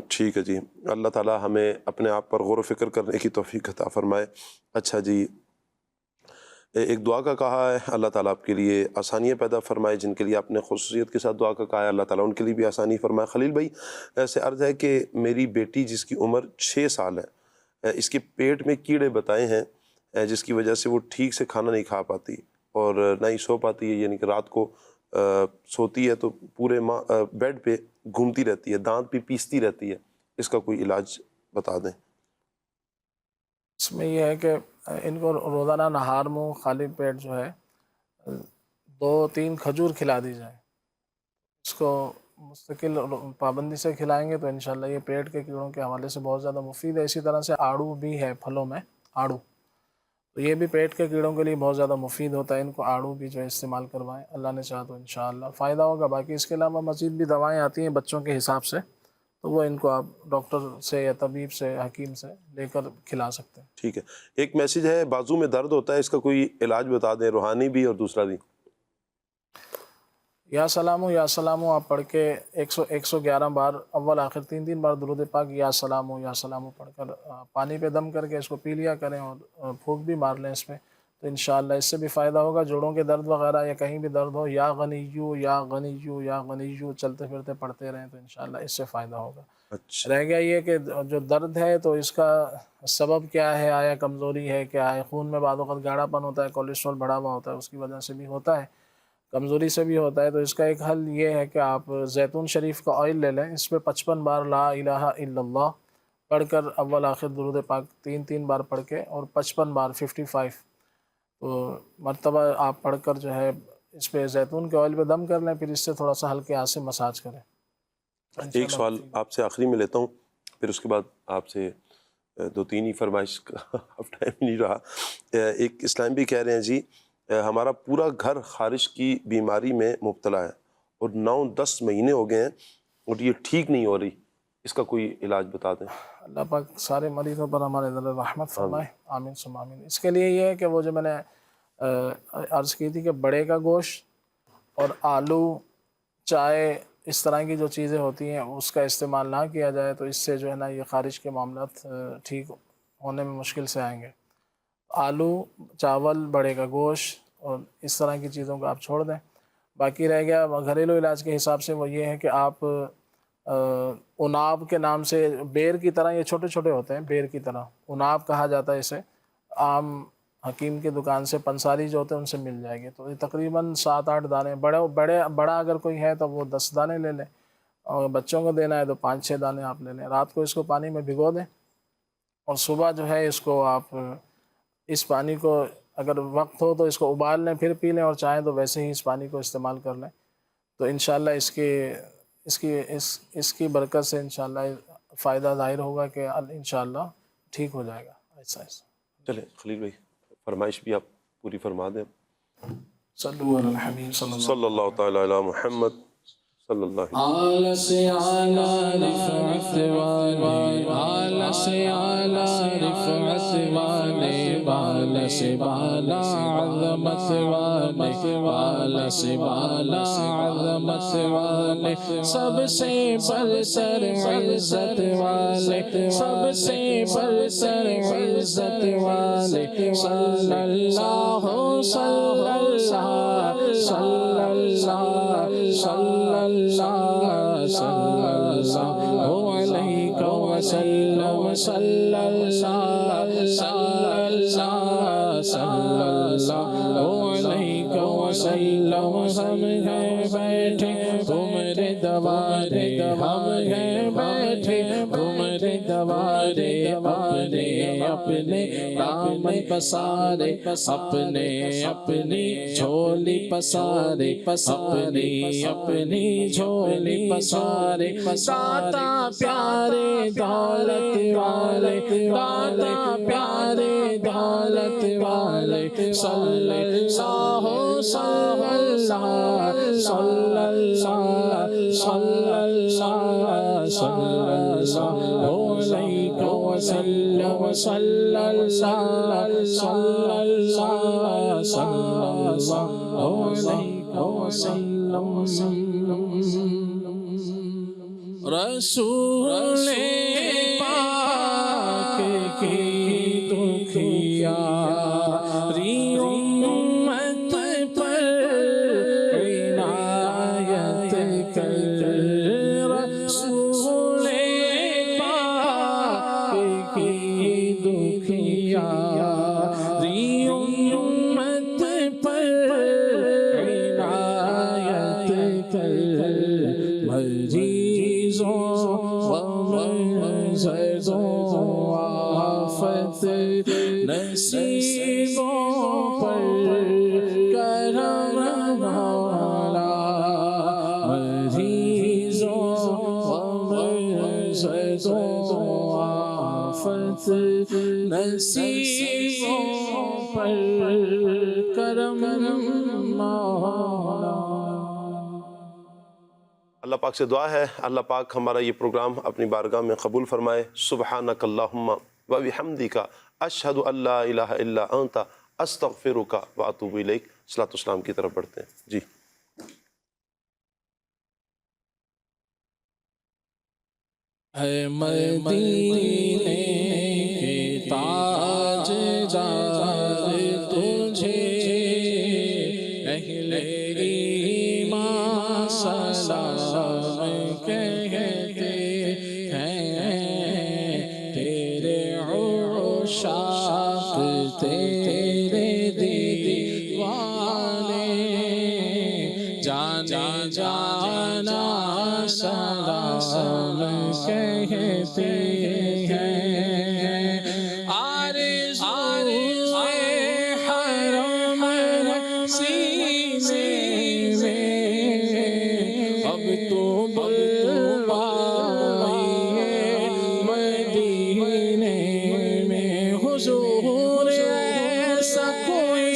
ٹھیک ہے جی، اللہ تعالیٰ ہمیں اپنے آپ پر غور و فکر کرنے کی توفیق عطا فرمائے۔ اچھا جی، ایک دعا کا کہا ہے، اللہ تعالیٰ آپ کے لیے آسانیاں پیدا فرمائے۔ جن کے لیے آپ نے خصوصیت کے ساتھ دعا کا کہا ہے، اللہ تعالیٰ ان کے لیے بھی آسانی فرمائے۔ خلیل بھائی ایسے عرض ہے کہ میری بیٹی جس کی عمر 6 سال ہے، اس کے پیٹ میں کیڑے بتائے ہیں، جس کی وجہ سے وہ ٹھیک سے کھانا نہیں کھا پاتی اور نہ ہی سو پاتی ہے، یعنی کہ رات کو سوتی ہے تو پورے بیڈ پہ گھومتی رہتی ہے، دانت بھی پیستی رہتی ہے، اس کا کوئی علاج بتا دیں۔ اس میں یہ ہے کہ ان کو روزانہ نہار منہ خالی پیٹ جو ہے 2-3 کھجور کھلا دی جائے، اس کو مستقل پابندی سے کھلائیں گے تو انشاءاللہ یہ پیٹ کے کیڑوں کے حوالے سے بہت زیادہ مفید ہے۔ اسی طرح سے آڑو بھی ہے پھلوں میں، آڑو، تو یہ بھی پیٹ کے کیڑوں کے لیے بہت زیادہ مفید ہوتا ہے، ان کو آڑو بھی جو ہے استعمال کروائیں، اللہ نے چاہا تو انشاءاللہ فائدہ ہوگا۔ باقی اس کے علاوہ مزید بھی دوائیں آتی ہیں بچوں کے حساب سے، تو وہ ان کو آپ ڈاکٹر سے یا طبیب سے، حکیم سے لے کر کھلا سکتے ہیں۔ ٹھیک ہے۔ ایک میسیج ہے، بازو میں درد ہوتا ہے، اس کا کوئی علاج بتا دیں، روحانی بھی اور دوسرا بھی۔ یا سلامو یا سلامو آپ پڑھ کے 111 بار، اول آخر 3 بار درود پاک یا سلامو پڑھ کر پانی پہ دم کر کے اس کو پی لیا کریں، اور پھونک بھی مار لیں اس پہ، تو انشاءاللہ اس سے بھی فائدہ ہوگا۔ جوڑوں کے درد وغیرہ یا کہیں بھی درد ہو، یا غنیو یا غنیو یا غنیو چلتے پھرتے پڑھتے رہیں تو انشاءاللہ اس سے فائدہ ہوگا۔ رہ گیا یہ کہ جو درد ہے تو اس کا سبب کیا ہے، آیا کمزوری ہے، کیا ہے، خون میں بعض اوقات گاڑھا پن ہوتا ہے، کولیسٹرول بڑھا ہوا ہوتا ہے، اس کی وجہ سے بھی ہوتا ہے، کمزوری سے بھی ہوتا ہے، تو اس کا ایک حل یہ ہے کہ آپ زیتون شریف کا آئل لے لیں، اس پہ 55 بار لا الہ الا اللہ پڑھ کر اول آخر درود پاک 3 بار پڑھ کے، اور 55 بار 55 تو مرتبہ آپ پڑھ کر جو ہے اس پہ زیتون کے آئل پہ دم کر لیں، پھر اس سے تھوڑا سا ہلکے ہاتھ سے مساج کریں۔ ایک سوال آپ سے آخری میں لیتا ہوں، پھر اس کے بعد آپ سے 2-3 ہی فرمائش کا اب ٹائم نہیں رہا۔ ایک اسلام بھی کہہ رہے ہیں جی ہمارا پورا گھر خارش کی بیماری میں مبتلا ہے اور 9-10 مہینے ہو گئے ہیں اور یہ ٹھیک نہیں ہو رہی، اس کا کوئی علاج بتا دیں۔ اللہ پاک سارے مریضوں پر ہمارے ذرا رحمت فرمائے، آمین ثم آمین۔ اس کے لیے یہ ہے کہ وہ جو میں نے عرض کی تھی کہ بڑے کا گوشت اور آلو، چائے، اس طرح کی جو چیزیں ہوتی ہیں اس کا استعمال نہ کیا جائے تو اس سے جو ہے نا یہ خارج کے معاملات ٹھیک ہونے میں مشکل سے آئیں گے۔ آلو، چاول، بڑے کا گوشت اور اس طرح کی چیزوں کو آپ چھوڑ دیں۔ باقی رہ گیا گھریلو علاج کے حساب سے وہ یہ ہے کہ آپ اناب کے نام سے، بیر کی طرح یہ چھوٹے چھوٹے ہوتے ہیں، بیر کی طرح اناب کہا جاتا ہے اسے، عام حکیم کی دکان سے پنساری جو ہوتے ہیں ان سے مل جائے گی، تو یہ تقریباً 7-8 دانے، بڑا اگر کوئی ہے تو وہ 10 دانے لے لیں، اور بچوں کو دینا ہے تو 5-6 دانے آپ لے لیں۔ رات کو اس کو پانی میں بھگو دیں اور صبح جو ہے اس کو آپ اس پانی کو اگر وقت ہو تو اس کو ابال لیں، پھر پی لیں، اور چاہیں تو ویسے ہی اس پانی کو استعمال کر لیں، تو انشاءاللہ اس کی برکت سے انشاءاللہ فائدہ ظاہر ہوگا کہ انشاءاللہ ٹھیک ہو جائے گا ایسا ایسا۔ چلیں خلیل بھائی فرمائش بھی آپ پوری فرما دیں۔ صلو علی الحبیب صلی اللہ تعالی علی محمد صلی اللہ اعلیٰ سے اعلیٰ رفعت والے، اعلیٰ سے اعلیٰ رفعت والے، بالا سے بالا عظمت والے، بالا سے بالا عظمت والے، سب سے برتر عزت والے، سب سے برتر عزت والے، صلی اللہ صلی اللہ صلی اللہ صلی اللہ صلی اللہ علیہ وسلم، صلی اللہ صلی اللہ صلی اللہ علیہ وسلم۔ ہم ہیں بیٹھے تمہارے دوارے، ہم ہیں بیٹھے تمہارے دوارے، اپنے اپنے نام پسارے، اپنے اپنی جھولی پسارے، اپنی اپنی جھولی پسارے، داتا پیارے دولت والے، داتا پیارے دولت والے، صلی اللہ صلی اللہ صلی اللہ صلی اللہ صلی اللہ علیہ وسلم، صلی اللہ صلی اللہ صلی اللہ علیہ وسلم۔ رسول پاک کی دکھیاری امت پر عنایت کر، رسول پاک کی دکھیاری امت پر عنایت کر، مریضوں و آفت نصیبوں پر کرم مولا، مریضوں و آفت نصیبوں پر کرم مولا۔ اللہ پاک سے دعا ہے اللہ پاک ہمارا یہ پروگرام اپنی بارگاہ میں قبول فرمائے۔ سبحانک اللہم و بحمدک، اشہد ان لا الہ الا انت، استغفرک و اتوب الیک۔ صلاۃ والسلام کی طرف بڑھتے ہیں جی۔ اے مدینے کے تاج دار تجھے اہل ایمان سلام کہتے ہیں، تیرے عشاق تیرے دیوانے جانا جانا سلام کہتے ہیں، آرزوئے حرم سینے میں اب تو بلوائے مدینے میں، حضور ایسا کوئی